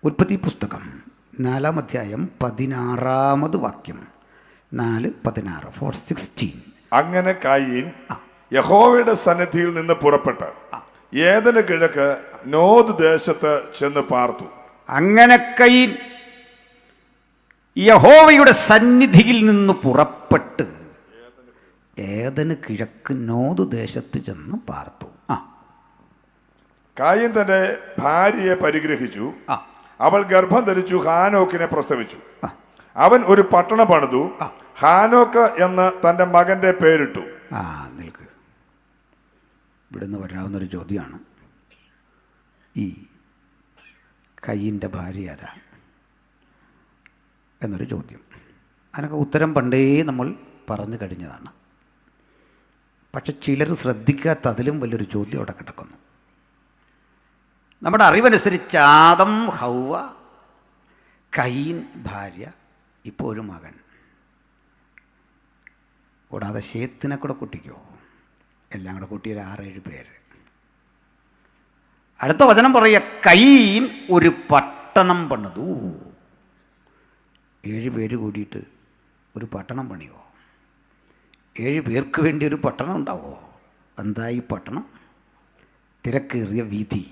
ഉൽപ്പത്തി പുസ്തകം 4-ാം അധ്യായം 16-ാമത് വാക്യം. 4:16 4:16. അങ്ങനെ കയീൻ യഹോവയുടെ സന്നിധിയിൽ നിന്ന് പുറപ്പെട്ട് ഏദന് കിഴക്ക് നോദ് ദേശത്ത് ചെന്ന് പാർത്തു. അങ്ങനെ കയീൻ യഹോവയുടെ സന്നിധിയിൽ നിന്ന് പുറപ്പെട്ട് ഏദന് കിഴക്ക് നോദ് ദേശത്ത് ചെന്ന് പാർത്തു. കയീൻ തന്റെ ഭാര്യയെ പരിഗ്രഹിച്ചു. അവൾ ഗർഭം ധരിച്ചു ഹാനോക്കിനെ പ്രസവിച്ചു. അവൻ ഒരു പട്ടണം പണിതു, ഹാനോക്ക് എന്ന് തന്റെ മകന്റെ പേരിട്ടു. നിൽക്ക്, ഇവിടുന്ന് വരാവുന്നൊരു ചോദ്യമാണ്, ഈ കയീൻ്റെ ഭാര്യ ആരാ എന്നൊരു ചോദ്യം. അതിനൊക്കെ ഉത്തരം പണ്ടേ നമ്മൾ പറഞ്ഞു കഴിഞ്ഞതാണ്. പക്ഷെ ചിലർ ശ്രദ്ധിക്കാത്ത അതിലും വലിയൊരു ചോദ്യം അവിടെ കിടക്കുന്നു. നമ്മുടെ അറിവനുസരിച്ച് ആദം, ഹൗവ, കയീൻ ഭാര്യ, ഇപ്പോൾ ഒരു മകൻ, കൂടാതെ ശേത്തിനെ കൂടെ കൂട്ടിക്കോ, എല്ലാം കൂടെ കൂട്ടിയൊരു 6-7 പേര്. അടുത്ത വചനം പറയുക, കയീൻ ഒരു പട്ടണം പണിതു. 7 പേര് കൂടിയിട്ട് ഒരു പട്ടണം പണിയോ? 7 പേർക്ക് വേണ്ടി ഒരു പട്ടണം ഉണ്ടാവോ? എന്തായി പട്ടണം? തിരക്കേറിയ വീഥി,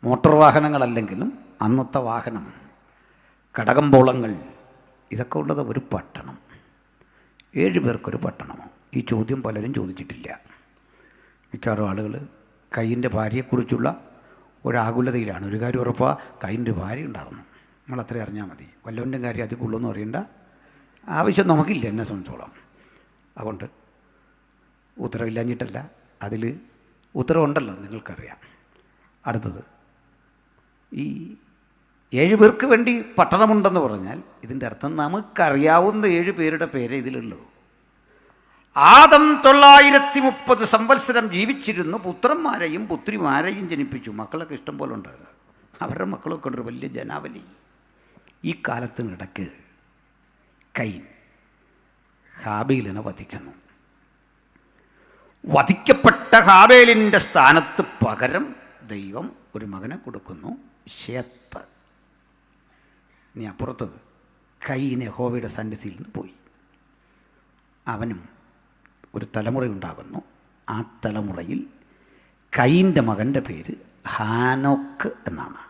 മോട്ടോർ വാഹനങ്ങളല്ലെങ്കിലും അന്നത്തെ വാഹനം, കടകമ്പോളങ്ങൾ, ഇതൊക്കെ ഉള്ളത് ഒരു പട്ടണം. 7 പേർക്കൊരു പട്ടണമോ? ഈ ചോദ്യം പലരും ചോദിച്ചിട്ടില്ല. മിക്കവാറും ആളുകൾ കയീൻ്റെ ഭാര്യയെക്കുറിച്ചുള്ള ഒരാകുലതയിലാണ്. ഒരു കാര്യം ഉറപ്പാ, കയീൻ്റെ ഭാര്യ ഉണ്ടാകുന്നു. നമ്മളത്ര അറിഞ്ഞാൽ മതി. വല്ലവൻ്റെ കാര്യം അതിൽ കൊള്ളുമെന്ന് അറിയേണ്ട ആവശ്യം നമുക്കില്ല എന്നെ സംബന്ധിച്ചോളം. അതുകൊണ്ട് ഉത്തരവില്ലാഞ്ഞിട്ടല്ല, അതിൽ ഉത്തരവുണ്ടല്ലോ, നിങ്ങൾക്കറിയാം. അടുത്തത്, ഈ 7 പേർക്ക് വേണ്ടി പട്ടണമുണ്ടെന്ന് പറഞ്ഞാൽ ഇതിൻ്റെ അർത്ഥം നമുക്കറിയാവുന്ന 7 പേരുടെ പേരെ ഇതിലുള്ളൂ. ആദം 930 സംവത്സരം ജീവിച്ചിരുന്നു, പുത്രന്മാരെയും പുത്രിമാരെയും ജനിപ്പിച്ചു. മക്കളൊക്കെ ഇഷ്ടം പോലെ ഉണ്ട്. അവരുടെ മക്കളൊക്കെ ഉണ്ട്, വലിയ ജനാവലി. ഈ കാലത്തിനിടയ്ക്ക് കയീൻ ഹാബേലിനെ വധിക്കുന്നു. വധിക്കപ്പെട്ട ഹാബേലിൻ്റെ സ്ഥാനത്ത് പകരം ദൈവം ഒരു മകനെ കൊടുക്കുന്നു, ശേത്ത്. ഇനി അപ്പുറത്ത് കയീൻ യഹോവയുടെ സന്നിധിയിൽ നിന്ന് പോയി. അവനും ഒരു തലമുറയുണ്ടാകുന്നു. ആ തലമുറയിൽ കയീൻ്റെ മകൻ്റെ പേര് ഹാനോക്ക് എന്നാണ്.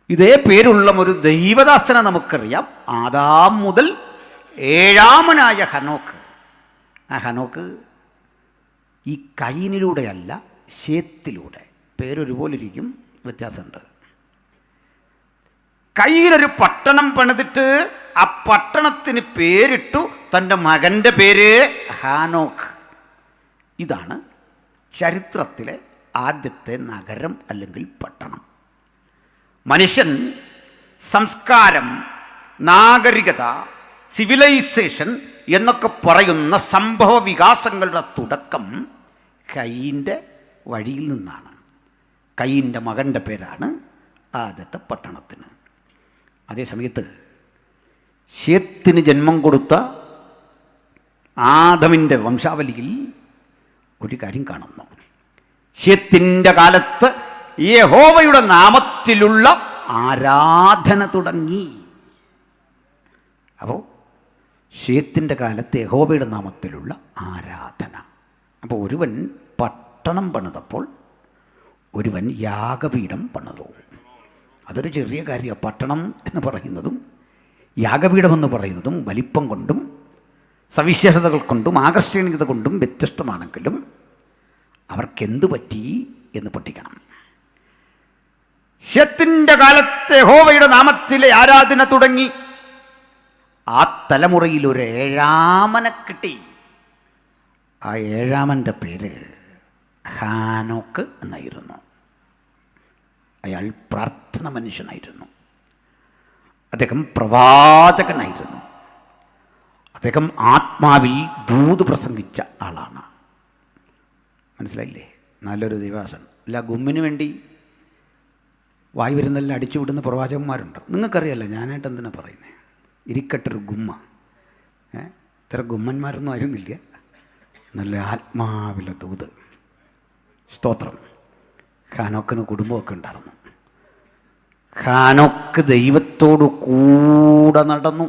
ഇതേ പേരുള്ള ഒരു ദൈവദാസനെ നമുക്കറിയാം. ആദാം മുതൽ 7-ാമനായ ഹനോക്ക്. ആ ഹനോക്ക് ഈ കയീനിലൂടെയല്ല, ശേത്തിലൂടെ. പേരൊരുപോലെ ഇരിക്കും, വ്യത്യാസമുണ്ട്. കയീനൊരു പട്ടണം പണിതിട്ട് ആ പട്ടണത്തിന് പേരിട്ടു തൻ്റെ മകൻ്റെ പേര് ഹാനോക്ക്. ഇതാണ് ചരിത്രത്തിലെ ആദ്യത്തെ നഗരം അല്ലെങ്കിൽ പട്ടണം. മനുഷ്യൻ സംസ്കാരം, നാഗരികത, സിവിലൈസേഷൻ എന്നൊക്കെ പറയുന്ന സംഭവ വികാസങ്ങളുടെ തുടക്കം കയീൻ്റെ വഴിയിൽ നിന്നാണ്. കയീൻ്റെ മകൻ്റെ പേരാണ് ആദ്യത്തെ പട്ടണത്തിന്. അതേസമയത്ത് ശേത്തിന് ജന്മം കൊടുത്ത ആദമിൻ്റെ വംശാവലിയിൽ ഒരു കാര്യം കാണുന്നു. ശേത്തിൻ്റെ കാലത്ത് യഹോവയുടെ നാമത്തിലുള്ള ആരാധന തുടങ്ങി. അപ്പോൾ ശേത്തിൻ്റെ കാലത്ത് യഹോവയുടെ നാമത്തിലുള്ള ആരാധന. അപ്പോൾ ഒരുവൻ പട്ടണം പണിതപ്പോൾ ഒരുവൻ യാഗപീഠം പണിതു. അതൊരു ചെറിയ കാര്യമാണ്. പട്ടണം എന്ന് പറയുന്നതും യാഗപീഠമെന്ന് പറയുന്നതും വലിപ്പം കൊണ്ടും സവിശേഷതകൾ കൊണ്ടും ആകർഷണീയത കൊണ്ടും വ്യത്യസ്തമാണെങ്കിലും അവർക്കെന്തു പറ്റി എന്ന് പഠിക്കണം. ശേത്തിൻ്റെ കാലത്ത് യഹോവയുടെ നാമത്തിലെ ആരാധന തുടങ്ങി. ആ തലമുറയിൽ ഒരു 7-ാമനെ കിട്ടി. ആ 7-ാമൻ്റെ പേര് ഹാനോക്ക് എന്നായിരുന്നു. അയാൾ പ്രാർത്ഥന മനുഷ്യനായിരുന്നു. അദ്ദേഹം പ്രവാചകനായിരുന്നു. അദ്ദേഹം ആത്മാവിൽ ദൂത് പ്രസംഗിച്ച ആളാണ്. മനസ്സിലായില്ലേ? നല്ലൊരു ദൈവദാസൻ. അല്ല ഗുമ്മിന് വേണ്ടി വായി വരുന്നെല്ലാം അടിച്ചുവിടുന്ന പ്രവാചകന്മാരുണ്ട്. നിങ്ങൾക്കറിയാമല്ലോ, ഞാനായിട്ട് എന്തിനാണ് പറയുന്നത്? ഇരിക്കട്ടൊരു ഗുമ്മ. ഇത്ര ഗുമ്മന്മാരൊന്നും ആയിരുന്നില്ല. നല്ല ആത്മാവിലെ ദൂത്. സ്തോത്രം. ഹാനോക്കിന് കുടുംബമൊക്കെ ഉണ്ടായിരുന്നു. ഹാനോക്ക് ദൈവത്തോടു കൂടെ നടന്നു,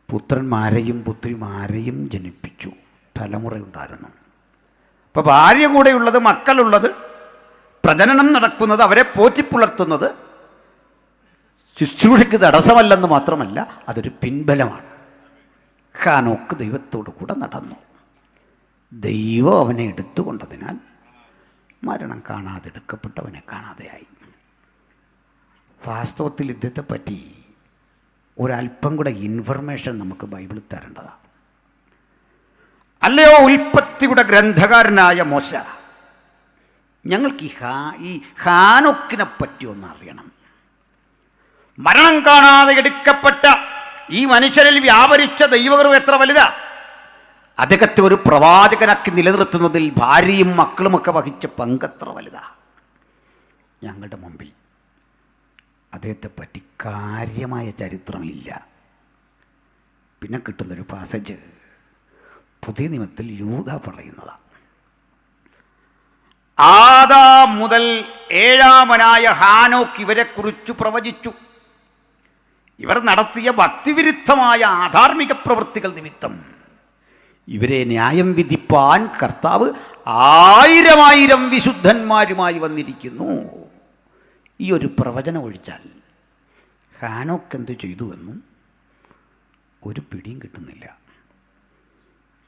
പുത്രന്മാരെയും പുത്രിമാരെയും ജനിപ്പിച്ചു. തലമുറയുണ്ടായിരുന്നു. അപ്പോൾ ഭാര്യ കൂടെയുള്ളത്, മക്കളുള്ളത്, പ്രജനനം നടക്കുന്നത്, അവരെ പോറ്റിപ്പുലർത്തുന്നത് ശുശ്രൂഷയ്ക്ക് തടസ്സമല്ലെന്ന് മാത്രമല്ല, അതൊരു പിൻബലമാണ്. ഹാനോക്ക് ദൈവത്തോടു കൂടെ നടന്നു. ദൈവം അവനെ എടുത്തുകൊണ്ടതിനാൽ മരണം കാണാതെ എടുക്കപ്പെട്ടവനെ കാണാതെയായി. വാസ്തവത്തിൽ ഇദ്ദേഹത്തെപ്പറ്റി ഒരല്പം കൂടെ ഇൻഫർമേഷൻ നമുക്ക് ബൈബിളിൽ തരേണ്ടതാണ്. അല്ലയോ ഉൽപ്പത്തിയുടെ ഗ്രന്ഥകാരനായ മോശ, ഞങ്ങൾക്ക് ഈ ഹാനോക്കിനെ പറ്റി ഒന്ന് അറിയണം. മരണം കാണാതെ എടുക്കപ്പെട്ട ഈ മനുഷ്യരിൽ വ്യാപരിച്ച ദൈവകൃപ എത്ര വലുതാ! അദ്ദേഹത്തെ ഒരു പ്രവാചകനാക്കി നിലനിർത്തുന്നതിൽ ഭാര്യയും മക്കളുമൊക്കെ വഹിച്ച പങ്കെത്ര വലുതാ! ഞങ്ങളുടെ മുമ്പിൽ അദ്ദേഹത്തെ പറ്റി കാര്യമായ ചരിത്രമില്ല. പിന്നെ കിട്ടുന്നൊരു പാസേജ് പുതിയ നിയമത്തിൽ യൂദ പറയുന്നതാണ്. ആദാം മുതൽ ഏഴാമനായ ഹാനോക്ക് ഇവരെക്കുറിച്ച് പ്രവചിച്ചു. ഇവർ നടത്തിയ ഭക്തിവിരുദ്ധമായ ആധാർമിക പ്രവൃത്തികൾ നിമിത്തം ഇവരെ ന്യായം വിധിപ്പാൻ കർത്താവ് 1000 വിശുദ്ധന്മാരുമായി വന്നിരിക്കുന്നു. ഈ ഒരു പ്രവചനം ഒഴിച്ചാൽ ഹാനോക്ക് എന്ത് ചെയ്തു എന്നും ഒരു പിടിയും കിട്ടുന്നില്ല.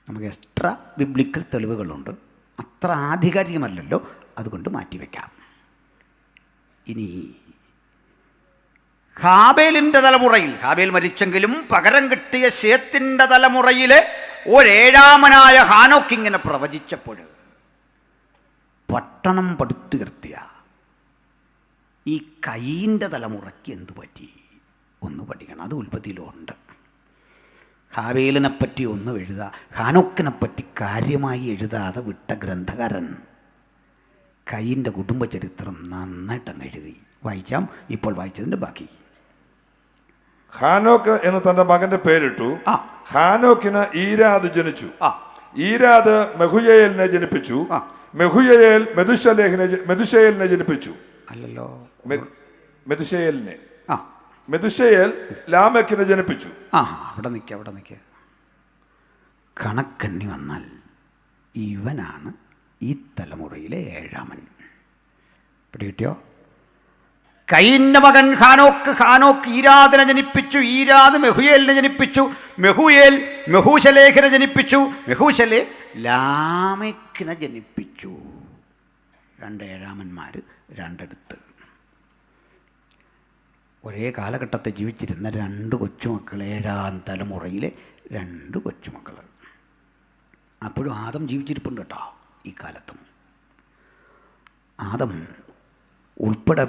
നമുക്ക് എക്സ്ട്രാ ബിബ്ലിക്കൽ തെളിവുകളുണ്ട്, അത്ര ആധികാരികമല്ലല്ലോ, അതുകൊണ്ട് മാറ്റിവെക്കാം. ഇനി ഹാബേലിൻ്റെ തലമുറയിൽ, ഹാബേൽ മരിച്ചെങ്കിലും പകരം കിട്ടിയ ശേത്തിൻ്റെ തലമുറയിലെ ഒരേഴാമനായ ഹാനോക്ക് ഇങ്ങനെ പ്രവചിച്ചപ്പോൾ പട്ടണം പടുത്തുയർത്തിയ ഈ കയീൻ്റെ തലമുറയ്ക്ക് എന്തു പറ്റി ഒന്ന് പഠിക്കണം. അത് ഉൽപ്പത്തിയിലുണ്ട്. ഹാബേലിനെപ്പറ്റി ഒന്നും എഴുതാ, ഹാനോക്കിനെപ്പറ്റി കാര്യമായി എഴുതാതെ വിട്ട ഗ്രന്ഥകാരൻ കയീൻ്റെ കുടുംബചരിത്രം നന്നായിട്ടങ്ങ് എഴുതി. വായിക്കാം, ഇപ്പോൾ വായിച്ചതിൻ്റെ ബാക്കി. ഹാനോക്ക് എന്ന് തന്റെ മകന്റെ പേരിട്ടു. ഹാനോക്കിന് ഈരാദ് ജനിച്ചു. ഈരാദ് മെഹുയേലിനെ ജനിപ്പിച്ചു. മെഹുയേൽ മെതുശയേലിനെ ജനിപ്പിച്ചു. അല്ലല്ലോ, മെതുശയേലിനെ. മെതുശയേൽ ലാമെക്കിനെ ജനിപ്പിച്ചു. അവിടെ നിൽക്കുക. കണക്കെണ്ണി വന്നാൽ ഇവനാണ് ഈ തലമുറയിലെ ഏഴാമൻ. പിടികിട്ടിയോ? കയീന്റെ മകൻ ഹാനോക്ക്, ഹാനോക്ക് ഈരാദിനെ ജനിപ്പിച്ചു. ഈരാദ് മെഹുയേലിനെ ജനിപ്പിച്ചു. മെഹുയേൽ മെഹൂശലേഖിനെ ജനിപ്പിച്ചു. മെഹൂശലേ ലാമെക്കിനെ ജനിപ്പിച്ചു. 2 ഏഴാമന്മാർ, 2 ഒരേ കാലഘട്ടത്തെ ജീവിച്ചിരുന്ന 2 കൊച്ചുമക്കൾ, 7ാം തലമുറയിലെ 2 കൊച്ചുമക്കൾ. അപ്പോഴും ആദം ജീവിച്ചിരിപ്പുണ്ട് കേട്ടോ. ഈ കാലത്തും ആദം ഉൾപ്പെടെ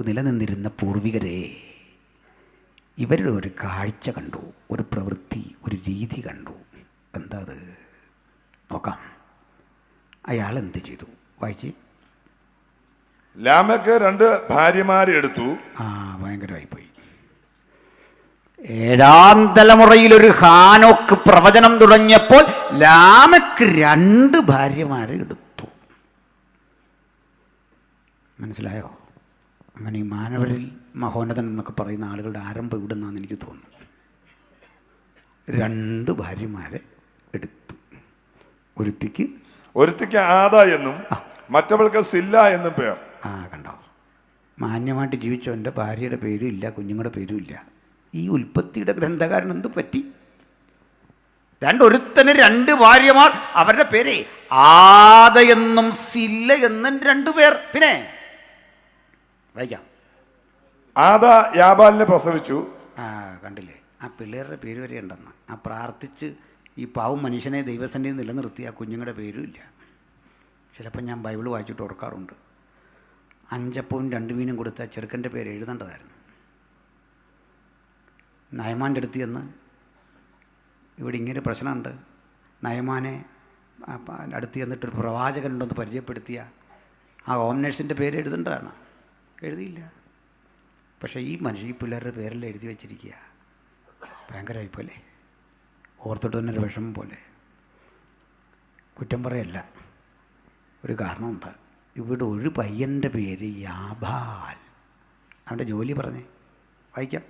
നിലനിന്നിരുന്ന പൂർവികരെ ഇവരുടെ ഒരു കാഴ്ച കണ്ടു, ഒരു പ്രവൃത്തി, ഒരു രീതി കണ്ടു. എന്താ അത് നോക്കാം. അയാൾ എന്ത് ചെയ്തു? വായിച്ച്. ലാമെക്ക് 2 ഭാര്യമാരെ എടുത്തു. ഭയങ്കരമായിപ്പോയി. 7ാം തലമുറയിൽ ഒരു ഹാനോക്ക് പ്രവചനം തുടങ്ങിയപ്പോൾ ലാമെക്ക് 2 ഭാര്യമാരെ എടുത്തു. മനസ്സിലായോ? അങ്ങനെ ഈ മാനവരിൽ മഹോന്നതൻ എന്നൊക്കെ പറയുന്ന ആളുകളുടെ ആരംഭം ഇവിടെ നിന്നാണെന്ന് എനിക്ക് തോന്നുന്നു. 2 ഭാര്യമാരെ എടുത്തു. ഒരുത്തിക്ക് ആദ എന്നും മറ്റവൾക്ക് സില്ല എന്നും പേർ. കണ്ടോ, മാന്യമായിട്ട് ജീവിച്ചവൻ്റെ ഭാര്യയുടെ പേരും ഇല്ല, കുഞ്ഞുങ്ങളുടെ പേരും ഇല്ല. ഈ ഉൽപ്പത്തിയുടെ ഗ്രന്ഥകാരൻ എന്ത് പറ്റി? ഒരുത്തന് 2 ഭാര്യമാർ, അവരുടെ പേര് ആദ എന്നും സില്ല എന്നും 2 പേർ. പിന്നെ വായിക്കാം. ആദ യാബാലിനെ പ്രസവിച്ചു. കണ്ടില്ലേ, ആ പിള്ളേരുടെ പേര് വരെ ഉണ്ടെന്ന്. പ്രാർത്ഥിച്ച് ഈ പാവം മനുഷ്യനെ ദൈവസന്നിധി നിലനിർത്തി ആ കുഞ്ഞുങ്ങളുടെ പേരും ഇല്ല. ചിലപ്പോൾ ഞാൻ ബൈബിൾ വായിച്ചിട്ട് ഓർക്കാറുണ്ട്, 5 അപ്പവും 2 മീനും കൊടുത്ത ചെറുക്കൻ്റെ പേര് എഴുതേണ്ടതായിരുന്നു. നയമാൻ്റെ അടുത്ത് ചെന്ന്, ഇവിടെ ഇങ്ങനെ പ്രശ്നമുണ്ട്, നയമാനെ അടുത്ത് ചെന്നിട്ടൊരു പ്രവാചകനുണ്ടെന്ന് പരിചയപ്പെടുത്തിയ ആ ഹോം നേഴ്സിൻ്റെ പേര് എഴുതേണ്ടതാണ്. എഴുതിയില്ല. പക്ഷേ ഈ മനുഷ്യൻ ഈ പിള്ളേരുടെ പേരെല്ലാം എഴുതി വച്ചിരിക്കുക. ഭയങ്കരമായിപ്പോലെ, ഓർത്തിട്ട് തന്നെ ഒരു വിഷമം പോലെ. കുറ്റം പറയല്ല, ഒരു കാരണമുണ്ട്. ഇവിടെ ഒരു പയ്യൻ്റെ പേര് യാബാൽ. അവൻ്റെ ജോലി പറഞ്ഞേ, വായിക്കാം.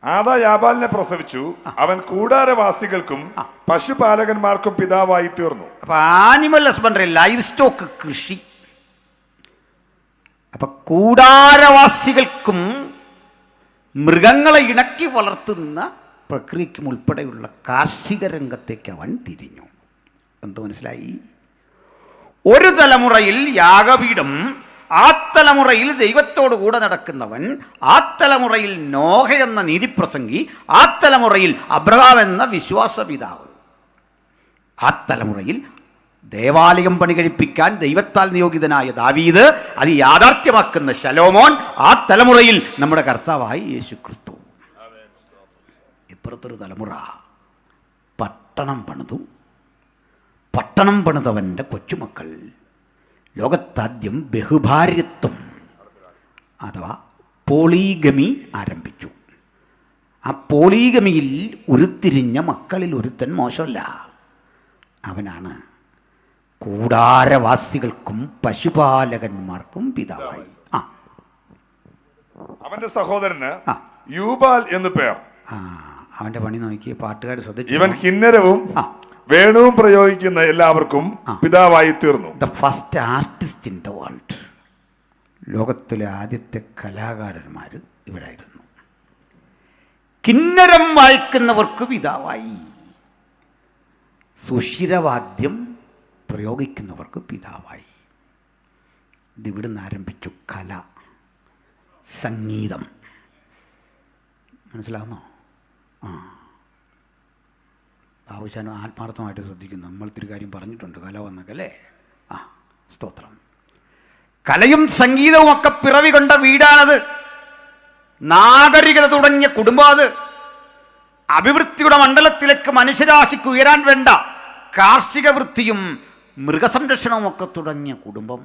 ആദാ യാബാലിനെ പ്രസവിച്ചു. അവൻ കൂടാരവാസികൾക്കും പശുപാലകന്മാർക്കും പിതാവായി തീർന്നു. അപ്പൊ ആനിമൽ ഹസ്ബൻഡറി, ലൈഫ് സ്റ്റോക്ക് കൃഷി. അപ്പൊ കൂടാരവാസികൾക്കും മൃഗങ്ങളെ ഇണക്കി വളർത്തുന്ന പ്രക്രിയയ്ക്കും ഉൾപ്പെടെയുള്ള കാർഷിക രംഗത്തേക്ക് അവൻ തിരിഞ്ഞു. എന്ത് മനസ്സിലായി? ഒരു തലമുറയിൽ യാഗപീഠം, ആ തലമുറയിൽ ദൈവത്തോടു കൂടെ നടക്കുന്നവൻ, ആ തലമുറയിൽ നോഹ എന്ന നീതിപ്രസംഗി, ആ തലമുറയിൽ അബ്രഹാം എന്ന വിശ്വാസപിതാവ്, ആ തലമുറയിൽ ദേവാലയം പണി കഴിപ്പിക്കാൻ ദൈവത്താൽ നിയോഗിതനായ ദാവീദ്, അത് യാഥാർത്ഥ്യമാക്കുന്ന ശലോമോൻ, ആ തലമുറയിൽ നമ്മുടെ കർത്താവായി യേശു ക്രിസ്തു. ഇപ്പുറത്തൊരു തലമുറ പട്ടണം പണിതു. പട്ടണം പണിതവൻ്റെ കൊച്ചുമക്കൾ ലോകത്താദ്യം ബഹുഭാര്യത്വം അഥവാ പോളിഗമി ആരംഭിച്ചു. ആ പോളിഗമിയിൽ ഉരുത്തിരിഞ്ഞ മക്കളിൽ ഒരുത്തൻ മോശമല്ല. അവനാണ് കൂടാരവാസികൾക്കും പശുപാലകന്മാർക്കും പിതാവായി. അവന്റെ സഹോദരന് യൂബാൽ എന്ന് പേർ. അവന്റെ പണി നോക്കി പാട്ടുകാർ ശ്രദ്ധിച്ചു. ഇവൻ കിന്നരവും വേണുവും പ്രയോഗിക്കുന്ന എല്ലാവർക്കും പിതാവായി തീർന്നു. The first artist in the world. ലോകത്തിലെ ആദ്യത്തെ കലാകാരന്മാർ ഇവരായിരുന്നു. കിന്നരം വായിക്കുന്നവർക്ക് പിതാവായി, സുഷിരവാദ്യം പ്രയോഗിക്കുന്നവർക്ക് പിതാവായി. ഇതിവിടുന്ന് ആരംഭിച്ചു കല, സംഗീതം. മനസ്സിലാകുന്നോ? ആവശ്യം ആത്മാർത്ഥമായിട്ട് ശ്രദ്ധിക്കുന്നു. നമ്മൾ ഇത്തിരി കാര്യം പറഞ്ഞിട്ടുണ്ട് കല വന്നൊക്കെ അല്ലേ. സ്തോത്രം. കലയും സംഗീതവും ഒക്കെ പിറവി കൊണ്ട വീടാണത്. നാഗരികത തുടങ്ങിയ കുടുംബം അത്. അഭിവൃദ്ധിയുടെ മണ്ഡലത്തിലേക്ക് മനുഷ്യരാശിക്ക് ഉയരാൻ വേണ്ട കാർഷിക വൃത്തിയും മൃഗസംരക്ഷണവും ഒക്കെ തുടങ്ങിയ കുടുംബം.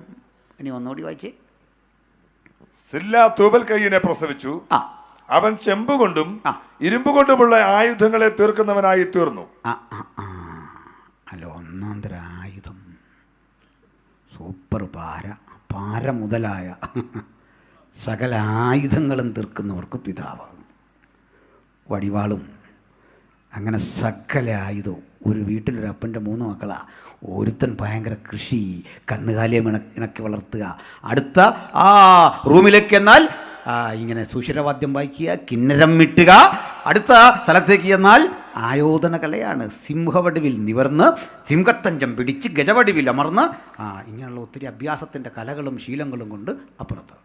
ഇനി ഒന്നുകൂടി വായിച്ചേ. സില്ല തൂബൽകൈയിനെ പ്രസവിച്ചു. അവൻ ചെമ്പുകൊണ്ടും ഇരുമ്പുകൊണ്ടുമുള്ള ആയുധങ്ങളെ തീർക്കുന്നവനായി തീർന്നു. അല്ല, ഒന്നാം തരം ആയുധം, സൂപ്പർ പാര മുതലായ സകല ആയുധങ്ങളും തീർക്കുന്നവർക്ക് പിതാവ്. വടിവാളും അങ്ങനെ സകല ആയുധവും. ഒരു വീട്ടിലൊരു അപ്പൻ്റെ 3 മക്കളാ. ഒരുത്തൻ ഭയങ്കര കൃഷി, കന്നുകാലിയെ ഇണക്കി വളർത്തുക. അടുത്ത റൂമിലേക്ക് എന്നാൽ ഇങ്ങനെ സുഷിരവാദ്യം വായിക്കുക, കിന്നരം മിട്ടുക. അടുത്ത സ്ഥലത്തേക്ക് എന്നാൽ ആയോധന കലയാണ്. സിംഹവടിവിൽ നിവർന്ന്, സിംഹത്തഞ്ചം പിടിച്ച്, ഗജവടിവിൽ അമർന്ന്, ഇങ്ങനെയുള്ള ഒത്തിരി അഭ്യാസത്തിൻ്റെ കലകളും ശീലങ്ങളും കൊണ്ട് അപ്പുറത്ത്.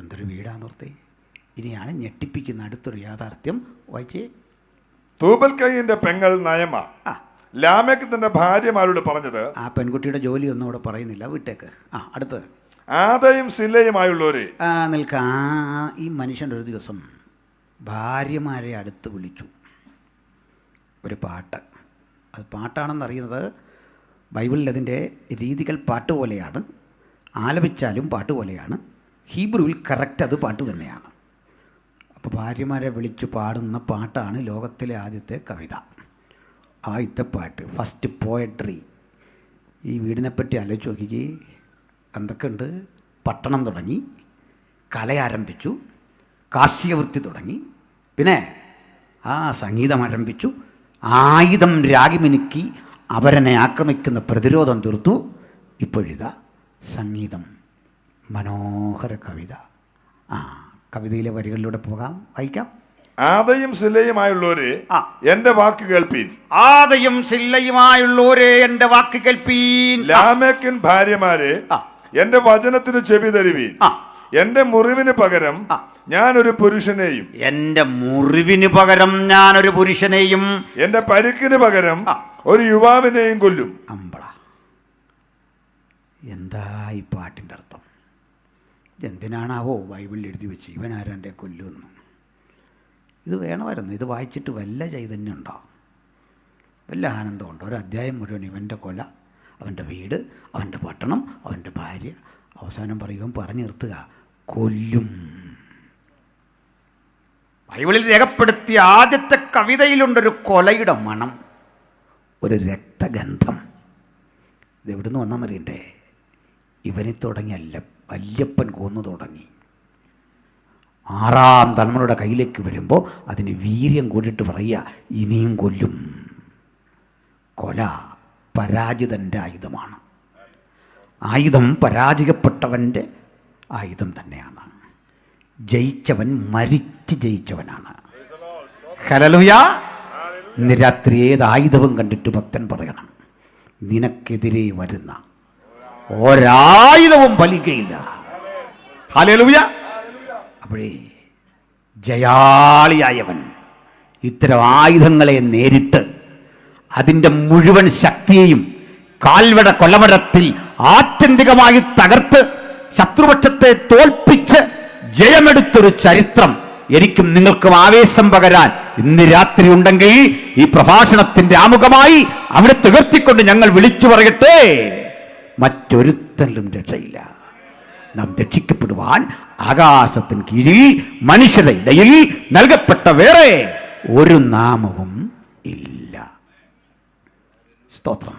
എന്തൊരു വീടാന്നോർത്തേ. ഇനിയാണ് ഞെട്ടിപ്പിക്കുന്ന അടുത്തൊരു യാഥാർത്ഥ്യം. വായിച്ചേ. തൂബൽകൈയിന്റെ പെങ്ങൾ നയമ ലാമെക്ക് തന്റെ ഭാര്യമാരോട് പറഞ്ഞത്. ആ പെൺകുട്ടിയുടെ ജോലി ഒന്നും അവിടെ പറയുന്നില്ല, വിട്ടേക്ക്. അടുത്തത്. ആദയും സില്ലയുമായുള്ളവരെ നിൽക്ക. ഈ മനുഷ്യൻ്റെ ഒരു ദിവസം ഭാര്യമാരെ അടുത്ത് വിളിച്ചു. ഒരു പാട്ട്. അത് പാട്ടാണെന്നറിയുന്നത് ബൈബിളിൽ അതിൻ്റെ രീതികൾ പാട്ട് പോലെയാണ്, ആലപിച്ചാലും പാട്ട് പോലെയാണ്. ഹീബ്രുവിൽ കറക്റ്റ് അത് പാട്ട് തന്നെയാണ്. അപ്പോൾ ഭാര്യമാരെ വിളിച്ചു പാടുന്ന പാട്ടാണ് ലോകത്തിലെ ആദ്യത്തെ കവിത, ആദ്യത്തെ പാട്ട്, ഫസ്റ്റ് പോയട്രി. ഈ വീടിനെപ്പറ്റി ആലോചിച്ച് നോക്കിക്കേ. എന്തൊക്കെയുണ്ട്? പട്ടണം തുടങ്ങി, കല ആരംഭിച്ചു, കാർഷിക വൃത്തി തുടങ്ങി, പിന്നെ സംഗീതം ആരംഭിച്ചു, ആയുധം രാഗിമിനുക്കി അവരനെ ആക്രമിക്കുന്ന പ്രതിരോധം തീർത്തു. ഇപ്പോഴിതാ സംഗീതം. മനോഹര കവിത. കവിതയിലെ വരികളിലൂടെ പോകാം, വായിക്കാം. ആദയും സില്ലയുമായുള്ളവരെ എന്റെ വാക്ക് കേൾപ്പീൻ. ആദയും സില്ലയുമായുള്ളവരെ എന്റെ വാക്ക് കേൾപ്പീൻ. ലാമെക്കിൻ ഭാര്യമാരെ എന്റെ വചനത്തിന് ചെവി തരുവീൻ. എന്റെ മുറിവിന് പകരം ഞാനൊരു പുരുഷനെയും, എന്റെ മുറിവിന് പകരം ഞാനൊരു പുരുഷനെയും, എന്റെ പരിക്കിന് പകരം ഒരു യുവാവിനെയും കൊല്ലും. അമ്പള. എന്താ ഈ പാട്ടിൻ്റെ അർത്ഥം? എന്തിനാണാവോ ബൈബിളിൽ എഴുതി വെച്ച് ഇവനാരാൻ്റെ കൊല്ലുമെന്ന്? ഇത് വേണമായിരുന്നു. ഇത് വായിച്ചിട്ട് വല്ല ചൈതന്യം ഉണ്ടോ? വല്ല ആനന്ദമുണ്ടോ? ഒരു അധ്യായം മുഴുവൻ ഇവൻ്റെ കൊല, അവൻ്റെ വീട്, അവൻ്റെ പട്ടണം, അവൻ്റെ ഭാര്യ. അവസാനം പറയുകയും പറഞ്ഞു നിർത്തുക, കൊല്ലും. ബൈബിളിൽ രേഖപ്പെടുത്തിയ ആദ്യത്തെ കവിതയിലുണ്ടൊരു കൊലയുടെ മണം, ഒരു രക്തഗന്ധം. ഇതെവിടുന്ന് വന്നെന്നറിയണ്ടേ? ഇവനെ തുടങ്ങിയല്ല, വല്യപ്പൻ കൊന്നു തുടങ്ങി. 6-ാം തലമുറയുടെ കയ്യിലേക്ക് വരുമ്പോൾ അതിന് വീര്യം കൂടിയിട്ട് പറയുക, ഇനിയും കൊല്ലും. കൊല പരാജിതൻ്റെ ആയുധമാണ്. ആയുധം പരാജയപ്പെട്ടവൻ്റെ ആയുധം തന്നെയാണ്. ജയിച്ചവൻ മരിച്ച് ജയിച്ചവനാണ്. ഹല്ലേലൂയ. ഇന്ന് രാത്രി ഏത് ആയുധവും കണ്ടിട്ട് ഭക്തൻ പറയണം, നിനക്കെതിരെ വരുന്ന ഒരായുധവും ഫലിക്കയില്ല. ഹല്ലേലൂയ. അപ്പോഴേ ജയാളിയായവൻ ഇത്തരം ആയുധങ്ങളെ നേരിട്ട് അതിൻ്റെ മുഴുവൻ ശക്തിയെയും കാൽവട കൊലമരത്തിൽ ആത്യന്തികമായി തകർത്ത് ശത്രുപക്ഷത്തെ തോൽപ്പിച്ച് ജയമെടുത്തൊരു ചരിത്രം എനിക്കും നിങ്ങൾക്കും ആവേശം പകരാൻ ഇന്ന് രാത്രി ഉണ്ടെങ്കിൽ ഈ പ്രഭാഷണത്തിന്റെ ആമുഖമായി അവനെ തീർത്തിക്കൊണ്ട് ഞങ്ങൾ വിളിച്ചു പറയട്ടെ, മറ്റൊരുത്തലും രക്ഷയില്ല. നാം രക്ഷിക്കപ്പെടുവാൻ ആകാശത്തിന് കീഴിൽ മനുഷ്യരുടെ ഇടയിൽ നൽകപ്പെട്ട വേറെ ഒരു നാമവും ഇല്ല. സ്തോത്രം.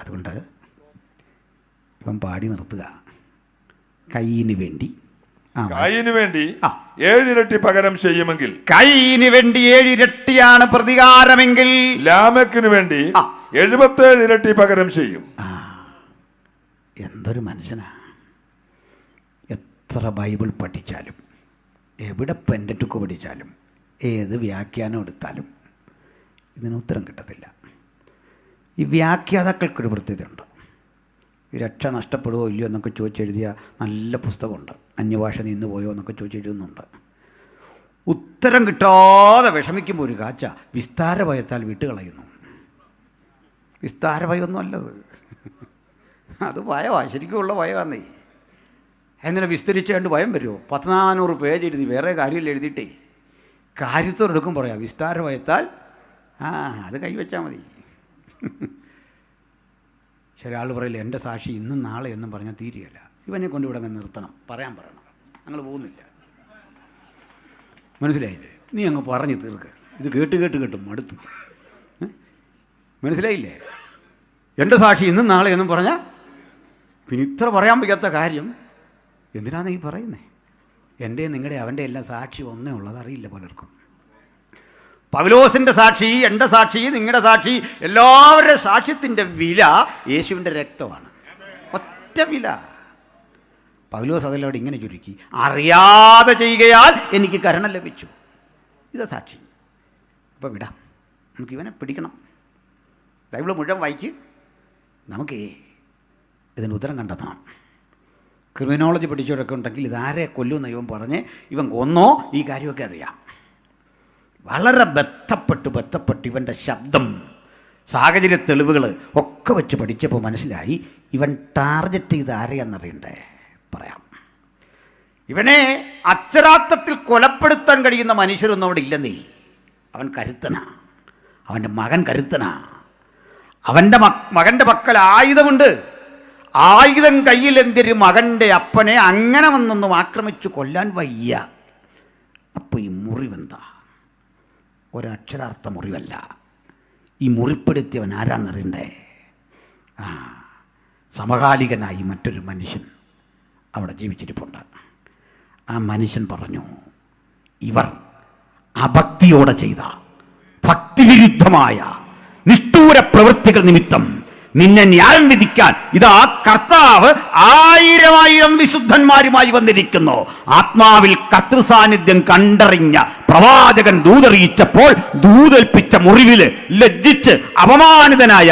അതുകൊണ്ട് ഇവൻ പാടി നിർത്തുക. കയ്യിന് വേണ്ടി 7 ഇരട്ടി പകരം ചെയ്യുമെങ്കിൽ, കയ്യിന് വേണ്ടി 7 ഇരട്ടിയാണ് പ്രതികാരമെങ്കിൽ, ലാമെക്കിന് വേണ്ടി 77 ഇരട്ടി പകരം ചെയ്യും. എന്തൊരു മനുഷ്യനാ! എത്ര ബൈബിൾ പഠിച്ചാലും, എവിടെ പെൻഡറ്റുക്ക് പഠിച്ചാലും, ഏത് വ്യാഖ്യാനം എടുത്താലും ഇതിന് ഉത്തരം കിട്ടത്തില്ല. ഈ വ്യാഖ്യാതാക്കൾക്കൊരു പ്രത്യേകതയുണ്ട്. ഈ രക്ഷ നഷ്ടപ്പെടുവോ ഇല്ലയോ എന്നൊക്കെ ചോദിച്ചെഴുതിയ നല്ല പുസ്തകമുണ്ട്. അന്യഭാഷ നിന്ന് പോയോ എന്നൊക്കെ ചോദിച്ചെഴുതുന്നുണ്ട്. ഉത്തരം കിട്ടാതെ വിഷമിക്കുമ്പോൾ ഒരു കാച്ച വിസ്താരഭയത്താൽ വിട്ടുകളയുന്നു. വിസ്താരഭയമൊന്നും അല്ലത്, അത് ഭയമാണ്, ശരിക്കുമുള്ള ഭയമാന്നേ. എന്നിട്ട് വിസ്തരിച്ചുകൊണ്ട് ഭയം വരുമോ? 1400 പേജ് എഴുതി വേറെ കാര്യമില്ല എഴുതിയിട്ടേ കാര്യത്തോടെടുക്കും പറയാം വിസ്താരഭയത്താൽ അത് കൈവച്ചാൽ മതി. ചില ആൾ പറയില്ല, എൻ്റെ സാക്ഷി ഇന്നും നാളെ എന്നും പറഞ്ഞാൽ തീരുകയില്ല. ഇവനെ കൊണ്ട് ഇവിടെ നിർത്തണം, പറയാൻ പറയണം, ഞങ്ങൾ പോകുന്നില്ല. മനസ്സിലായില്ലേ? നീ അങ്ങ് പറഞ്ഞ് തീർക്ക്. ഇത് കേട്ട് കേട്ട് കേട്ടും മടുത്തു. മനസ്സിലായില്ലേ? എൻ്റെ സാക്ഷി ഇന്നും നാളെ എന്നും പറഞ്ഞാൽ പിന്നെ ഇത്ര പറയാൻ വയ്യാത്ത കാര്യം എന്തിനാണ് ഈ പറയുന്നത്? എൻ്റെ നിങ്ങളുടെ അവൻ്റെ എല്ലാം സാക്ഷി ഒന്നേ ഉള്ളത് അറിയില്ല പലർക്കും. പൗലോസിൻ്റെ സാക്ഷി, എൻ്റെ സാക്ഷി, നിങ്ങളുടെ സാക്ഷി, എല്ലാവരുടെ സാക്ഷ്യത്തിൻ്റെ വില യേശുവിൻ്റെ രക്തമാണ്. ഒറ്റ വില. പൗലോസ് അതിലൂടെ ഇങ്ങനെ ചുരുക്കി, അറിയാതെ ചെയ്യുകയാൽ എനിക്ക് കരുണ ലഭിച്ചു. ഇതാ സാക്ഷി. അപ്പോൾ വിടാം, നമുക്കിവനെ പിടിക്കണം. ബൈബിൾ മുഴുവൻ വായിക്ക്, നമുക്ക് ഇതിന് ഉത്തരം കണ്ടെത്തണം. ക്രിമിനോളജി പഠിച്ചവരൊക്കെ ഉണ്ടെങ്കിൽ ഇതാരെ കൊല്ലുമെന്ന് ഇവൻ പറഞ്ഞ് ഇവൻ കൊന്നോ ഈ കാര്യമൊക്കെ അറിയാം. വളരെ ബന്ധപ്പെട്ട് ഇവൻ്റെ ശബ്ദം, സാഹചര്യ തെളിവുകൾ ഒക്കെ വെച്ച് പഠിച്ചപ്പോൾ മനസ്സിലായി ഇവൻ ടാർഗറ്റ് ചെയ്ത് ആരെയാണെന്നറിയണ്ടേ. പറയാം, ഇവനെ അക്ഷരാർത്ഥത്തിൽ കൊലപ്പെടുത്താൻ കഴിയുന്ന മനുഷ്യരൊന്നും അവിടെ ഇല്ലെന്നേ. അവൻ കരുത്തനാ, അവൻ്റെ മകൻ കരുത്തനാ. അവൻ്റെ മകൻ്റെ പക്കൽ ആയുധമുണ്ട്. ആയുധം കയ്യിലെന്തൊരു മകൻ്റെ അപ്പനെ അങ്ങനെ വന്നൊന്നും ആക്രമിച്ചു കൊല്ലാൻ വയ്യ. അപ്പോൾ ഈ മുറിവെന്താ? ഒരക്ഷരാർത്ഥ മുറിവല്ല. ഈ മുറിപ്പെടുത്തിയവൻ ആരാന്നറിയണ്ടേ? സമകാലികനായി മറ്റൊരു മനുഷ്യൻ അവിടെ ജീവിച്ചിരിപ്പുണ്ട്. ആ മനുഷ്യൻ പറഞ്ഞു, ഇവർ അഭക്തിയോടെ ചെയ്ത ഭക്തിവിരുദ്ധമായ നിഷ്ഠൂര പ്രവൃത്തികൾ നിമിത്തം നിന്നെ ന്യായം വിധിക്കാൻ ഇതാ കർത്താവ് 1000 വിശുദ്ധന്മാരുമായി വന്നിരിക്കുന്നു. ആത്മാവിൽ കർത്തൃസാന്നിധ്യം കണ്ടറിഞ്ഞ പ്രവാചകൻ ദൂതറിയിച്ചപ്പോൾ ദൂതൽപ്പിച്ച മുറിവില് ലജ്ജിച്ച് അപമാനിതനായ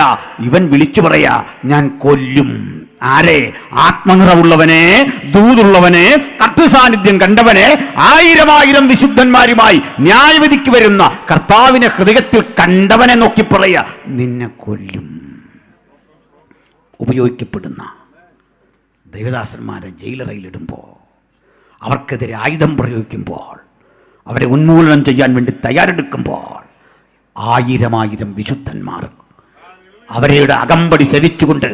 ഇവൻ വിളിച്ചു പറയാ, ഞാൻ കൊല്ലും. ആരെ? ആത്മനിറവുള്ളവനെ, ദൂതുള്ളവനെ, കർത്തൃസാന്നിധ്യം കണ്ടവനെ 1000 വിശുദ്ധന്മാരുമായി ന്യായവിധിക്ക് വരുന്ന കർത്താവിനെ ഹൃദയത്തിൽ കണ്ടവനെ നോക്കി പറയാ, നിന്നെ കൊല്ലും. ഉപയോഗിക്കപ്പെടുന്ന ദൈവദാസന്മാരെ ജയിലറയിലിടുമ്പോൾ, അവർക്കെതിരെ ആയുധം പ്രയോഗിക്കുമ്പോൾ, അവരെ ഉന്മൂലനം ചെയ്യാൻ വേണ്ടി തയ്യാറെടുക്കുമ്പോൾ 1000 വിശുദ്ധന്മാർ അവരുടെ അകമ്പടി സേവിച്ചുകൊണ്ട്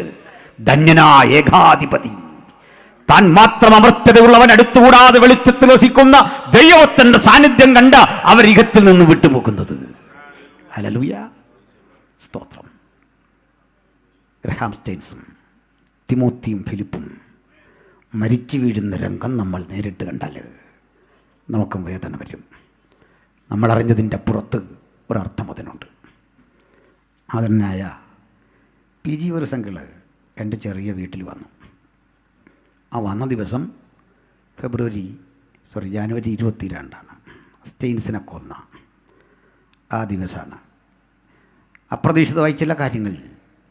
ധന്യനായ ഏകാധിപതി, താൻ മാത്രം അമർത്യതയുള്ളവൻ, അടുത്തുകൂടാതെ വെളിച്ചത്തിൽ വസിക്കുന്ന ദൈവത്തിന്റെ സാന്നിധ്യം കണ്ട അവർ ഇഹത്തിൽ നിന്ന് വിട്ടുപോകുന്നത്. ഹല്ലേലൂയ, സ്തോത്രം. ഗ്രഹാം സ്റ്റെയിൻസും തിമോത്തിയും ഫിലിപ്പും മരിച്ചു വീഴുന്ന രംഗം നമ്മൾ നേരിട്ട് കണ്ടാൽ നമുക്കും വേദന വരും. നമ്മളറിഞ്ഞതിൻ്റെ അപ്പുറത്ത് ഒരർത്ഥം അതിനുണ്ട്. ആദരനായ പി ജി വരസങ്കിൾ എൻ്റെ ചെറിയ വീട്ടിൽ വന്നു. ആ വന്ന ദിവസം ജാനുവരി 22 സ്റ്റെയിൻസിനെ കൊന്ന ആ ദിവസമാണ്. അപ്രതീക്ഷിതമായി ചില കാര്യങ്ങൾ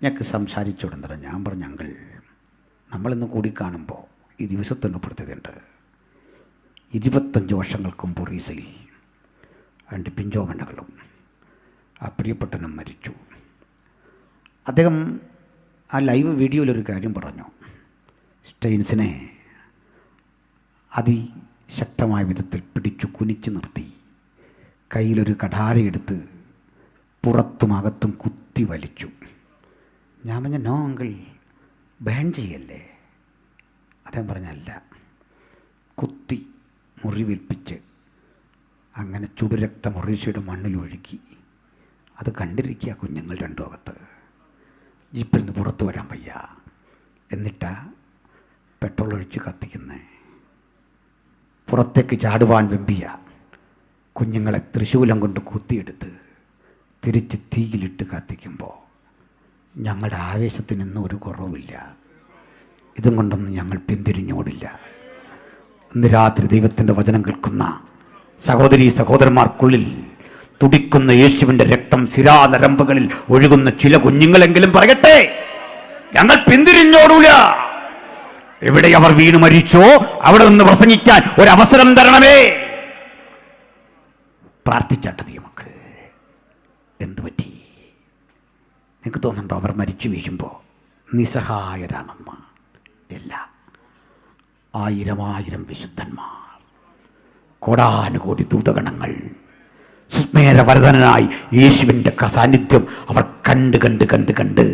ഞങ്ങൾക്ക് സംസാരിച്ചുടൻ ഞാൻ പറഞ്ഞു, അങ്കിൾ, നമ്മളിന്ന് കൂടി കാണുമ്പോൾ ഈ ദിവസത്തിൻ്റെ പ്രത്യേകതയുണ്ട്. 25 വർഷങ്ങൾക്ക് മുമ്പ് ഒറീസയിൽ 2 പിഞ്ചോമനകളും ആ പ്രിയപ്പെട്ടനും മരിച്ചു. അദ്ദേഹം ആ ലൈവ് വീഡിയോയിലൊരു കാര്യം പറഞ്ഞു. സ്റ്റെയിൻസിനെ അതിശക്തമായ വിധത്തിൽ പിടിച്ചു കുനിച്ചു നിർത്തി കയ്യിലൊരു കഠാരയെടുത്ത് പുറത്തും അകത്തും കുത്തി വലിച്ചു. ഞാൻ പറഞ്ഞ, നോ അങ്കിൾ, ബാൻ ചെയ്യല്ലേ. അദ്ദേഹം പറഞ്ഞല്ല, കുത്തി മുറിവേൽപ്പിച്ച് അങ്ങനെ ചുടുരക്തം ഒറീസയുടെ മണ്ണിലൊഴുക്കി. അത് കണ്ടിരിക്കുക കുഞ്ഞുങ്ങൾ രണ്ടും അകത്ത്. ജീപ്പിൽ നിന്ന് പുറത്തു വരാൻ വയ്യ. എന്നിട്ടാ പെട്രോൾ ഒഴിച്ച് കത്തിക്കുന്നേ. പുറത്തേക്ക് ചാടുവാൻ വെമ്പിയ കുഞ്ഞുങ്ങളെ തൃശൂലം കൊണ്ട് കുത്തിയെടുത്ത് തിരിച്ച് തീയിലിട്ട് കത്തിക്കുമ്പോൾ ഞങ്ങളുടെ ആവേശത്തിനൊന്നും ഒരു കുറവില്ല. ഇതും കൊണ്ടൊന്നും ഞങ്ങൾ പിന്തിരിഞ്ഞോടില്ല. ഇന്ന് രാത്രി ദൈവത്തിൻ്റെ വചനം കേൾക്കുന്ന സഹോദരീ സഹോദരന്മാർക്കുള്ളിൽ തുടിക്കുന്ന യേശുവിൻ്റെ രക്തം സിരാനരമ്പുകളിൽ ഒഴുകുന്ന ചില കുഞ്ഞുങ്ങളെങ്കിലും പറയട്ടെ, ഞങ്ങൾ പിന്തിരിഞ്ഞോടൂല. എവിടെ അവർ വീണ് മരിച്ചോ അവിടെ നിന്ന് പ്രസംഗിക്കാൻ ഒരവസരം തരണമേ. പ്രാർത്ഥിച്ചാട്ട മക്കൾ. എന്തു പറ്റി? നിങ്ങൾക്ക് തോന്നുന്നുണ്ടോ അവർ മരിച്ചു വീഴുമ്പോൾ നിസ്സഹായരാണെന്ന്? ഇല്ല. 1000 വിശുദ്ധന്മാർ, കോടാനുകോടി ദൂതഗണങ്ങൾ, സുസ്മേരവരതനായി യേശുവിൻ്റെ സാന്നിധ്യം അവർ കണ്ട്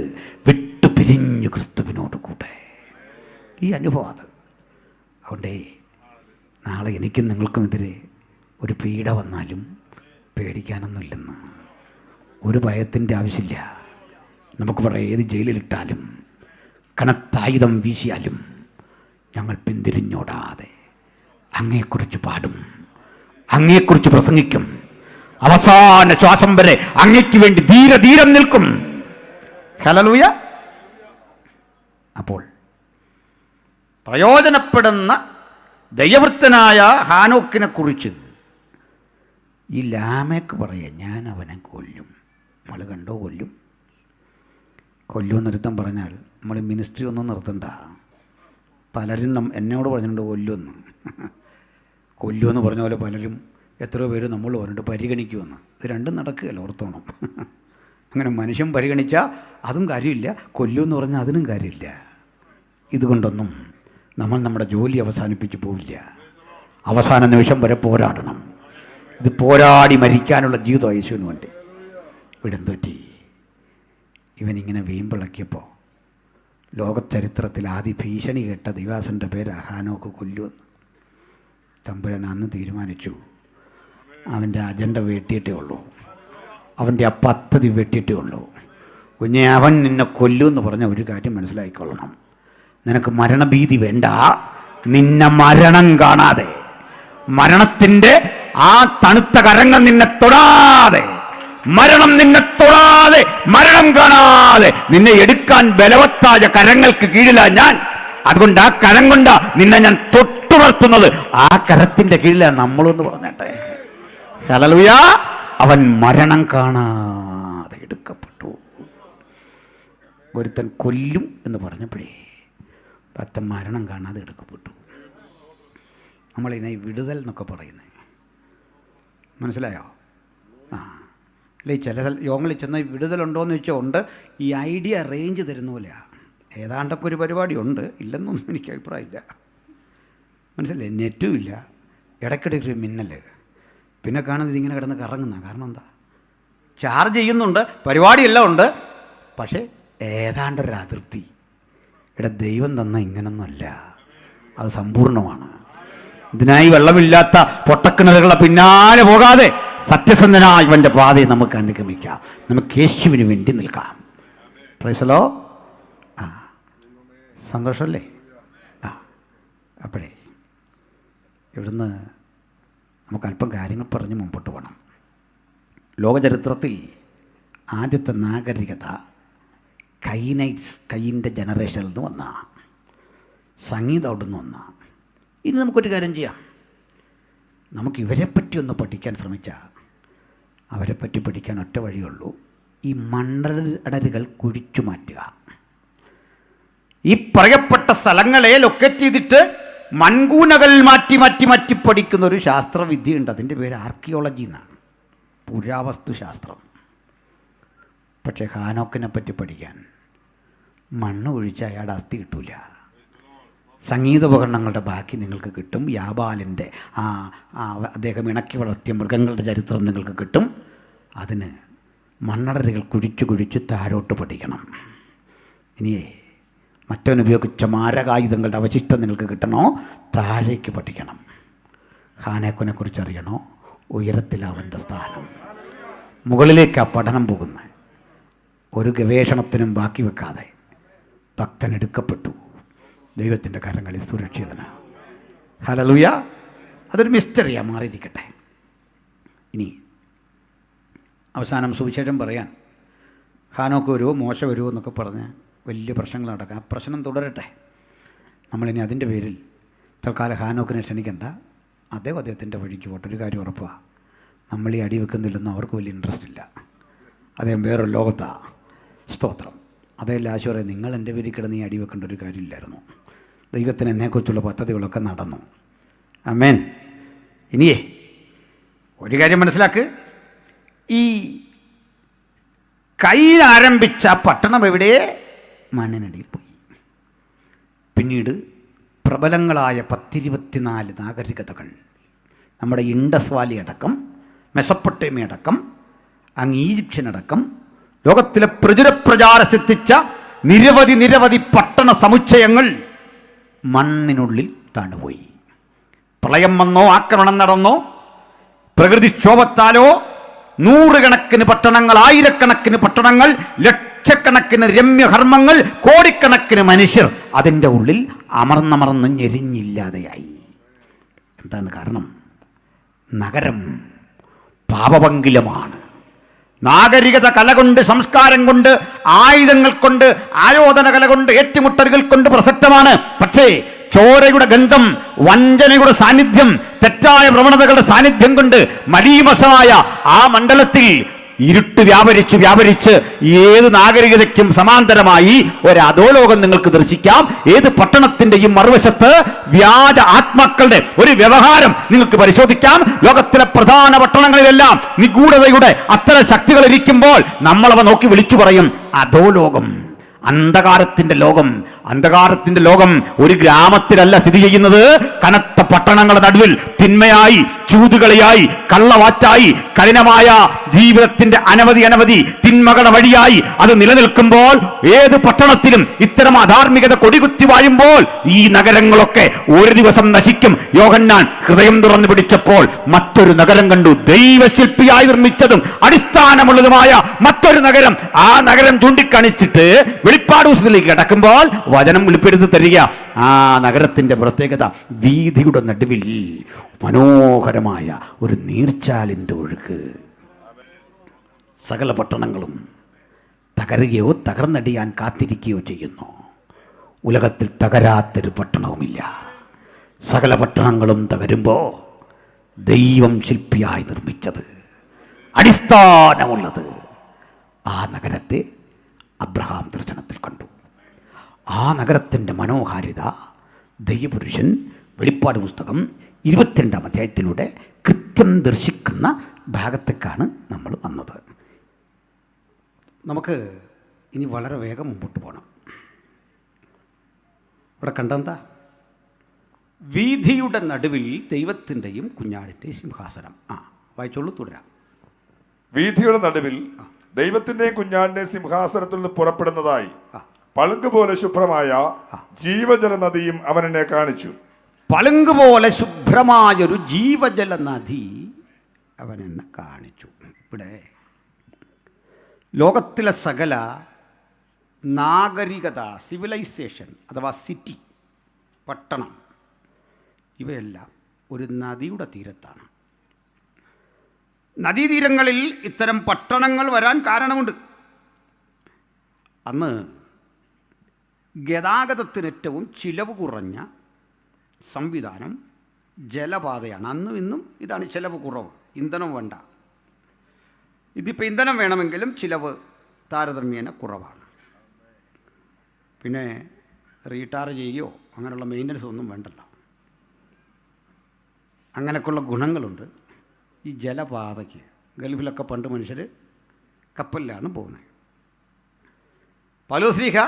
വിട്ടു പിരിഞ്ഞു ക്രിസ്തുവിനോട് കൂടെ. ഈ അനുഭവം അത്. അതുകൊണ്ടേ നാളെ എനിക്കും നിങ്ങൾക്കുമെതിരെ ഒരു പീഡ വന്നാലും പേടിക്കാനൊന്നുമില്ലെന്ന്. ഒരു ഭയത്തിൻ്റെ ആവശ്യമില്ല. നമുക്ക് പറയാം, ഏത് ജയിലിലിട്ടാലും കനത്തായുധം വീശിയാലും ഞങ്ങൾ പിന്തിരിഞ്ഞോടാതെ അങ്ങയെക്കുറിച്ച് പാടും, അങ്ങയെക്കുറിച്ച് പ്രസംഗിക്കും, അവസാന ശ്വാസം വരെ അങ്ങയ്ക്ക് വേണ്ടി ധീരം നിൽക്കും. ഹല്ലേലൂയ. അപ്പോൾ പ്രയോജനപ്പെടുന്ന ദൈവവൃത്തനായ ഹാനോക്കിനെ കുറിച്ച് ഈ ലാമേക്ക് പറയാം, ഞാൻ അവനെ കൊല്ലും. നമ്മൾ കണ്ടോ കൊല്ലും നിർത്തം പറഞ്ഞാൽ നമ്മൾ മിനിസ്ട്രി ഒന്നും നിർത്തണ്ട. പലരും എന്നോട് പറഞ്ഞിട്ടുണ്ട് കൊല്ലുമെന്ന് പറഞ്ഞ പോലെ പലരും എത്രയോ പേര് നമ്മൾ പറഞ്ഞിട്ട് പരിഗണിക്കുമെന്ന്. ഇത് രണ്ടും നടക്കുകയല്ല, ഓർത്തോണം. അങ്ങനെ മനുഷ്യൻ പരിഗണിച്ചാൽ അതും കാര്യമില്ല, കൊല്ലുമെന്ന് പറഞ്ഞാൽ അതിനും കാര്യമില്ല. ഇതുകൊണ്ടൊന്നും നമ്മൾ നമ്മുടെ ജോലി അവസാനിപ്പിച്ച് പോവില്ല. അവസാന നിമിഷം വരെ പോരാടണം. ഇത് പോരാടി മരിക്കാനുള്ള ജീവിതം യേശുവിന് വേണ്ടി. ഇവിടെ എന്തുപറ്റി? ഇവനിങ്ങനെ വീമ്പിളക്കിയപ്പോൾ ലോകചരിത്രത്തിൽ ആദ്യ ഭീഷണി കേട്ട ദൈവാസൻ്റെ പേര് ഹാനോക്ക് കൊല്ലുമെന്ന്. തമ്പുരാൻ അന്ന് തീരുമാനിച്ചു. അവൻ്റെ അജണ്ട വെട്ടിയിട്ടേ ഉള്ളൂ, അവൻ്റെ ആ പദ്ധതി വെട്ടിയിട്ടേ ഉള്ളൂ. കുഞ്ഞെ, അവൻ നിന്നെ കൊല്ലുമെന്ന് പറഞ്ഞ ഒരു കാര്യം മനസ്സിലാക്കിക്കൊള്ളണം. നിനക്ക് മരണഭീതി വേണ്ട. നിന്നെ മരണം കാണാതെ, മരണത്തിൻ്റെ ആ തണുത്ത കരങ്ങൾ നിന്നെ തൊടാതെ, മരണം നിന്നെ തൊടാതെ, മരണം കാണാതെ നിന്നെ എടുക്കാൻ ബലവത്തായ കരങ്ങൾക്ക് കീഴിലാ ഞാൻ. അതുകൊണ്ട് ആ കരം കൊണ്ടാ നിന്നെ ഞാൻ തൊട്ടുണർത്തുന്നത്. ആ കരത്തിന്റെ കീഴിലാണ് നമ്മളെന്ന് പറഞ്ഞട്ടെ. ഹല്ലേലൂയ. അവൻ മരണം കാണാതെ എടുക്കപ്പെട്ടു. ഒരുത്തൻ കൊല്ലും എന്ന് പറഞ്ഞപ്പോഴേ പത്തൻ മരണം കാണാതെ എടുക്കപ്പെട്ടു. നമ്മളിതിനെ വിടുതൽ എന്നൊക്കെ പറയുന്നത് മനസ്സിലായോ? അല്ലേ, ചില യോഗങ്ങളിൽ ചെന്ന് വിടുതലുണ്ടോ എന്ന് ചോദിച്ചാൽ ഉണ്ട്. ഈ ഐഡിയ അറേഞ്ച് തരുന്ന പോലെയാണ്. ഏതാണ്ടൊക്കെ ഒരു പരിപാടി ഉണ്ട്, ഇല്ലെന്നൊന്നും എനിക്ക് അഭിപ്രായമില്ല. മനസ്സിലായി? നെറ്റും ഇല്ല, ഇടയ്ക്കിടയ്ക്ക് മിന്നൽ, പിന്നെ കാണുന്നത് ഇങ്ങനെ കിടന്ന് കറങ്ങുന്ന. കാരണം എന്താ? ചാർജ് ചെയ്യുന്നുണ്ട്, പരിപാടിയെല്ലാം ഉണ്ട്, പക്ഷേ ഏതാണ്ടൊരു അതൃപ്തി. ഇവിടെ ദൈവം തന്ന ഇങ്ങനൊന്നുമല്ല, അത് സമ്പൂർണ്ണമാണ്. ഇതിനായി വെള്ളമില്ലാത്ത പൊട്ടക്കിണറുകളെ പിന്നാലെ പോകാതെ സത്യസന്ധനായി ഇവൻ്റെ പാതയെ നമുക്ക് അനുഗമിക്കാം. നമുക്ക് യേശുവിന് വേണ്ടി നിൽക്കാം. പ്രൈസലോ. സന്തോഷമല്ലേ? അപ്പോഴേ ഇവിടുന്ന് നമുക്കല്പം കാര്യങ്ങൾ പറഞ്ഞ് മുമ്പോട്ട് പോകണം. ലോകചരിത്രത്തിൽ ആദ്യത്തെ നാഗരികത കൈൻ്റെ ജനറേഷനിൽ നിന്ന് വന്ന സംഗീതം അവിടെ നിന്ന് വന്ന. ഇനി നമുക്കൊരു കാര്യം ചെയ്യാം, നമുക്ക് ഇവരെപ്പറ്റി ഒന്ന് പഠിക്കാൻ ശ്രമിച്ചാൽ അവരെപ്പറ്റി പഠിക്കാൻ ഒറ്റ വഴിയുള്ളൂ, ഈ മണ്ണടരുകൾ കുഴിച്ചു മാറ്റുക. ഈ പറയപ്പെട്ട സ്ഥലങ്ങളെ ലൊക്കേറ്റ് ചെയ്തിട്ട് മൺകൂനകൾ മാറ്റി മാറ്റി മാറ്റി പഠിക്കുന്ന ഒരു ശാസ്ത്രവിദ്യയുണ്ട്. അതിൻ്റെ പേര് ആർക്കിയോളജി എന്നാണ്, പുരാവസ്തു ശാസ്ത്രം. പക്ഷേ ഹാനോക്കിനെ പറ്റി പഠിക്കാൻ മണ്ണ് ഒഴിച്ച് അയാളുടെ അസ്ഥി കിട്ടൂല. സംഗീതോപകരണങ്ങളുടെ ബാക്കി നിങ്ങൾക്ക് കിട്ടും. യാബാലിൻ്റെ അദ്ദേഹം ഇണക്കി വളർത്തിയ മൃഗങ്ങളുടെ ചരിത്രം നിങ്ങൾക്ക് കിട്ടും. അതിന് മണ്ണടരുകൾ കുഴിച്ച് കുഴിച്ച് താഴോട്ട് പഠിക്കണം. ഇനിയേ മറ്റവനുപയോഗിച്ച മാരകായുധങ്ങളുടെ അവശിഷ്ടം നിങ്ങൾക്ക് കിട്ടണോ, താഴേക്ക് പഠിക്കണം. ഹാനോക്കിനെക്കുറിച്ച് അറിയണോ, ഉയരത്തിൽ അവൻ്റെ സ്ഥാനം, മുകളിലേക്കാണ് പഠനം പോകുന്നത്. ഒരു ഗവേഷണത്തിനും ബാക്കി വെക്കാതെ ഭക്തൻ എടുക്കപ്പെട്ടു, ദൈവത്തിൻ്റെ കരങ്ങളിൽ സുരക്ഷിതനാണ്. ഹല്ലേലൂയ. അതൊരു മിസ്റ്ററിയാണ്, മാറിയിരിക്കട്ടെ. ഇനി അവസാനം സുവിശേഷം പറയാൻ ഹാനോക്ക് വരുമോ മോശ വരുമോ എന്നൊക്കെ പറഞ്ഞ് വലിയ പ്രശ്നങ്ങൾ നടക്കാം. ആ പ്രശ്നം തുടരട്ടെ. നമ്മളിനി അതിൻ്റെ പേരിൽ തൽക്കാലം ഹാനോക്കിനെ ക്ഷണിക്കണ്ട. അദ്ദേഹത്തിൻ്റെ വഴിക്ക് പോട്ടെ. ഒരു കാര്യം ഉറപ്പാണ്, നമ്മൾ ഈ അടി വെക്കുന്നില്ലെന്നും അവർക്ക് വലിയ ഇൻട്രസ്റ്റ് ഇല്ല. അദ്ദേഹം വേറൊരു ലോകത്താണ്. സ്തോത്രം. അതേല്ലാം ആശു പറയും, നിങ്ങൾ എൻ്റെ പേരിൽ കിടന്ന് ഈ അടി വെക്കേണ്ട ഒരു കാര്യമില്ലായിരുന്നു. ദൈവത്തിന് എന്നെക്കുറിച്ചുള്ള പദ്ധതികളൊക്കെ നടന്നു. ആമേൻ. ഇനിയേ ഒരു കാര്യം മനസ്സിലാക്ക്, ഈ കയ്യിൽ ആരംഭിച്ച പട്ടണം എവിടെ? മണ്ണിനടിയിൽ പോയി. പിന്നീട് പ്രബലങ്ങളായ 10-24 നാഗരികതകൾ, നമ്മുടെ ഇൻഡസ് വാലി അടക്കം, മെസപ്പൊട്ടേമിയ അടക്കം, അങ്ങ് ഈജിപ്ഷ്യൻ അടക്കം, ലോകത്തിലെ പ്രചാരസിദ്ധിച്ച നിരവധി പട്ടണ സമുച്ചയങ്ങൾ മണ്ണിനുള്ളിൽ താണുപോയി. പ്രളയം വന്നോ, ആക്രമണം നടന്നോ, പ്രകൃതിക്ഷോഭത്താലോ നൂറുകണക്കിന് പട്ടണങ്ങൾ, ആയിരക്കണക്കിന് പട്ടണങ്ങൾ, ലക്ഷക്കണക്കിന് രമ്യകർമ്മങ്ങൾ, കോടിക്കണക്കിന് മനുഷ്യർ അതിൻ്റെ ഉള്ളിൽ അമർന്നമർന്ന് ഞെരിഞ്ഞില്ലാതെയായി. എന്താണ് കാരണം? നഗരം പാപപങ്കിലമാണ്. നാഗരികത കല കൊണ്ട്, സംസ്കാരം കൊണ്ട്, ആയുധങ്ങൾ കൊണ്ട്, ആയോധന കല കൊണ്ട്, ഏറ്റുമുട്ടലുകൾ കൊണ്ട് പ്രസക്തമാണ്. പക്ഷേ ചോരയുടെ ഗന്ധം, വഞ്ചനയുടെ സാന്നിധ്യം, തെറ്റായ പ്രവണതകളുടെ സാന്നിധ്യം കൊണ്ട് മലീമസമായ ആ മണ്ഡലത്തിൽ ഇരുട്ട് വ്യാപരിച്ച് ഏത് നാഗരികതയ്ക്കും സമാന്തരമായി ഒരു അധോലോകം നിങ്ങൾക്ക് ദർശിക്കാം. ഏത് പട്ടണത്തിന്റെയും മറുവശത്ത് വ്യാജ ആത്മാക്കളുടെ ഒരു വ്യവഹാരം നിങ്ങൾക്ക് പരിശോധിക്കാം. ലോകത്തിലെ പ്രധാന പട്ടണങ്ങളിലെല്ലാം നിഗൂഢതയുടെ അത്തരം ശക്തികൾ ഇരിക്കുമ്പോൾ നമ്മളവ നോക്കി വിളിച്ചു പറയും അധോലോകം, അന്ധകാരത്തിന്റെ ലോകം. അന്ധകാരത്തിന്റെ ലോകം ഒരു ഗ്രാമത്തിലല്ല സ്ഥിതി ചെയ്യുന്നത്. കനത്ത പട്ടണങ്ങളുടെ നടുവിൽ തിന്മയായി, ചൂതുകളിയായി, കള്ളവാറ്റായി, കഠിനമായ ജീവിതത്തിന്റെ അനവധി തിന്മകളുടെ വഴിയായി അത് നിലനിൽക്കുമ്പോൾ, ഏത് പട്ടണത്തിലും ഇത്തരം അധാർമികത കൊടികുത്തി വാഴുമ്പോൾ ഈ നഗരങ്ങളൊക്കെ ഒരു ദിവസം നശിക്കും. യോഹന്നാൻ ഹൃദയം തുറന്നു പിടിച്ചപ്പോൾ മറ്റൊരു നഗരം കണ്ടു, ദൈവശില്പിയായി നിർമ്മിച്ചതും അടിസ്ഥാനമുള്ളതുമായ മറ്റൊരു നഗരം. ആ നഗരം ചൂണ്ടിക്കാണിച്ചിട്ട് വെളിപ്പാട് പുസ്തകത്തിലേക്ക് കടക്കുമ്പോൾ വചനം വെളിപ്പെടുത്തി തരിക. ആ നഗരത്തിന്റെ പ്രത്യേകത, വീഥിയുടെ നടുവിൽ മനോഹരമായ ഒരു നീർച്ചാലിൻ്റെ ഒഴുക്ക്. സകല പട്ടണങ്ങളും തകരുകയോ തകർന്നടിയാൻ കാത്തിരിക്കുകയോ ചെയ്യുന്നു. ഉലകത്തിൽ തകരാത്തൊരു പട്ടണവുമില്ല. സകല പട്ടണങ്ങളും തകരുമ്പോൾ ദൈവം ശില്പിയായി നിർമ്മിച്ചത്, അടിസ്ഥാനമുള്ളത്, ആ നഗരത്തെ അബ്രഹാം ദർശനത്തിൽ കണ്ടു. ആ നഗരത്തിൻ്റെ മനോഹാരിത ദൈവപുരുഷൻ വെളിപ്പാട് പുസ്തകം 22-ാം അധ്യായത്തിലൂടെ കൃത്യം ദർശിക്കുന്ന ഭാഗത്തേക്കാണ് നമ്മൾ വന്നത്. നമുക്ക് ഇനി വളരെ വേഗം മുമ്പോട്ട് പോകണം. ഇവിടെ കണ്ടെന്താ? വീഥിയുടെ നടുവിൽ ദൈവത്തിൻ്റെയും കുഞ്ഞാടിൻ്റെയും സിംഹാസനം. വായിച്ചോളൂ, തുടരാം. വീഥിയുടെ നടുവിൽ ദൈവത്തിന്റെയും കുഞ്ഞാടിന്റെയും സിംഹാസനത്തിൽ നിന്ന് പുറപ്പെടുന്നതായി പളുങ്ക് പോലെ ശുഭ്രമായ ജീവജല നദിയും അവൻ എന്നെ കാണിച്ചു. പളുങ്ക് പോലെ ശുഭ്രമായൊരു ജീവജല നദി അവൻ എന്നെ കാണിച്ചു. ഇവിടെ ലോകത്തിലെ സകല നാഗരികത, സിവിലൈസേഷൻ അഥവാ സിറ്റി, പട്ടണം, ഇവയെല്ലാം ഒരു നദിയുടെ തീരത്താണ്. നദീതീരങ്ങളിൽ ഇത്തരം പട്ടണങ്ങൾ വരാൻ കാരണമുണ്ട്. അന്ന് ഗതാഗതത്തിന് ഏറ്റവും ചിലവ് കുറഞ്ഞ സംവിധാനം ജലപാതയാണ്. അന്നും ഇന്നും ഇതാണ് ചിലവ് കുറവ്, ഇന്ധനം വേണ്ട. ഇതിപ്പോൾ ഇന്ധനം വേണമെങ്കിലും ചിലവ് താരതമ്യേന കുറവാണ്. പിന്നെ റീടാർ ചെയ്യുകയോ അങ്ങനെയുള്ള മെയിൻ്റനൻസ് ഒന്നും വേണ്ടല്ലോ. അങ്ങനെയൊക്കെയുള്ള ഗുണങ്ങളുണ്ട് ഈ ജലപാതയ്ക്ക്. ഗൾഫിലൊക്കെ പണ്ട് മനുഷ്യർ കപ്പലിലാണ് പോകുന്നത്. പൗലോസ്ലീഹ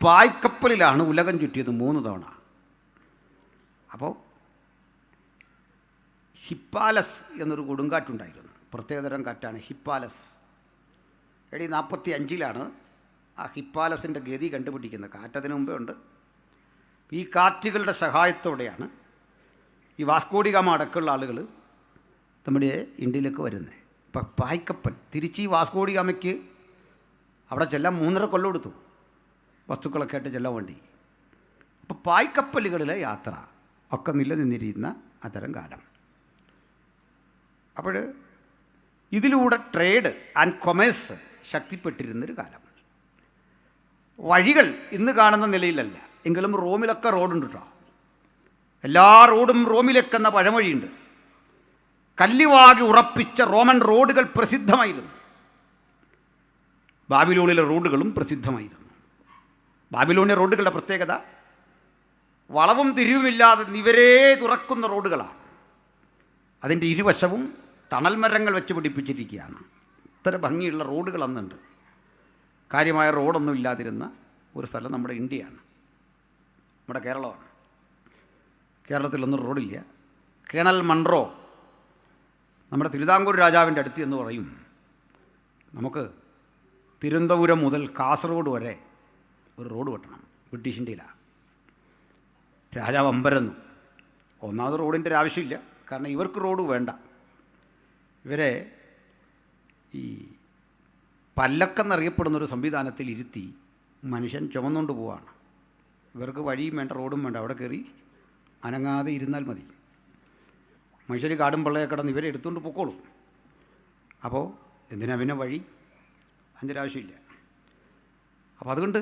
പായ്ക്കപ്പലിലാണ് ഉലകം ചുറ്റിയത് 3 തവണ. അപ്പോൾ ഹിപ്പാലസ് എന്നൊരു കൊടുങ്കാറ്റുണ്ടായിരുന്നു. പ്രത്യേകതരം കാറ്റാണ് ഹിപ്പാലസ്. AD 45 ആ ഹിപ്പാലസിൻ്റെ ഗതി കണ്ടുപിടിക്കുന്നത്. കാറ്റതിന് മുമ്പേ ഉണ്ട്. ഈ കാറ്റുകളുടെ സഹായത്തോടെയാണ് ഈ വാസ്കോഡി ഗാമ അടക്കമുള്ള ആളുകൾ നമ്മുടെ ഇന്ത്യയിലേക്ക് വരുന്നത്. ഇപ്പം പായ്ക്കപ്പൽ തിരിച്ച് ഈ വാസ്കോഡി ഗാമയ്ക്ക് അവിടെ ചെല്ലാൻ 3.5 കൊല്ലം എടുത്തു, വസ്തുക്കളൊക്കെ ആയിട്ട് ചെല്ലാൻ വേണ്ടി. അപ്പോൾ പായ്ക്കപ്പലുകളിലെ യാത്ര ഒക്കെ നിലനിന്നിരുന്ന അത്തരം കാലം. അപ്പോൾ ഇതിലൂടെ ട്രേഡ് ആൻഡ് കൊമേഴ്സ് ശക്തിപ്പെട്ടിരുന്നൊരു കാലം. വഴികൾ ഇന്ന് കാണുന്ന നിലയിലല്ല, എങ്കിലും റോമിലൊക്കെ റോഡുണ്ട് കേട്ടോ. എല്ലാ റോഡും റോമിലേക്കെന്ന പഴമൊഴിയുണ്ട്. കല്ലുവാകി ഉറപ്പിച്ച റോമൻ റോഡുകൾ പ്രസിദ്ധമായിരുന്നു. ബാബിലോണിലെ റോഡുകളും പ്രസിദ്ധമായിരുന്നു. ബാബിലോണിലെ റോഡുകളുടെ പ്രത്യേകത വളവും തിരിവുമില്ലാതെ നിവരേ തുറക്കുന്ന റോഡുകളാണ്. അതിൻ്റെ ഇരുവശവും തണൽ മരങ്ങൾ വെച്ച് പിടിപ്പിച്ചിരിക്കുകയാണ്. ഇത്ര ഭംഗിയുള്ള റോഡുകൾ അന്നുണ്ട്. കാര്യമായ റോഡൊന്നും ഇല്ലാതിരുന്ന ഒരു സ്ഥലം നമ്മുടെ ഇന്ത്യയാണ്, നമ്മുടെ കേരളമാണ്. കേരളത്തിലൊന്നും റോഡില്ല. കേണൽ മൺറോ നമ്മുടെ തിരുവിതാംകൂർ രാജാവിൻ്റെ അടുത്ത് എന്ന് പറയും, നമുക്ക് തിരുവനന്തപുരം മുതൽ കാസർഗോഡ് വരെ ഒരു റോഡ് വെട്ടണം. ബ്രിട്ടീഷ് ഇന്ത്യയിലാണ്. രാജാവ് അമ്പരന്നു. ഒന്നാമത് റോഡിൻ്റെ ആവശ്യമില്ല, കാരണം ഇവർക്ക് റോഡ് വേണ്ട. ഇവരെ ഈ പല്ലക്കെന്നറിയപ്പെടുന്നൊരു സംവിധാനത്തിൽ ഇരുത്തി മനുഷ്യൻ ചുമന്നുകൊണ്ട് പോവാണ്. ഇവർക്ക് വഴിയും വേണ്ട, റോഡും വേണ്ട. അവിടെ കയറി അനങ്ങാതെ ഇരുന്നാൽ മതി. മനുഷ്യർ കാടും പള്ളയൊക്കെ കിടന്ന് ഇവരെ എടുത്തുകൊണ്ട് പൊക്കോളും. അപ്പോൾ എന്തിനാ പിന്നെ വഴി? അതിൻ്റെ ആവശ്യമില്ല. അപ്പോൾ അതുകൊണ്ട്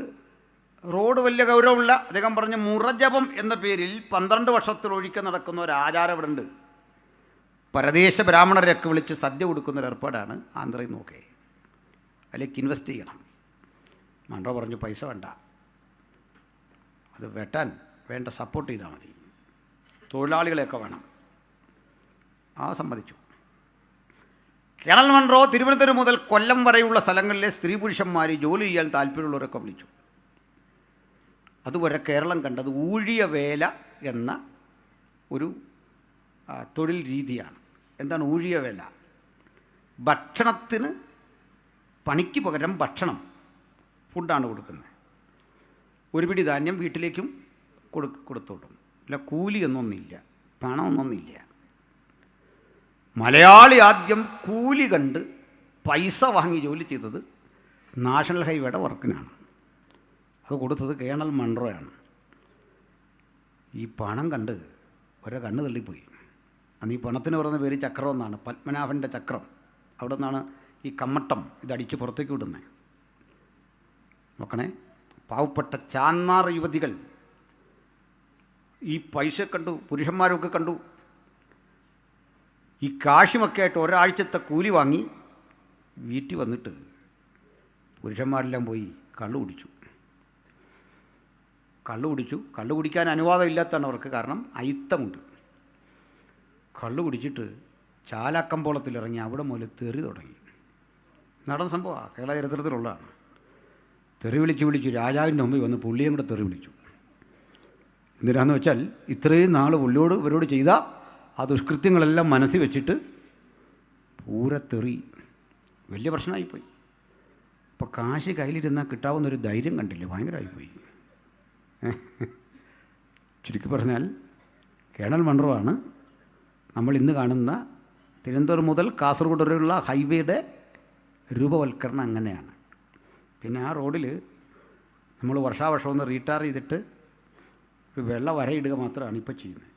റോഡ് വലിയ ഗൗരവമുള്ള. അദ്ദേഹം പറഞ്ഞ മുറജപം എന്ന പേരിൽ 12 വർഷത്തിലൊഴിക്കെ നടക്കുന്ന ഒരു ആചാരം ഇവിടെ ഉണ്ട്. പരദേശ ബ്രാഹ്മണരെയൊക്കെ വിളിച്ച് സദ്യ കൊടുക്കുന്നൊരു ഏർപ്പാടാണ് ആന്ധ്രയിൽ നോക്കേ. അതിലേക്ക് ഇൻവെസ്റ്റ് ചെയ്യണം. മൺറോ പറഞ്ഞു പൈസ വേണ്ട, അത് വെട്ടാൻ വേണ്ട സപ്പോർട്ട് ചെയ്താൽ മതി, തൊഴിലാളികളെയൊക്കെ വേണം. സമ്മതിച്ചു. കേണൽ മൺറോ തിരുവനന്തപുരം മുതൽ കൊല്ലം വരെയുള്ള സ്ഥലങ്ങളിലെ സ്ത്രീ പുരുഷന്മാർ ജോലി ചെയ്യാൻ താല്പര്യമുള്ളവരൊക്കെ വിളിച്ചു. അതുവരെ കേരളം കണ്ടത് ഊഴിയ വേല എന്ന ഒരു തൊഴിൽ രീതിയാണ്. എന്താണ് ഊഴിയ വേല? ഭക്ഷണത്തിന് പണിക്ക് പകരം ഭക്ഷണം, ഫുഡാണ് കൊടുക്കുന്നത്. ഒരു പിടി ധാന്യം വീട്ടിലേക്കും കൊടുത്തോട്ടും. അല്ല കൂലി എന്നൊന്നില്ല, പണമൊന്നൊന്നില്ല. മലയാളി ആദ്യം കൂലി കണ്ട് പൈസ വാങ്ങി ജോലി ചെയ്തത് നാഷണൽ ഹൈവേയുടെ വർക്കിനാണ്. അത് കൊടുത്തത് കേണൽ മൺറോയാണ്. ഈ പണം കണ്ട് ഒരേ കണ്ണ് തള്ളിപ്പോയി. അന്ന് ഈ പണത്തിന് പറയുന്ന പേര് ചക്രം എന്നാണ്, പത്മനാഭൻ്റെ ചക്രം. അവിടെ നിന്നാണ് ഈ കമ്മട്ടം ഇതടിച്ച് പുറത്തേക്ക് വിടുന്നത്. നോക്കണേ, പാവപ്പെട്ട ചാന്നാർ യുവതികൾ ഈ പൈസ കണ്ടു, പുരുഷന്മാരൊക്കെ കണ്ടു. ഈ കാശുമൊക്കെ ആയിട്ട് ഒരാഴ്ചത്തെ കൂലി വാങ്ങി വീട്ടിൽ വന്നിട്ട് പുരുഷന്മാരെല്ലാം പോയി കള്ളു കുടിച്ചു. കള്ളു കുടിക്കാൻ അനുവാദം ഇല്ലാത്തതാണ് അവർക്ക്, കാരണം അയിത്തമുണ്ട്. കള്ളു കുടിച്ചിട്ട് ചാലാക്കമ്പോളത്തിലിറങ്ങി അവിടെ മുതൽ തെറി തുടങ്ങി. നടന്ന സംഭവമാണ്, കേരള ചരിത്രത്തിലുള്ളതാണ്. തെറി വിളിച്ചു രാജാവിൻ്റെ മുമ്പിൽ വന്ന് പുള്ളിയും കൂടെ തെറി വിളിച്ചു. എന്തിനാന്ന് വെച്ചാൽ ഇത്രയും നാൾ പുള്ളിയോട് ഇവരോട് ചെയ്ത ആ ദുഷ്കൃത്യങ്ങളെല്ലാം മനസ്സിൽ വെച്ചിട്ട് പൂരത്തെറി. വലിയ പ്രശ്നമായിപ്പോയി. അപ്പോൾ കാശ് കയ്യിലിരുന്നാൽ കിട്ടാവുന്നൊരു ധൈര്യം കണ്ടില്ലേ, ഭയങ്കരമായിപ്പോയി. ചുരുക്കി പറഞ്ഞാൽ കേണൽ മൺറോ ആണ് നമ്മൾ ഇന്ന് കാണുന്ന തിരുവനന്തപുരം മുതൽ കാസർഗോഡ് വരെയുള്ള ഹൈവേയുടെ രൂപവൽക്കരണം. അങ്ങനെയാണ്. പിന്നെ ആ റോഡിൽ നമ്മൾ വർഷാവർഷം ഒന്ന് റീടാർ ചെയ്തിട്ട് ഒരു വെള്ള വരയിടുക മാത്രമാണ് ഇപ്പോൾ ചെയ്യുന്നത്.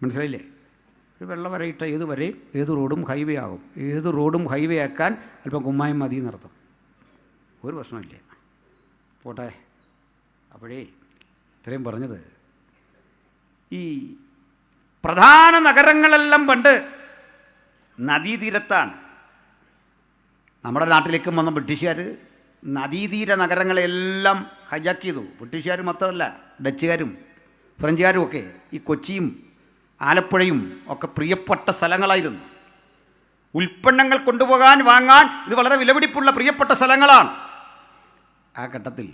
മനസ്സിലായില്ലേ? വെള്ള വരയിട്ട ഏത് വരെയും ഏത് റോഡും ഹൈവേ ആകും. ഏത് റോഡും ഹൈവേ ആക്കാൻ അല്പം കുമ്മായം മതി എന്നർത്ഥം. ഒരു പ്രശ്നമില്ല. പോട്ടെ. അപ്പോഴേ ഇത്രയും പറഞ്ഞത്, ഈ പ്രധാന നഗരങ്ങളെല്ലാം പണ്ട് നദീതീരത്താണ്. നമ്മുടെ നാട്ടിലേക്കും വന്ന ബ്രിട്ടീഷുകാർ നദീതീര നഗരങ്ങളെല്ലാം ഹൈജാക്ക് ചെയ്തു. ബ്രിട്ടീഷുകാർ മാത്രമല്ല, ഡച്ചുകാരും ഫ്രഞ്ചുകാരും ഒക്കെ ഈ കൊച്ചിയും ആലപ്പുഴയും ഒക്കെ പ്രിയപ്പെട്ട സ്ഥലങ്ങളായിരുന്നു. ഉൽപ്പന്നങ്ങൾ കൊണ്ടുപോകാൻ വാങ്ങാൻ ഇത് വളരെ വിലപിടിപ്പുള്ള പ്രിയപ്പെട്ട സ്ഥലങ്ങളാണ്. ആ ഘട്ടത്തിൽ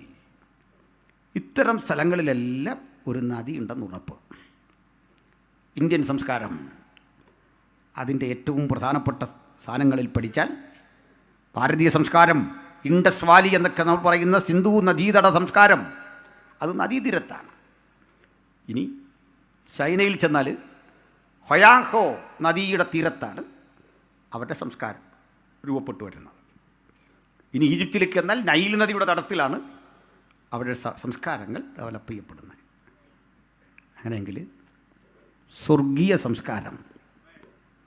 ഇത്തരം സ്ഥലങ്ങളിലെല്ലാം ഒരു നദി ഉണ്ടെന്ന് ഉറപ്പ്. ഇന്ത്യൻ സംസ്കാരം അതിൻ്റെ ഏറ്റവും പ്രധാനപ്പെട്ട സ്ഥാനങ്ങളിൽ പഠിച്ചാൽ ഭാരതീയ സംസ്കാരം, ഇൻഡസ് വാലി എന്നൊക്കെ നമ്മൾ പറയുന്ന സിന്ധു നദീതട സംസ്കാരം, അത് നദീതീരത്താണ്. ഇനി ചൈനയിൽ ചെന്നാൽ ഹൊയാങ്ഹോ നദിയുടെ തീരത്താണ് അവരുടെ സംസ്കാരം രൂപപ്പെട്ടു വരുന്നത്. ഇനി ഈജിപ്തിലേക്ക് എന്നാൽ നൈൽ നദിയുടെ തടത്തിലാണ് അവരുടെ സംസ്കാരങ്ങൾ ഡെവലപ്പ് ചെയ്യപ്പെടുന്നത്. അങ്ങനെയെങ്കിൽ സ്വർഗീയ സംസ്കാരം,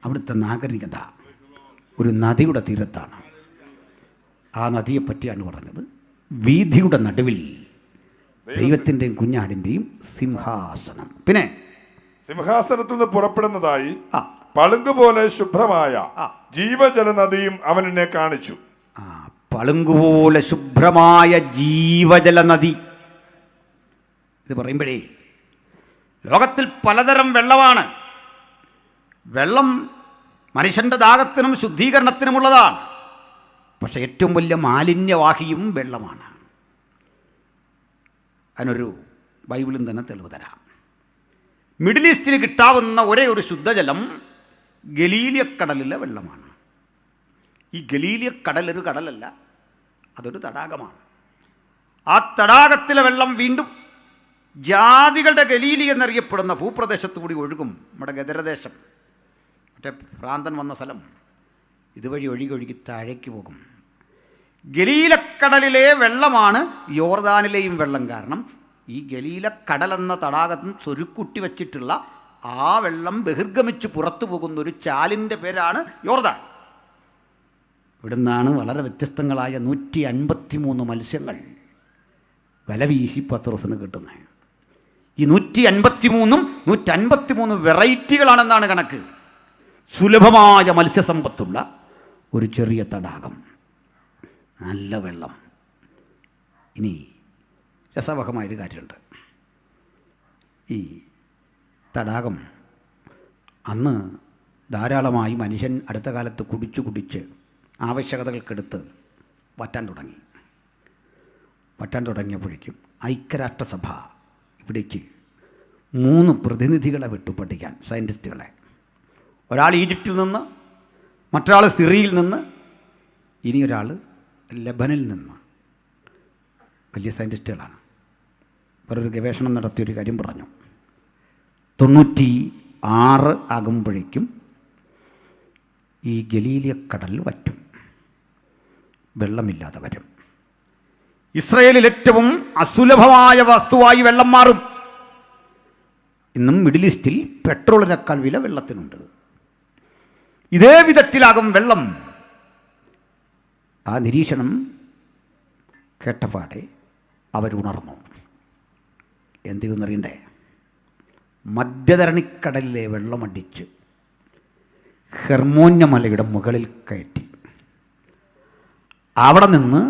അവിടുത്തെ നാഗരികത ഒരു നദിയുടെ തീരത്താണ്. ആ നദിയെപ്പറ്റിയാണ് പറഞ്ഞത്. വീഥിയുടെ നടുവിൽ ദൈവത്തിൻ്റെയും കുഞ്ഞാടിൻ്റെയും സിംഹാസനം. പിന്നെ സിംഹാസനത്തിൽ നിന്ന് പുറപ്പെടുന്നതായി പളുങ്കുപോലെ ശുഭ്രമായ ജീവജല നദിയും അവൻ എന്നെ കാണിച്ചു. പളുങ്കുപോലെ ശുഭ്രമായ ജീവജല നദി. ഇത് പറയുമ്പോഴേ ലോകത്തിൽ പലതരം വെള്ളമാണ്. വെള്ളം മനുഷ്യൻ്റെ ദാഹത്തിനും ശുദ്ധീകരണത്തിനുമുള്ളതാണ്. പക്ഷേ ഏറ്റവും വലിയ മാലിന്യവാഹിയും വെള്ളമാണ്. അതിനൊരു ബൈബിളിൽ തന്നെ തെളിവ് തരാം. മിഡിൽ ഈസ്റ്റിൽ കിട്ടാവുന്ന ഒരേ ഒരു ശുദ്ധജലം ഗലീലിയക്കടലിലെ വെള്ളമാണ്. ഈ ഗലീലിയക്കടൽ ഒരു കടലല്ല, അതൊരു തടാകമാണ്. ആ തടാകത്തിലെ വെള്ളം വീണ്ടും ജാതികളുടെ ഗലീലി എന്നറിയപ്പെടുന്ന ഭൂപ്രദേശത്തു കൂടി ഒഴുകും. നമ്മുടെ ഗദരദേശം, മറ്റേ ഭ്രാന്തൻ വന്ന സ്ഥലം, ഇതുവഴി ഒഴുകി താഴേക്ക് പോകും. ഗലീലക്കടലിലെ വെള്ളമാണ് യോർദാനിലെയും വെള്ളം. കാരണം ഈ ഗലീലക്കടലെന്ന തടാകത്തിൽ ചൊരുക്കുട്ടി വച്ചിട്ടുള്ള ആ വെള്ളം ബഹിർഗമിച്ച് പുറത്തു പോകുന്ന ഒരു ചാലിൻ്റെ പേരാണ് യോർദാൻ. ഇവിടുന്നാണ് വളരെ വ്യത്യസ്തങ്ങളായ 153 മത്സ്യങ്ങൾ വില വീശി പത്രോസിന് കിട്ടുന്നത്. ഈ 153 വെറൈറ്റികളാണെന്നാണ് കണക്ക്. സുലഭമായ മത്സ്യസമ്പത്തുള്ള ഒരു ചെറിയ തടാകം, നല്ല വെള്ളം. ഇനി രസവഹമായൊരു കാര്യമുണ്ട്. ഈ തടാകം അന്ന് ധാരാളമായി മനുഷ്യൻ അടുത്ത കാലത്ത് കുടിച്ച് ആവശ്യകതകൾക്കെടുത്ത് വറ്റാൻ തുടങ്ങിയപ്പോഴേക്കും ഐക്യരാഷ്ട്രസഭ ഇവിടേക്ക് 3 പ്രതിനിധികളെ വിട്ടു പഠിക്കാൻ, സയൻറ്റിസ്റ്റുകളെ. ഒരാൾ ഈജിപ്തിൽ നിന്ന്, മറ്റൊരാൾ സിറിയയിൽ നിന്ന്, ഇനിയൊരാൾ ലെബനിൽ നിന്ന്. വലിയ സയൻറ്റിസ്റ്റുകളാണ്. വേറൊരു ഗവേഷണം നടത്തിയൊരു കാര്യം പറഞ്ഞു. 96 ആകുമ്പോഴേക്കും ഈ ഗലീലിയക്കടൽ വറ്റും, വെള്ളമില്ലാതെ വരും. ഇസ്രയേലിൽ ഏറ്റവും അസുലഭമായ വസ്തുവായി വെള്ളം മാറും. ഇന്നും മിഡിൽ ഈസ്റ്റിൽ പെട്രോളിനേക്കാൾ വില വെള്ളത്തിനുണ്ട്. ഇതേ വിധത്തിലാകും വെള്ളം. ആ നിരീക്ഷണം കേട്ടപാടെ അവരുണർന്നു. എന്ത് ചെയ്യുന്നറിയണ്ടേ? മധ്യധരണിക്കടലിലെ വെള്ളമടിച്ച് ഹെർമോന്യ മലയുടെ മുകളിൽ കയറ്റി അവിടെ നിന്ന്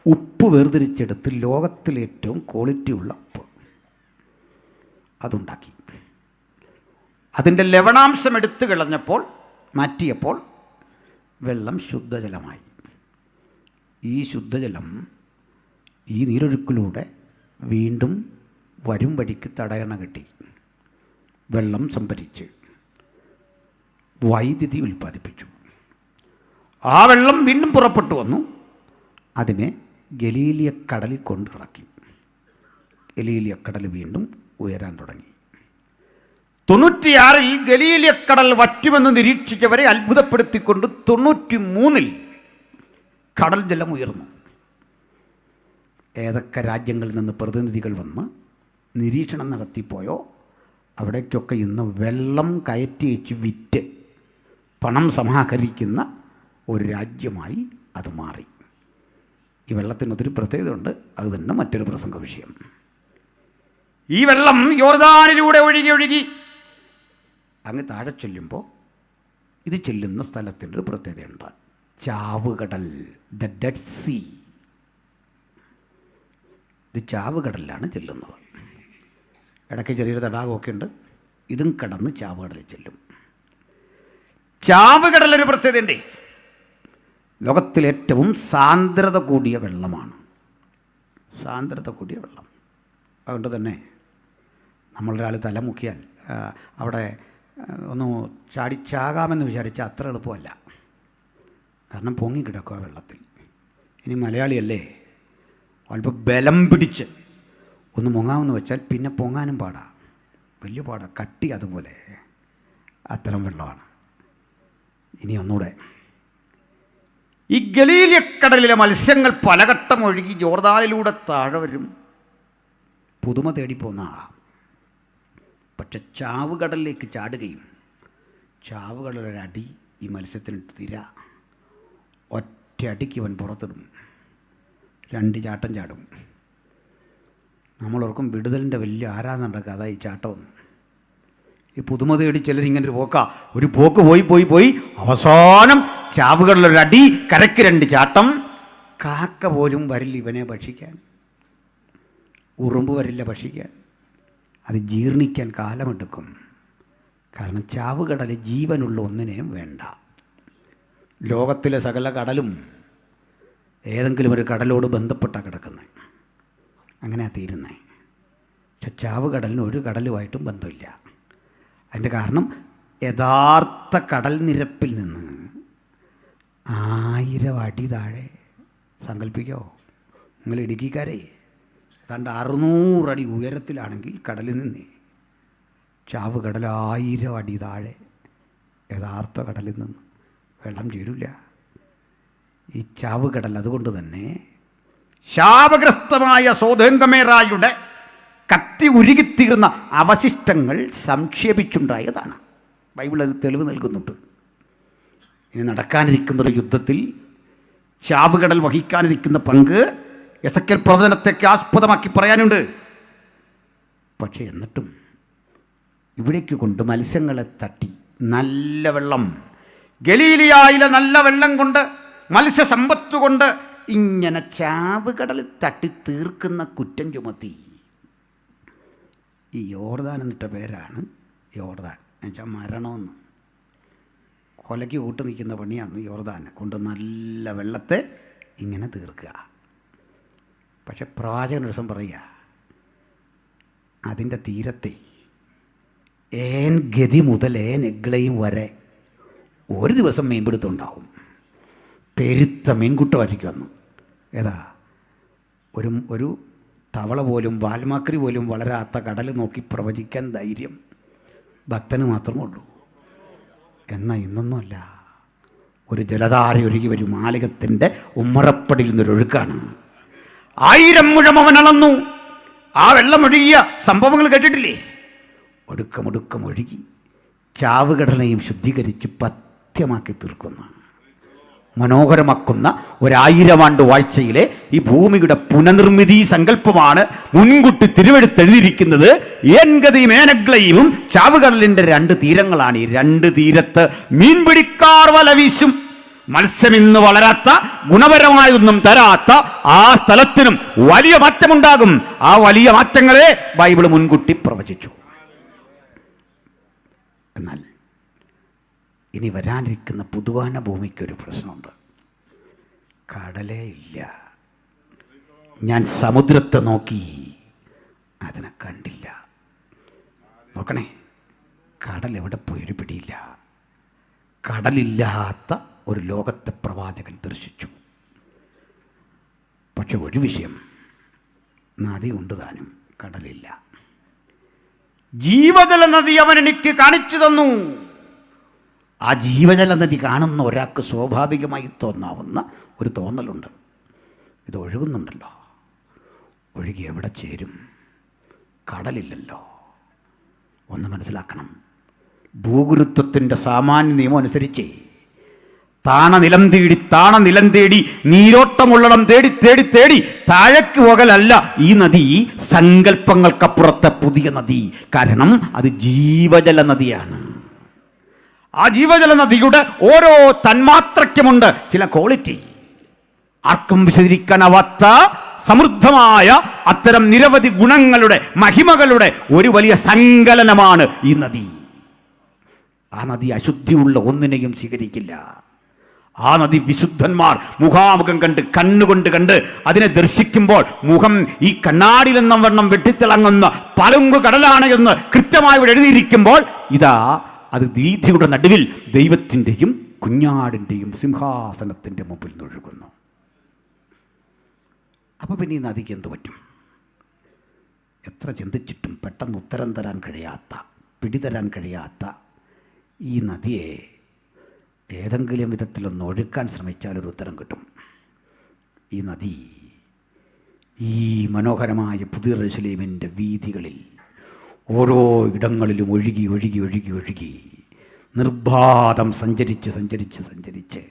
ഉപ്പ് വേർതിരിച്ചെടുത്ത് ലോകത്തിലെ ഏറ്റവും ക്വാളിറ്റിയുള്ള ഉപ്പ് അതുണ്ടാക്കി. അതിൻ്റെ ലവണാംശം എടുത്തു കളഞ്ഞപ്പോൾ, മാറ്റിയപ്പോൾ വെള്ളം ശുദ്ധജലമായി. ഈ ശുദ്ധജലം ഈ നീരൊഴുക്കിലൂടെ വീണ്ടും വരും വഴിക്ക് തടയണ കെട്ടി വെള്ളം സംഭരിച്ച് വൈദ്യുതി ഉൽപ്പാദിപ്പിച്ചു. ആ വെള്ളം വീണ്ടും പുറപ്പെട്ടു വന്നു. അതിനെ ഗലീലിയക്കടലിൽ കൊണ്ടിറക്കി. ഗലീലിയക്കടൽ വീണ്ടും ഉയരാൻ തുടങ്ങി. 96 ഗലീലിയക്കടൽ വറ്റുമെന്ന് നിരീക്ഷിച്ചവരെ അത്ഭുതപ്പെടുത്തിക്കൊണ്ട് 93 കടൽ ജലം ഉയർന്നു. ഏതൊക്കെ രാജ്യങ്ങളിൽ നിന്ന് പ്രതിനിധികൾ വന്ന് നിരീക്ഷണം നടത്തിപ്പോയോ അവിടേക്കൊക്കെ ഇന്ന് വെള്ളം കയറ്റി വെച്ച് വിറ്റ് പണം സമാഹരിക്കുന്ന ഒരു രാജ്യമായി അത് മാറി. ഈ വെള്ളത്തിന് ഒത്തിരി പ്രത്യേകതയുണ്ട്, അത് തന്നെ മറ്റൊരു പ്രസംഗ വിഷയം. ഈ വെള്ളം യോർദാനിലൂടെ ഒഴുകി ഒഴുകി അങ്ങ് താഴെ ചെല്ലുമ്പോൾ ഇത് ചെല്ലുന്ന സ്ഥലത്തിൻ്റെ ഒരു പ്രത്യേകതയുണ്ട്. ചാവുകടൽ, ദ ഡെഡ് സീ. ഇത് ചാവുകടലിലാണ് ചെല്ലുന്നത്. ഇടയ്ക്ക് ചെറിയൊരു തടാകമൊക്കെ ഉണ്ട്. ഇതും കടന്ന് ചാവുകടലിൽ ചെല്ലും. ചാവുകടലൊരു പ്രത്യേകതയുണ്ട്. ലോകത്തിലേറ്റവും സാന്ദ്രത കൂടിയ വെള്ളമാണ്. സാന്ദ്രത കൂടിയ വെള്ളം. അതുകൊണ്ട് തന്നെ നമ്മളൊരാൾ തലമുക്കിയാൽ അവിടെ ഒന്ന് ചാടിച്ചാകാമെന്ന് വിചാരിച്ചാൽ അത്ര എളുപ്പമല്ല. കാരണം പൊങ്ങിക്കിടക്കുക വെള്ളത്തിൽ. ഇനി മലയാളിയല്ലേ, അല്പം ബലം പിടിച്ച് ഒന്ന് മുങ്ങാമെന്ന് വെച്ചാൽ പിന്നെ പൊങ്ങാനും പാടാ, വലിയ പാടാ, കട്ടി അതുപോലെ അത്തരം വെള്ളമാണ്. ഇനി ഒന്നുകൂടെ, ഈ ഗലീലക്കടലിലെ മത്സ്യങ്ങൾ പലഘട്ടം ഒഴുകി ജോർദാനിലൂടെ താഴെ വരും. പുതുമ തേടിപ്പോന്നാകാം. പക്ഷെ ചാവുകടലിലേക്ക് ചാടുകയും ചാവുകടലൊരടി ഈ മത്സ്യത്തിന് തിര ഒറ്റയടിക്ക് ഇവൻ പുറത്തിടും. 2 ചാട്ടം ചാടും. നമ്മളോർക്കും വിടുതലിൻ്റെ വലിയ ആരാധന കഥ ഈ ചാട്ടമൊന്നും. ഈ പുതുമ തേടി ചിലരിങ്ങനെ ഒരു പോക്ക് പോയി അവസാനം ചാവുകടലൊരടി, കരയ്ക്ക് 2 ചാട്ടം. കാക്ക പോലും വരില്ല ഇവനെ ഭക്ഷിക്കാൻ, ഉറുമ്പ് വരില്ല ഭക്ഷിക്കാൻ. അത് ജീർണിക്കാൻ കാലമെടുക്കും. കാരണം ചാവുകടൽ ജീവനുള്ള ഒന്നിനെയും വേണ്ട. ലോകത്തിലെ സകല കടലും ഏതെങ്കിലും ഒരു കടലോട് ബന്ധപ്പെട്ടാണ് കിടക്കുന്നത്. അങ്ങനെയാണ് തീരുന്നത്. പക്ഷെ ചാവുകടലിന് ഒരു കടലുമായിട്ടും ബന്ധമില്ല. അതിൻ്റെ കാരണം യഥാർത്ഥ കടൽ നിരപ്പിൽ നിന്ന് 1000 അടി താഴെ സങ്കല്പിക്കോ നിങ്ങൾ ഇടുക്കിക്കാരെ. ഏതാണ്ട് 600 അടി ഉയരത്തിലാണെങ്കിൽ കടലിൽ നിന്ന് ചാവുകടൽ 1000 അടി താഴെ യഥാർത്ഥ കടലിൽ നിന്ന് വെള്ളം ചേരില്ല ഈ ചാവുകടൽ. അതുകൊണ്ട് തന്നെ ശാപഗ്രസ്തമായ സോദോംഗൊമോറയുടെ കത്തി ഉരുകിത്തീർന്ന അവശിഷ്ടങ്ങൾ സംക്ഷേപിച്ചുണ്ടായതാണ്. ബൈബിൾ അത് തെളിവ് നൽകുന്നുണ്ട്. ഇനി നടക്കാനിരിക്കുന്നൊരു യുദ്ധത്തിൽ ശാപകടൽ വഹിക്കാനിരിക്കുന്ന പങ്ക് എസെക്കിയേൽ പ്രവചനത്തെയൊക്കെ ആസ്പദമാക്കി പറയാനുണ്ട്. പക്ഷേ എന്നിട്ടും ഇവിടേക്ക് കൊണ്ട് മത്സ്യങ്ങളെ തട്ടി നല്ല വെള്ളം, ഗലീലിയായിലെ നല്ല വെള്ളം കൊണ്ട്, മത്സ്യസമ്പത്ത് കൊണ്ട് ഇങ്ങനെ ചാവുകടൽ തട്ടി തീർക്കുന്ന കുറ്റം ചുമത്തി ഈ യോർദാൻ എന്നിട്ട പേരാണ് യോർദാൻ. എന്നുവെച്ചാൽ മരണമെന്ന്, കൊലയ്ക്ക് കൂട്ട് നിൽക്കുന്ന പണിയാണ് യോർദാൻ കൊണ്ട് നല്ല വെള്ളത്തെ ഇങ്ങനെ തീർക്കുക. പക്ഷെ പ്രവാചകൻ ഒരു ദിവസം പറയുക, അതിൻ്റെ തീരത്തെ ഏൻ ഗതി മുതൽ ഏൻ എഗ്ലയും വരെ ഒരു ദിവസം മീൻപിടുത്തമുണ്ടാവും. പെരുത്ത മീൻകുട്ടമായിരിക്കും അന്ന്. ഏതാ ഒരു തവള പോലും വാൽമാക്രി പോലും വളരാത്ത കടൽ നോക്കി പ്രവചിക്കാൻ ധൈര്യം ഭക്തന് മാത്രമേ ഉള്ളൂ. എന്നാൽ ഇന്നൊന്നുമല്ല. ഒരു ജലധാര ഒഴുകി വരും. മാലികത്തിൻ്റെ ഉമ്മറപ്പടിയിൽ നിന്നൊരൊഴുക്കാണ്. 1000 മുഴം അവൻ അളന്നു. ആ വെള്ളമൊഴുകിയ സംഭവങ്ങൾ കേട്ടിട്ടില്ലേ? ഒടുക്കം ഒഴുകി ചാവുകടലിനെയും ശുദ്ധീകരിച്ച് പഥ്യമാക്കി തീർക്കുന്ന, മനോഹരമാക്കുന്ന 1000 ആണ്ട് വാഴ്ചയിലെ ഈ ഭൂമിയുടെ പുനർനിർമ്മിതി സങ്കല്പമാണ് മുൻകൂട്ടി തിരുവെടുത്തെഴുതിയിരിക്കുന്നത്. ഏൻഗതിയും ഏനഗ്ലയും ചാവുകടലിൻ്റെ 2 തീരങ്ങളാണ്. ഈ 2 തീരത്ത് മീൻപിടിക്കാർ വല വീശും. മത്സ്യമിന്ന് വളരാത്ത, ഗുണപരമായൊന്നും തരാത്ത ആ സ്ഥലത്തിനും വലിയ മാറ്റമുണ്ടാകും. ആ വലിയ മാറ്റങ്ങളെ ബൈബിൾ മുൻകൂട്ടി പ്രവചിച്ചു. എന്നാൽ ഇനി വരാനിരിക്കുന്ന പുതുവാന ഭൂമിക്കൊരു പ്രശ്നമുണ്ട്. കടലേ ഇല്ല. ഞാൻ സമുദ്രത്തെ നോക്കി, അതിനെ കണ്ടില്ല. നോക്കണേ, കടൽ എവിടെ പോയൊരു പിടിയില്ല. കടലില്ലാത്ത ഒരു ലോകത്തെ പ്രവാചകൻ ദർശിച്ചു. പക്ഷെ ഒരു വിഷയം, നദി ഉണ്ട് താനും, കടലില്ല. ജീവജല നദി അവൻ എനിക്ക് കാണിച്ചു തന്നു. ആ ജീവജല നദി കാണുന്ന ഒരാൾക്ക് സ്വാഭാവികമായി തോന്നാവുന്ന ഒരു തോന്നലുണ്ട്. ഇത് ഒഴുകുന്നുണ്ടല്ലോ, ഒഴുകി എവിടെ ചേരും? കടലില്ലല്ലോ. ഒന്ന് മനസ്സിലാക്കണം, ഭൂഗുരുത്വത്തിൻ്റെ സാമാന്യ നിയമം അനുസരിച്ച് താണ നിലം തേടി നീരോട്ടമുള്ളിടം തേടി തേടി തേടി താഴേക്ക് പോകലല്ല ഈ നദി, സങ്കല്പങ്ങൾക്കപ്പുറത്തെ പുതിയ നദി. കാരണം അത് ജീവജല നദിയാണ്. ആ ജീവജല നദിയുടെ ഓരോ തന്മാത്രയ്ക്കുമുണ്ട് ചില ക്വാളിറ്റി. ആർക്കും വിശദീകരിക്കാനാവാത്ത സമൃദ്ധമായ അത്തരം നിരവധി ഗുണങ്ങളുടെ, മഹിമകളുടെ ഒരു വലിയ സങ്കലനമാണ് ഈ നദി. ആ നദി അശുദ്ധിയുള്ള ഒന്നിനെയും സ്വീകരിക്കില്ല. ആ നദി വിശുദ്ധന്മാർ മുഖാമുഖം കണ്ട്, കണ്ണുകൊണ്ട് കണ്ട് അതിനെ ദർശിക്കുമ്പോൾ മുഖം ഈ കണ്ണാടിയിൽ നിന്നും വണ്ണം വെട്ടിത്തിളങ്ങുന്ന പളുങ്കു കടലാണ് എന്ന് കൃത്യമായി ഇവിടെ എഴുതിയിരിക്കുമ്പോൾ ഇതാ അത് വീഥിയുടെ നടുവിൽ ദൈവത്തിൻ്റെയും കുഞ്ഞാടിൻ്റെയും സിംഹാസനത്തിൻ്റെ മുമ്പിൽ ഒഴുകുന്നു. അപ്പോൾ പിന്നെ ഈ നദിക്ക് എന്തു പറ്റും? എത്ര ചിന്തിച്ചിട്ടും പെട്ടെന്ന് ഉത്തരം തരാൻ കഴിയാത്ത, പിടിതരാൻ കഴിയാത്ത ഈ നദിയെ ഏതെങ്കിലും വിധത്തിലൊന്ന് ഒഴുക്കാൻ ശ്രമിച്ചാൽ ഒരു ഉത്തരം കിട്ടും. ഈ നദി ഈ മനോഹരമായ പുതിയ യെരൂശലേമിൻ്റെ വീഥികളിൽ ഓരോ ഇടങ്ങളിലും ഒഴുകി ഒഴുകി ഒഴുകി ഒഴുകി നിർബാധം സഞ്ചരിച്ച്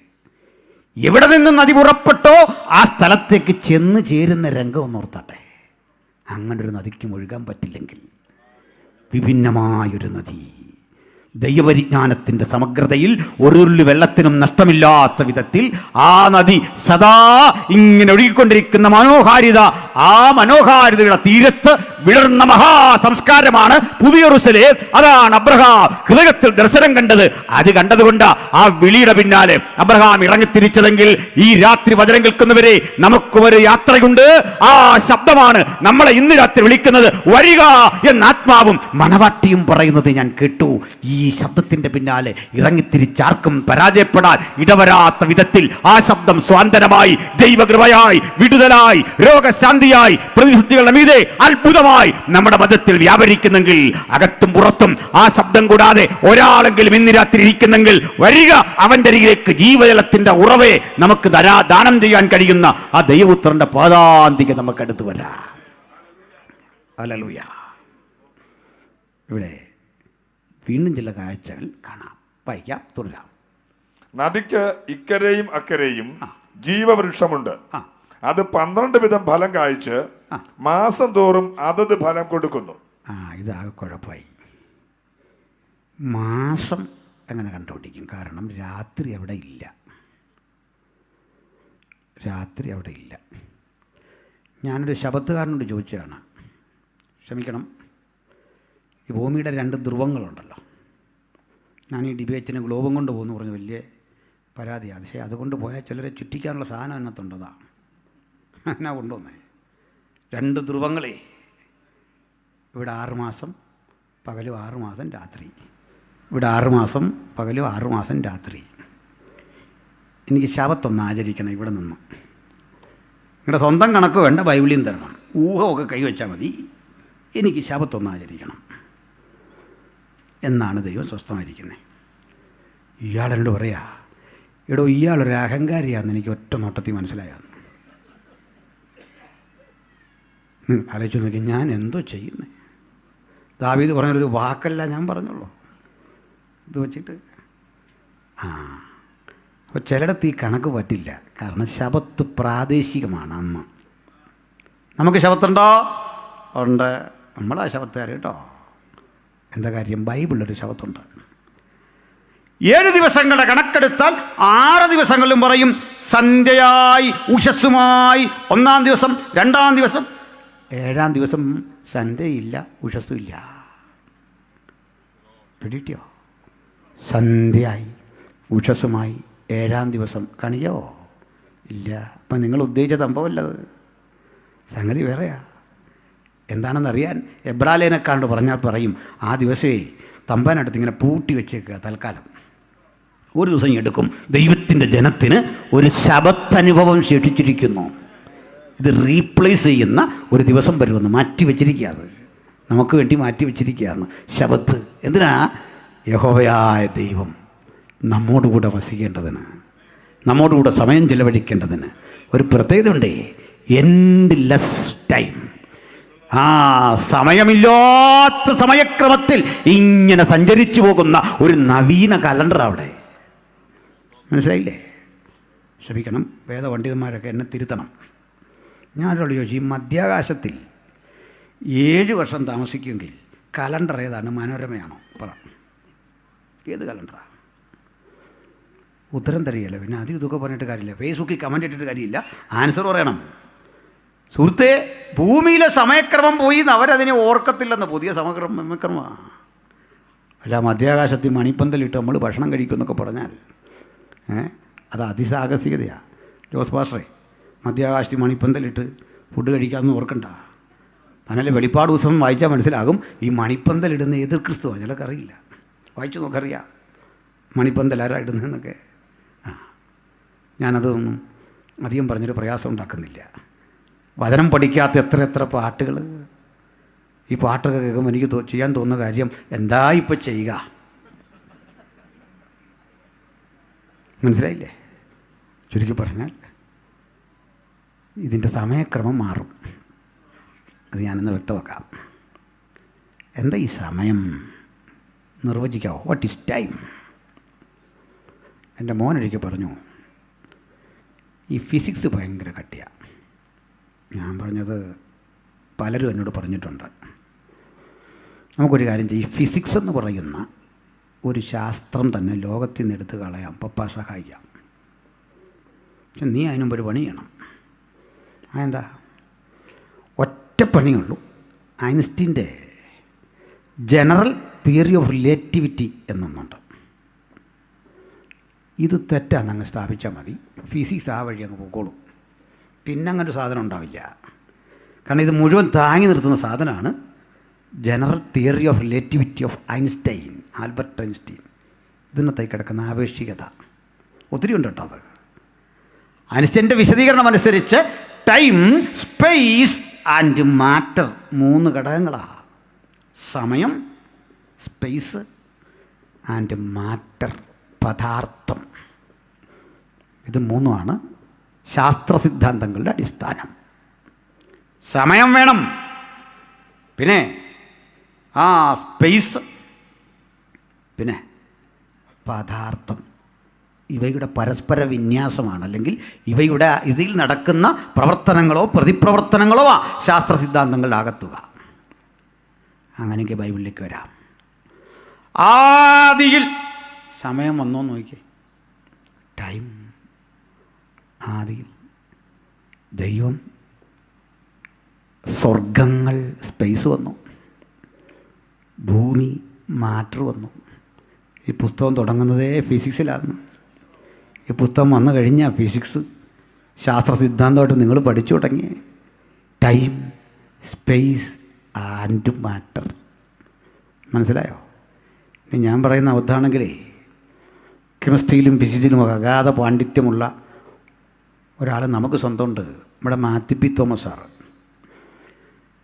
എവിടെ നിന്ന് നദി പുറപ്പെട്ടോ ആ സ്ഥലത്തേക്ക് ചെന്ന് ചേരുന്ന രംഗം ഒന്നോർത്താട്ടെ. അങ്ങനൊരു നദിക്കും ഒഴുകാൻ പറ്റില്ലെങ്കിൽ വിഭിന്നമായൊരു നദി, ദൈവപരിജ്ഞാനത്തിൻ്റെ സമഗ്രതയിൽ ഒരു വെള്ളത്തിനും നഷ്ടമില്ലാത്ത വിധത്തിൽ ആ നദി സദാ ഇങ്ങനെ ഒഴുകിക്കൊണ്ടിരിക്കുന്ന മനോഹാരിത, ആ മനോഹാരിതയുടെ തീരത്ത് വിളർന്ന മഹാസംസ്കാരമാണ് പുതിയ യെരൂശലേം. അതാണ് അബ്രഹാം ഹൃദയത്തിൽ ദർശനം കണ്ടത്. അത് കണ്ടതുകൊണ്ട് ആ വിളിയുടെ പിന്നാലെ അബ്രഹാം ഇറങ്ങിത്തിരിച്ചതെങ്കിൽ ഈ രാത്രി വചനം കേൾക്കുന്നവരെ നമുക്ക് ഒരു യാത്രയുണ്ട്. ആ ശബ്ദമാണ് നമ്മളെ ഇന്ന് രാത്രി വിളിക്കുന്നത്. വരിക എന്ന ആത്മാവും മണവാട്ടിയും പറയുന്നത് ഞാൻ കേട്ടു. ഈ ശബ്ദത്തിന്റെ പിന്നാലെ ഇറങ്ങിത്തിരിച്ചാർക്കും പരാജയപ്പെടാൻ ഇടവരാത്ത വിധത്തിൽ ആ ശബ്ദം സ്വാന്തനമായി, ദൈവകൃപയായി, വിടുതലായി, രോഗശാന്തിയായി, പ്രതിസന്ധികളുടെ മീതെ അത്ഭുതമായി നമ്മുടെ മതത്തിൽ വ്യാപരിക്കുന്നെങ്കിൽ, അകത്തും പുറത്തും ആ ശബ്ദം കൂടാതെ ഒരാളെങ്കിലും ഇന്ന് രാത്രി ഇരിക്കുന്നെങ്കിൽ വരിക അവന്റെ അരികിലേക്ക്. ജീവജലത്തിന്റെ ഉറവെ നമുക്ക് ദാനം ചെയ്യാൻ കഴിയുന്ന ആ ദൈവപുത്രന്റെ പാദാന്തിക നമുക്ക് അടുത്ത് വരാം. ഹല്ലേലൂയ. ഇവിടെ വീണ്ടും ചില കാഴ്ചകൾ കാണാം. വായിക്കാം, തുടരാം. നദിക്ക് ഇക്കരെയും അക്കരെയും ജീവവൃക്ഷമുണ്ട്. അത് 12 വിധം ഫലം കായ്ച്ച് മാസം തോറും അതത് ഫലം കൊടുക്കുന്നു. ഇതാകെ കുഴപ്പമായി. മാസം എങ്ങനെ കണ്ടുപിടിക്കും? കാരണം രാത്രി അവിടെ ഇല്ല. ഞാനൊരു ശബത്തുകാരനോട് ചോദിച്ചതാണ്. ക്ഷമിക്കണം, ഈ ഭൂമിയുടെ 2 ധ്രുവങ്ങളുണ്ടല്ലോ. ഞാൻ ഈ ഡിബേറ്റിന് ഗ്ലോബും കൊണ്ട് പോകുന്നു പറഞ്ഞ് വലിയ പരാതിയാണ്. പക്ഷേ അതുകൊണ്ട് പോയാൽ ചിലരെ ചുറ്റിക്കാനുള്ള സാധനം അതിനകത്തുണ്ടതാ. എന്നാ കൊണ്ടുവന്നേ 2 ധ്രുവങ്ങളെ. ഇവിടെ 6 മാസം പകലും 6 മാസം രാത്രി. ഇവിടെ 6 മാസം പകലും 6 മാസം രാത്രി. എനിക്ക് ശബത്തൊന്ന് ആചരിക്കണം. ഇവിടെ നിന്ന് നിങ്ങളുടെ സ്വന്തം കണക്ക് വേണ്ട, ബൈബിളിയും തരണം. ഊഹമൊക്കെ കൈവച്ചാൽ മതി. എനിക്ക് ശബത്തൊന്ന് ആചരിക്കണം എന്നാണ് ദൈവം സ്വസ്ഥമായിരിക്കുന്നത്. ഇയാളെന്നോട് പറയാ, എടോ ഇയാളൊരു അഹങ്കാരിയാണെന്ന് എനിക്ക് ഒറ്റ നോട്ടത്തിൽ മനസ്സിലായാന്ന്. ആലോചിച്ച് നോക്കി, ഞാൻ എന്തോ ചെയ്യുന്നത്? ദാവീദ് പറഞ്ഞൊരു വാക്കല്ല ഞാൻ പറഞ്ഞുള്ളൂ. ഇത് വച്ചിട്ട് അപ്പോൾ ചിലയിടത്ത് ഈ കണക്ക് പറ്റില്ല. കാരണം ശബത്ത് പ്രാദേശികമാണ്. അന്ന് നമുക്ക് ശബത്തുണ്ടോ? ഉണ്ട്. നമ്മളാ ശബത്തുകാർ കേട്ടോ. എന്താ കാര്യം? ബൈബിളിലൊരു ശബത്തുണ്ട്. 7 ദിവസങ്ങളുടെ കണക്കെടുത്താൽ 6 ദിവസങ്ങളിലും പറയും സന്ധ്യയായി ഉഷസ്സുമായി. 1-ാം ദിവസം, 2-ാം ദിവസം, 7-ാം ദിവസം സന്ധ്യയില്ല, ഉഷസ്സുമില്ല. പിടിയോ? സന്ധ്യയായി ഉഷസ്സുമായി 7-ാം ദിവസം കണിയോ ഇല്ല. അപ്പം നിങ്ങൾ ഉദ്ദേശിച്ച സംഭവമല്ലത്, സംഗതി വേറെയാ. എന്താണെന്നറിയാൻ എബ്രാലേനെക്കാണ്ട് പറഞ്ഞാൽ പറയും, ആ ദിവസമേ തമ്പാനടുത്ത് ഇങ്ങനെ പൂട്ടി വെച്ചേക്കുക തൽക്കാലം. ഒരു ദിവസം എടുക്കും. ദൈവത്തിൻ്റെ ജനത്തിന് ഒരു ശബത്തനുഭവം ശേഷിച്ചിരിക്കുന്നു. ഇത് റീപ്ലേസ് ചെയ്യുന്ന ഒരു ദിവസം വരുമെന്ന് മാറ്റി വെച്ചിരിക്കുക. അത് നമുക്ക് വേണ്ടി മാറ്റി വെച്ചിരിക്കുകയാണ് ശബത്ത്. എന്തിനാ? യഹോവയായ ദൈവം നമ്മോടുകൂടെ വസിക്കേണ്ടതിന്, നമ്മോടുകൂടെ സമയം ചെലവഴിക്കേണ്ടതിന്. ഒരു പ്രത്യേകത ഉണ്ട്, എൻഡ്ലെസ് ടൈം. ആ സമയമില്ലാത്ത സമയക്രമത്തിൽ ഇങ്ങനെ സഞ്ചരിച്ചു പോകുന്ന ഒരു നവീന കലണ്ടർ അവിടെ. മനസ്സിലായില്ലേ? ക്ഷമിക്കണം, വേദപണ്ഡിതന്മാരൊക്കെ എന്നെ തിരുത്തണം. ഞാനോട് ചോദിച്ചു, ഈ മധ്യാകാശത്തിൽ 7 വർഷം താമസിക്കുമെങ്കിൽ കലണ്ടർ ഏതാണ്? മനോരമയാണോ? പറ, ഏത് കലണ്ടറാണ്? ഉത്തരം തരികയില്ല. പിന്നെ അതും ഇതൊക്കെ പറഞ്ഞിട്ട് കാര്യമില്ല, ഫേസ്ബുക്കിൽ കമൻ്റ് ഇട്ടിട്ട് കാര്യമില്ല, ആൻസർ പറയണം. സുഹൃത്തെ, ഭൂമിയിലെ സമയക്രമം പോയി അവരതിനെ ഓർക്കത്തില്ലെന്ന്. പുതിയ സമയക്രമമാണ്. അല്ല, മധ്യാകാശത്തിൽ മണിപ്പന്തലിട്ട് നമ്മൾ ഭക്ഷണം കഴിക്കുമെന്നൊക്കെ പറഞ്ഞാൽ അത് അതിസാഹസികതയാണ്. ജോസ് പാസ്റ്ററെ, മധ്യാകാശത്തിൽ മണിപ്പന്തലിട്ട് ഫുഡ് കഴിക്കാമെന്ന് ഓർക്കണ്ട. അങ്ങനെ വെളിപ്പാട് ദിവസം വായിച്ചാൽ മനസ്സിലാകും ഈ മണിപ്പന്തലിടുന്ന എതിർ ക്രിസ്തുവാണ്. ചിലർക്ക് അറിയില്ല, വായിച്ചു നോക്കറിയാം മണിപ്പന്തൽ ആരാ ഇടുന്നതെന്നൊക്കെ. ഞാനതൊന്നും അധികം പറഞ്ഞൊരു പ്രയാസം ഉണ്ടാക്കുന്നില്ല. വചനം പഠിക്കാത്ത എത്ര പാട്ടുകൾ. ഈ പാട്ടൊക്കെ കേൾക്കുമ്പോൾ എനിക്ക് ചെയ്യാൻ തോന്നുന്ന കാര്യം, എന്താ ഇപ്പോൾ ചെയ്യുക? മനസ്സിലായില്ലേ? ചുരുക്കി പറഞ്ഞാൽ ഇതിൻ്റെ സമയക്രമം മാറും. അത് ഞാനൊന്ന് വ്യക്തമാക്കാം. എന്താ ഈ സമയം? നിർവചിക്കാമോ? What is time? എൻ്റെ മോനൊരിക്കൽ പറഞ്ഞു, ഈ ഫിസിക്സ് ഭയങ്കര കട്ടിയാണ്. ഞാൻ പറഞ്ഞത് പലരും എന്നോട് പറഞ്ഞിട്ടുണ്ട്. നമുക്കൊരു കാര്യം ചെയ്യും, ഫിസിക്സ് എന്ന് പറയുന്ന ഒരു ശാസ്ത്രം തന്നെ ലോകത്തിൽ നിന്ന് എടുത്ത് കളയാം, പപ്പ സഹായിക്കാം. പക്ഷെ നീ അതിനുമ്പ് ഒരു പണി ചെയ്യണം. അതെന്താ? ഒറ്റ പണിയുള്ളൂ. ഐൻസ്റ്റീൻ്റെ ജനറൽ തിയറി ഓഫ് റിലേറ്റിവിറ്റി എന്നൊന്നുണ്ട്. ഇത് തെറ്റാന്ന് അങ്ങ് സ്ഥാപിച്ചാൽ മതി, ഫിസിക്സ് ആ വഴി അങ്ങ് പോയിക്കോളും. പിന്നെ അങ്ങനെ ഒരു സാധനം ഉണ്ടാവില്ല. കാരണം ഇത് മുഴുവൻ താങ്ങി നിർത്തുന്ന സാധനമാണ് general theory of relativity of Einstein, Albert Einstein. ഇതിനകത്തേക്ക് കിടക്കുന്ന ആപേക്ഷികത ഒത്തിരി ഉണ്ട് കേട്ടോ. അത് ഐൻസ്റ്റൈൻ്റെ വിശദീകരണം അനുസരിച്ച് ടൈം, സ്പേസ് ആൻഡ് മാറ്റർ 3 ഘടകങ്ങളാണ്. സമയം, സ്പേസ് ആൻഡ് മാറ്റർ, പദാർത്ഥം. ഇത് 3ആണ് ശാസ്ത്ര സിദ്ധാന്തങ്ങളുടെ അടിസ്ഥാനം. സമയം വേണം, പിന്നെ സ്പേസ്, പിന്നെ പദാർത്ഥം. ഇവയുടെ പരസ്പര വിന്യാസമാണ്, അല്ലെങ്കിൽ ഇതിൽ നടക്കുന്ന പ്രവർത്തനങ്ങളോ പ്രതിപ്രവർത്തനങ്ങളോ ശാസ്ത്ര സിദ്ധാന്തങ്ങളുടെ ആകത്തുക. അങ്ങനെയൊക്കെ ബൈബിളിലേക്ക് വരാം. ആദിയിൽ സമയം വന്നോ നോക്കിയേ. ടൈം ആദിയിൽ ദൈവം, സ്വർഗങ്ങൾ, സ്പേസ് വന്നു, ഭൂമി, മാറ്റർ വന്നു. ഈ പുസ്തകം തുടങ്ങുന്നതേ ഫിസിക്സിലാണ്. ഈ പുസ്തകം വന്നു കഴിഞ്ഞാൽ ഫിസിക്സ് ശാസ്ത്ര സിദ്ധാന്തമായിട്ട് നിങ്ങൾ പഠിച്ചു തുടങ്ങി. Time, space and matter. മനസ്സിലായോ? ഇനി ഞാൻ പറയുന്ന അബദ്ധമാണെങ്കിലേ, കെമിസ്ട്രിയിലും ഫിസിക്സിലും അഗാധ പാണ്ഡിത്യമുള്ള ഒരാൾ നമുക്ക് സ്വന്തമുണ്ട്. നമ്മുടെ മാത്യു പി തോമസ്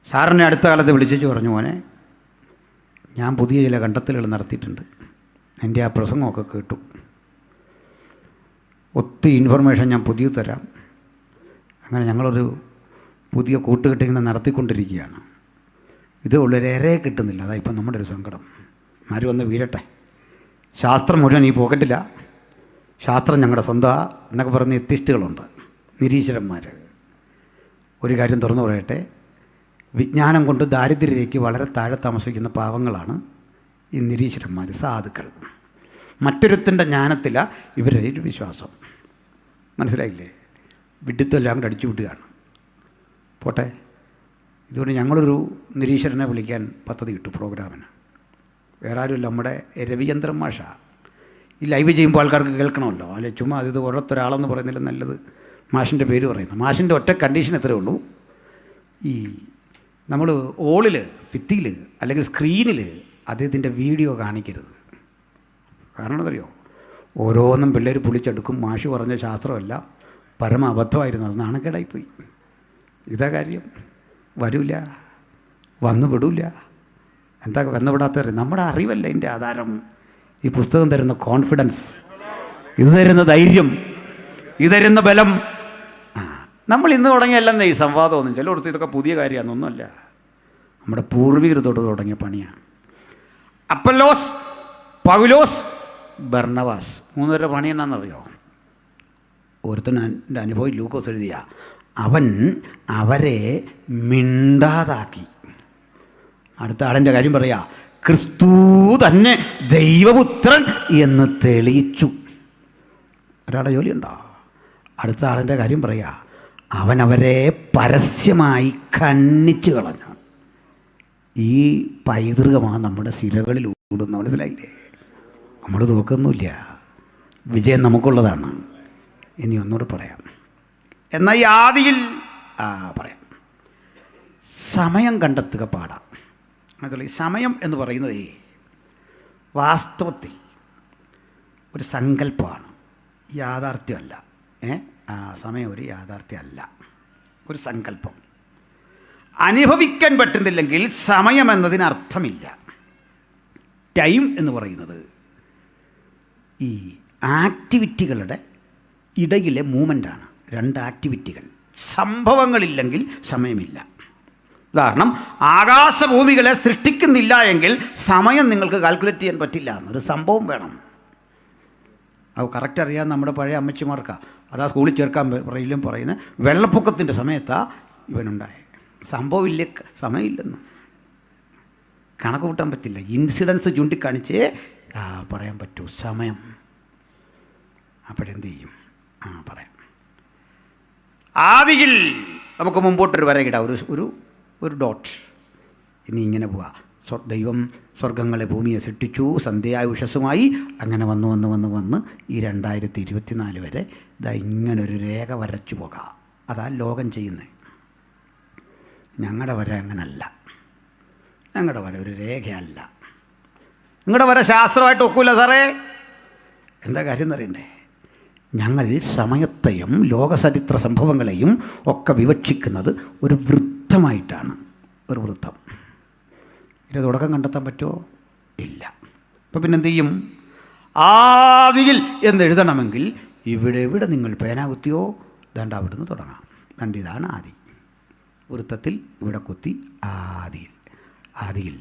സാറിനെ അടുത്ത കാലത്ത് വിളിച്ചു പറഞ്ഞു, മോനെ ഞാൻ പുതിയ ചില കണ്ടെത്തലുകൾ നടത്തിയിട്ടുണ്ട്, എൻ്റെ ആ പ്രസംഗമൊക്കെ കേട്ടു, ഒത്തിരി ഇൻഫർമേഷൻ ഞാൻ പുതിയ തരാം. അങ്ങനെ ഞങ്ങളൊരു പുതിയ കൂട്ടുകെട്ടിങ്ങനെ നടത്തിക്കൊണ്ടിരിക്കുകയാണ്. ഇത് ഉള്ളൊരേറെ കിട്ടുന്നില്ല, അതാ ഇപ്പം നമ്മുടെ ഒരു സങ്കടം. ആരും വന്ന് വീരട്ടെ, ശാസ്ത്രം മുഴുവൻ ഈ പോക്കറ്റില്ല, ശാസ്ത്രം ഞങ്ങളുടെ സ്വന്തമാണ് എന്നൊക്കെ പറഞ്ഞ് എത്തിസ്റ്റുകളുണ്ട്, നിരീശ്വരന്മാർ. ഒരു കാര്യം തുറന്നു പറയട്ടെ, വിജ്ഞാനം കൊണ്ട് ദാരിദ്ര്യരേഖയ്ക്ക് വളരെ താഴെ താമസിക്കുന്ന പാവങ്ങളാണ് ഈ നിരീശ്വരന്മാർ, സാധുക്കൾ. മറ്റൊരുത്തിൻ്റെ ജ്ഞാനത്തിലാണ് ഇവരുടെ ഒരു വിശ്വാസം. മനസ്സിലായില്ലേ? വിഡിത്തെല്ലാം കൂടെ അടിച്ചു വിട്ടുകയാണ്. പോട്ടെ, ഇതുകൊണ്ട് ഞങ്ങളൊരു നിരീശ്വരനെ വിളിക്കാൻ പദ്ധതി ഇട്ടു പ്രോഗ്രാമിന്. വേറെ ആരുമില്ല, നമ്മുടെ രവിചന്ദ്രൻ മാഷ. ഈ ലൈവ് ചെയ്യുമ്പോൾ ആൾക്കാർക്ക് കേൾക്കണമല്ലോ, അല്ലെ ചുമ്മാ ഇത് ഓരോരുത്തരാളെന്ന് പറയുന്നില്ല, നല്ലത് മാഷിൻ്റെ പേര് പറയുന്നു. മാഷിൻ്റെ ഒറ്റ കണ്ടീഷൻ എത്രയേ ഉള്ളൂ, ഈ നമ്മൾ ഓളിൽ, ഭിത്തിയിൽ അല്ലെങ്കിൽ സ്ക്രീനിൽ അദ്ദേഹത്തിൻ്റെ വീഡിയോ കാണിക്കരുത്. കാരണം എന്തറിയോ, ഓരോന്നും പിള്ളേർ പൊളിച്ചെടുക്കും. മാഷ് പറഞ്ഞ ശാസ്ത്രമല്ല, പരമ അബദ്ധമായിരുന്നു, അത് നാണക്കേടായിപ്പോയി. ഇതാ കാര്യം. വരില്ല, വന്നു വിടില്ല. എന്താ വന്നുവിടാത്ത? നമ്മുടെ അറിവല്ല ഇതിൻ്റെ ആധാരം. ഈ പുസ്തകം തരുന്ന കോൺഫിഡൻസ്, ഇത് തരുന്ന ധൈര്യം, ഇത് തരുന്ന ബലം. നമ്മൾ ഇന്ന് തുടങ്ങിയല്ലെന്നേ ഈ സംവാദമൊന്നും. ചിലയിടത്ത് ഇതൊക്കെ പുതിയ കാര്യമാണെന്നൊന്നുമല്ല. നമ്മുടെ പൂർവികർ തൊട്ട് തുടങ്ങിയ പണിയാണ്. അപ്പല്ലോസ്, പൗലോസ്, ബർണബാസ്, 3 പേരുടെ പണി എന്നാണെന്നറിയോ? ഒരുത്തൻ്റെ അനുഭവം ലൂക്കോസ് എഴുതിയ, അവൻ അവരെ മിണ്ടാതാക്കി. അടുത്ത ആളിൻ്റെ കാര്യം പറയാ, ക്രിസ്തു തന്നെ ദൈവപുത്രൻ എന്ന് തെളിയിച്ചു. ഒരാളുടെ ജോലിയുണ്ടോ? അടുത്ത ആളിൻ്റെ കാര്യം പറയാ, അവൻ അവരെ പരസ്യമായി ഖണ്ഡിച്ചു കളഞ്ഞു. ഈ പൈതൃകമാണ് നമ്മുടെ സിരകളിൽ ഊടുന്ന, മനസ്സിലായില്ലേ? നമ്മൾ നോക്കുന്നില്ല, വിജയം നമുക്കുള്ളതാണ്. ഇനി ഒന്നുകൂടെ പറയാം. എന്നാൽ ഈ ആദിയിൽ പറയാം, സമയം കണ്ടെത്തുക പാടാം. അതുപോലെ ഈ സമയം എന്ന് പറയുന്നത് വാസ്തവത്തിൽ ഒരു സങ്കല്പമാണ്, യാഥാർത്ഥ്യമല്ല. സമയം ഒരു യാഥാർത്ഥ്യമല്ല, ഒരു സങ്കല്പം. അനുഭവിക്കാൻ പറ്റുന്നില്ലെങ്കിൽ സമയം എന്നതിന് അർത്ഥമില്ല. ടൈം എന്ന് പറയുന്നത് ഈ ആക്ടിവിറ്റികളുടെ ഇടയിലെ മൂവ്മെൻ്റാണ്. 2 ആക്ടിവിറ്റികൾ, സംഭവങ്ങളില്ലെങ്കിൽ സമയമില്ല. ഉദാഹരണം, ആകാശഭൂമികളെ സൃഷ്ടിക്കുന്നില്ല എങ്കിൽ സമയം നിങ്ങൾക്ക് കാൽക്കുലേറ്റ് ചെയ്യാൻ പറ്റില്ല. എന്നൊരു സംഭവം വേണം. അത് കറക്റ്റ് അറിയാൻ നമ്മുടെ പഴയ അമ്മച്ചിമാർക്കാണ്. അതാ സ്കൂളിൽ ചേർക്കാൻ പറയില്ലും പറയുന്നത്, വെള്ളപ്പൊക്കത്തിൻ്റെ സമയത്താണ് ഇവനുണ്ടായത്. സംഭവമില്ല, സമയമില്ലെന്ന് കണക്ക് കൂട്ടാൻ പറ്റില്ല. ഇൻസിഡൻസ് ചൂണ്ടിക്കാണിച്ചേ പറയാൻ പറ്റൂ സമയം. അപ്പോഴെന്ത് ചെയ്യും? പറയാം. ആദിയിൽ നമുക്ക് മുമ്പോട്ടൊരു വരയിടാം, ഒരു ഡോട്ട്. ഇനി ഇങ്ങനെ പോവാ. ദൈവം സ്വർഗങ്ങളെ ഭൂമിയെ സൃഷ്ടിച്ചു, സന്ധ്യയായ ഉഷസ്സുമായി. അങ്ങനെ വന്ന് ഈ 2024 വരെ ഇതാ ഇങ്ങനൊരു രേഖ വരച്ചു പോകാം. അതാ ലോകം ചെയ്യുന്നത്. ഞങ്ങളുടെ വര അങ്ങനല്ല. ഞങ്ങളുടെ വര ഒരു രേഖയല്ല. നിങ്ങളുടെ വര ശാസ്ത്രമായിട്ട് ഒക്കില്ല സാറേ. എന്താ കാര്യം എന്നറിയണ്ടേ? ഞങ്ങൾ സമയത്തെയും ലോകചരിത്ര സംഭവങ്ങളെയും ഒക്കെ വിവക്ഷിക്കുന്നത് ഒരു വൃത്തമായിട്ടാണ്. ഒരു വൃത്തം. ഇതിന് തുടക്കം കണ്ടെത്താൻ പറ്റുമോ? ഇല്ല. അപ്പം പിന്നെന്ത് ചെയ്യും? ആദിയിൽ എന്നെഴുതണമെങ്കിൽ ഇവിടെ നിങ്ങൾ പേന കുത്തിയോ, ദാണ്ട അവിടുന്ന് തുടങ്ങാം. ദാണ്ട് ഇതാണ് ആദി. വൃത്തത്തിൽ ഇവിടെ കുത്തി ആദിയിൽ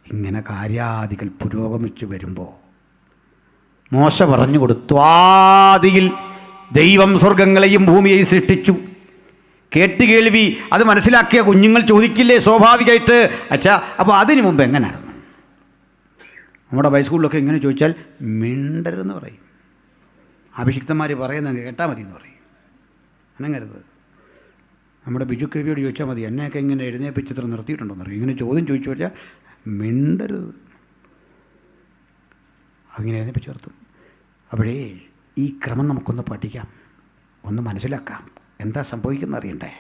ഇങ്ങനെ കാര്യാദികൾ പുരോഗമിച്ചു വരുമ്പോൾ മോശ പറഞ്ഞു കൊടുത്തു, ആദിയിൽ ദൈവം സ്വർഗങ്ങളെയും ഭൂമിയെയും സൃഷ്ടിച്ചു. കേട്ടുകേൾവി അത് മനസ്സിലാക്കിയ കുഞ്ഞുങ്ങൾ ചോദിക്കില്ലേ സ്വാഭാവികമായിട്ട്, അച്ഛാ അപ്പോൾ അതിനു മുമ്പ് എങ്ങനെയായിരുന്നു? നമ്മുടെ ഹൈസ്കൂളിലൊക്കെ ഇങ്ങനെ ചോദിച്ചാൽ മിണ്ടരുതെന്ന് പറയും. അഭിഷിക്തന്മാർ പറയുന്നത് കേട്ടാൽ മതി എന്ന് പറയും. അനങ്ങരുത്. നമ്മുടെ ബിജു കവിയോട് ചോദിച്ചാൽ മതി, എന്നെയൊക്കെ ഇങ്ങനെ എഴുന്നേപ്പിച്ചിത്ര നിർത്തിയിട്ടുണ്ടോന്ന് പറയും. ഇങ്ങനെ ചോദ്യം ചോദിച്ചു വെച്ചാൽ മിണ്ടരുത്. അങ്ങനെ എഴുന്നേപ്പിച്ച് നിർത്തും. അപ്പോഴേ ഈ ക്രമം നമുക്കൊന്ന് പഠിക്കാം, ഒന്ന് മനസ്സിലാക്കാം. എന്താ സംഭവിക്കുന്നത് അറിയണ്ടേ?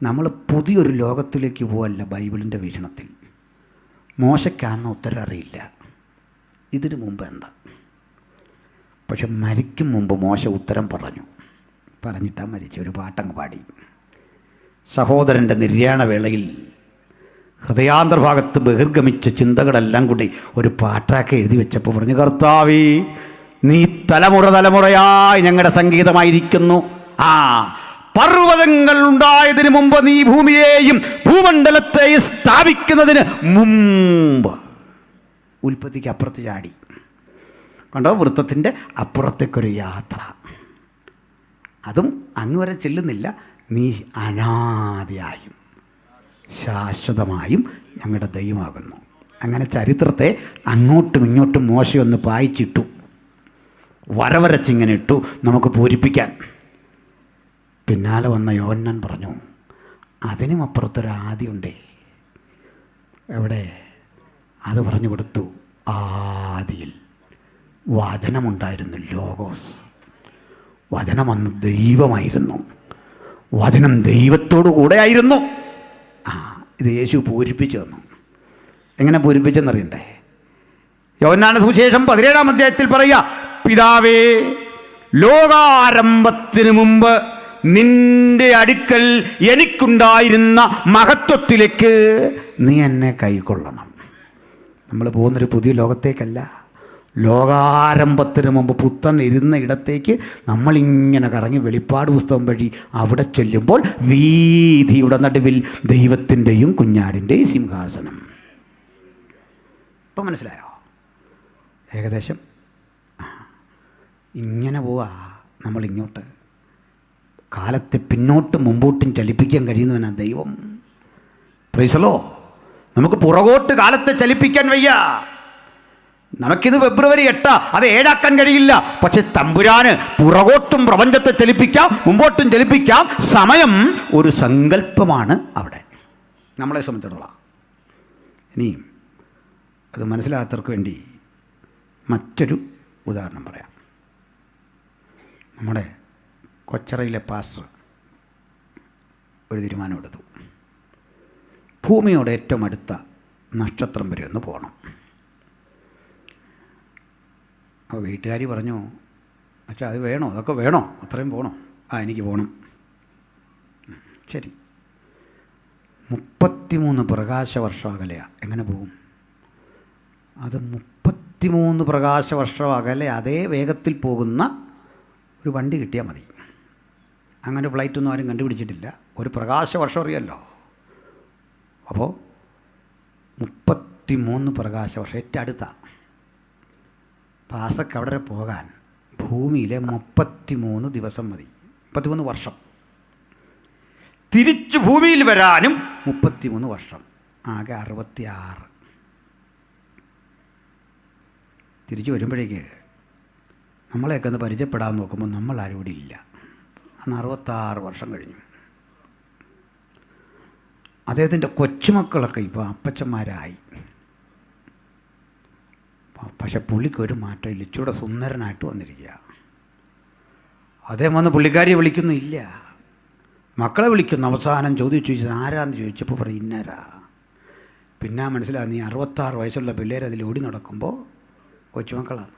നമ്മൾ പുതിയൊരു ലോകത്തിലേക്ക് പോവല്ല. ബൈബിളിൻ്റെ വീക്ഷണത്തിൽ മോശയ്ക്കാന്ന് ഉത്തരം അറിയില്ല, ഇതിനു മുമ്പ് എന്താ. പക്ഷെ മരിക്കും മുമ്പ് മോശ ഉത്തരം പറഞ്ഞിട്ടാണ് മരിച്ച. ഒരു പാട്ടങ്ങ് പാടി. സഹോദരൻ്റെ നിര്യാണ വേളയിൽ ഹൃദയാന്തർഭാഗത്ത് ബഹിർഗമിച്ച ചിന്തകളെല്ലാം കൂടി ഒരു പാട്ടാക്കി എഴുതി വെച്ചപ്പോൾ പറഞ്ഞു, കർത്താവേ നീ തലമുറയായി ഞങ്ങളുടെ സംഗീതമായിരിക്കുന്നു. പർവ്വതങ്ങൾ ഉണ്ടായതിനു മുമ്പ് നീ ഭൂമിയെയും ഭൂമണ്ഡലത്തെയും സ്ഥാപിക്കുന്നതിന് മുമ്പ്. ഉൽപ്പത്തിക്ക് അപ്പുറത്ത് ചാടി. കണ്ടോ? വൃത്തത്തിൻ്റെ അപ്പുറത്തേക്കൊരു യാത്ര. അതും അങ്ങ് വരെ ചെല്ലുന്നില്ല. നീ അനാദിയായും ശാശ്വതമായും ഞങ്ങളുടെ ദൈവമാകുന്നു. അങ്ങനെ ചരിത്രത്തെ അങ്ങോട്ടും ഇങ്ങോട്ടും മോശയൊന്ന് പായിച്ചിട്ടു, വരവരച്ചിങ്ങനെ ഇട്ടു നമുക്ക് പൂരിപ്പിക്കാൻ. പിന്നാലെ വന്ന യോഹന്നാൻ പറഞ്ഞു, അതിനും അപ്പുറത്തൊരു ആദിയുണ്ടേ. എവിടെ? അത് പറഞ്ഞു കൊടുത്തു. ആദിയിൽ വചനമുണ്ടായിരുന്നു, ലോഗോസ്. വചനം അന്ന് ദൈവമായിരുന്നു. വചനം ദൈവത്തോടു കൂടെ ആയിരുന്നു. ഇത് യേശു പൂരിപ്പിച്ചു തന്നു. എങ്ങനെ പൂരിപ്പിച്ചെന്നറിയണ്ടേ? യോഹന്നാന്റെ സുവിശേഷം 17-ാം അധ്യായത്തിൽ പറയുക, പിതാവേ, ലോകാരംഭത്തിന് മുമ്പ് നിന്റെ അടുക്കൽ എനിക്കുണ്ടായിരുന്ന മഹത്വത്തിലേക്ക് നീ എന്നെ കൈക്കൊള്ളണം. നമ്മൾ പോകുന്നൊരു പുതിയ ലോകത്തേക്കല്ല, ലോകാരംഭത്തിന് മുമ്പ് പുത്തൻ ഇരുന്ന ഇടത്തേക്ക് നമ്മളിങ്ങനെ കറങ്ങി വെളിപ്പാട് പുസ്തകം വഴി അവിടെ ചെല്ലുമ്പോൾ വീഥിയുടെ നടുവിൽ ദൈവത്തിൻ്റെയും കുഞ്ഞാടിൻ്റെയും സിംഹാസനം. ഇപ്പം മനസ്സിലായോ? ഏകദേശം ഇങ്ങനെ പോവാ നമ്മളിങ്ങോട്ട്. കാലത്തെ പിന്നോട്ടും മുമ്പോട്ടും ചലിപ്പിക്കാൻ കഴിയുന്നവനാണ് ദൈവം. പ്രൈസലോ. നമുക്ക് പുറകോട്ട് കാലത്തെ ചലിപ്പിക്കാൻ വയ്യ. നമുക്കിത് ഫെബ്രുവരി 8, അത് 7 ആക്കാൻ കഴിയില്ല. പക്ഷെ തമ്പുരാന് പുറകോട്ടും പ്രപഞ്ചത്തെ ചലിപ്പിക്കാം, മുമ്പോട്ടും ചലിപ്പിക്കാം. സമയം ഒരു സങ്കല്പമാണ് അവിടെ നമ്മളെ സംബന്ധിച്ചിടത്തോളം. ഇനിയും അത് മനസ്സിലാകാത്തവർക്ക് വേണ്ടി മറ്റൊരു ഉദാഹരണം പറയാം. നമ്മുടെ കൊച്ചറയിലെ പാസ്റ്റർ ഒരു തീരുമാനമെടുത്തു. ഭൂമിയോട് ഏറ്റവും അടുത്ത നക്ഷത്രം വരെ ഒന്ന് പോകണം. അപ്പോൾ വീട്ടുകാർ പറഞ്ഞു, അച്ഛാ അത് വേണോ, അതൊക്കെ വേണോ, അത്രയും പോകണോ? എനിക്ക് പോകണം. ശരി. 33 പ്രകാശവർഷം അകലെയാണ്. എങ്ങനെ പോകും? അത് 33 പ്രകാശവർഷം അകലെ അതേ വേഗത്തിൽ പോകുന്ന ഒരു വണ്ടി കിട്ടിയാൽ മതി. അങ്ങനെ ഫ്ലൈറ്റൊന്നും ആരും കണ്ടുപിടിച്ചിട്ടില്ല. ഒരു പ്രകാശവർഷം അറിയാമല്ലോ. അപ്പോൾ 33 പ്രകാശവർഷം ഏറ്റവും അടുത്താണ്. പാസ്റ്റർക്ക് അവിടെ പോകാൻ ഭൂമിയിലെ 33 ദിവസം മതി. 33 വർഷം. തിരിച്ച് ഭൂമിയിൽ വരാനും 33 വർഷം. ആകെ 66. തിരിച്ചു വരുമ്പോഴേക്ക് നമ്മളെയൊക്കെ ഒന്ന് പരിചയപ്പെടാൻ നോക്കുമ്പോൾ നമ്മളാരും ഇവിടെ ഇല്ല. 66 വർഷം കഴിഞ്ഞു. അദ്ദേഹത്തിൻ്റെ കൊച്ചുമക്കളൊക്കെ ഇപ്പോൾ അപ്പച്ചന്മാരായി. പക്ഷെ പുള്ളിക്ക് ഒരു മാറ്റമില്ല. ഇച്ചിരൂടെ സുന്ദരനായിട്ട് വന്നിരിക്കുക. അദ്ദേഹം വന്ന് പുള്ളിക്കാരിയെ വിളിക്കുന്നില്ല, മക്കളെ വിളിക്കുന്നു. അവസാനം ചോദിച്ചു ആരാന്ന് ചോദിച്ചപ്പോൾ പറയും ഇന്നരാ. പിന്നെ മനസ്സിലാകും, നീ 66 വയസ്സുള്ള പിള്ളേർ അതിൽ ഓടി നടക്കുമ്പോൾ കൊച്ചുമക്കളാണ്.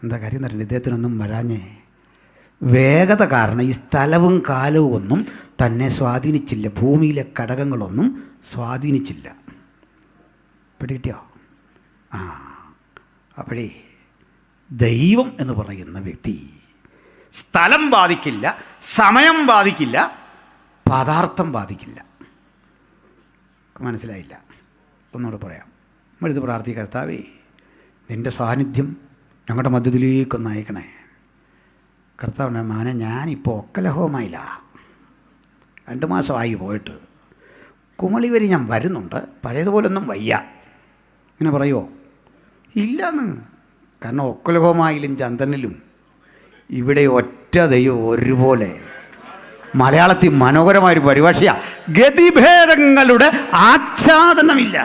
എന്താ കാര്യം എന്ന് പറഞ്ഞാൽ ഇദ്ദേഹത്തിനൊന്നും വരാഞ്ഞേ വേഗത കാരണം ഈ സ്ഥലവും കാലവും ഒന്നും തന്നെ സ്വാധീനിച്ചില്ല. ഭൂമിയിലെ ഘടകങ്ങളൊന്നും സ്വാധീനിച്ചില്ല. പിടികിട്ടിയോ? അപ്പോഴേ ദൈവം എന്ന് പറയുന്ന വ്യക്തി സ്ഥലം ബാധിക്കില്ല, സമയം ബാധിക്കില്ല, പദാർത്ഥം ബാധിക്കില്ല. മനസ്സിലായില്ല? ഒന്നുകൂടെ പറയാം. നമ്മളിത് പ്രാർത്ഥിക്കുക, കർത്താവേ നിൻ്റെ സാന്നിധ്യം ഞങ്ങളുടെ മധ്യത്തിലേക്കൊന്ന് അയക്കണേ. കർത്താവിനെ മാനെ ഞാനിപ്പോൾ ഒക്കലഹവുമായില്ല. 2 മാസമായി പോയിട്ട്. കുമളി വരെ ഞാൻ വരുന്നുണ്ട്, പഴയതുപോലൊന്നും വയ്യ. ഇങ്ങനെ പറയുമോ? ഇല്ലെന്ന്. കാരണം ഒക്കലഹവുമായിലും ചന്ദനിലും ഇവിടെ ഒറ്റ ദൈവം ഒരുപോലെ. മലയാളത്തിൽ മനോഹരമായൊരു പരിഭാഷയാണ്. ഗതിഭേദങ്ങളുടെ ആച്ഛാദനമില്ല.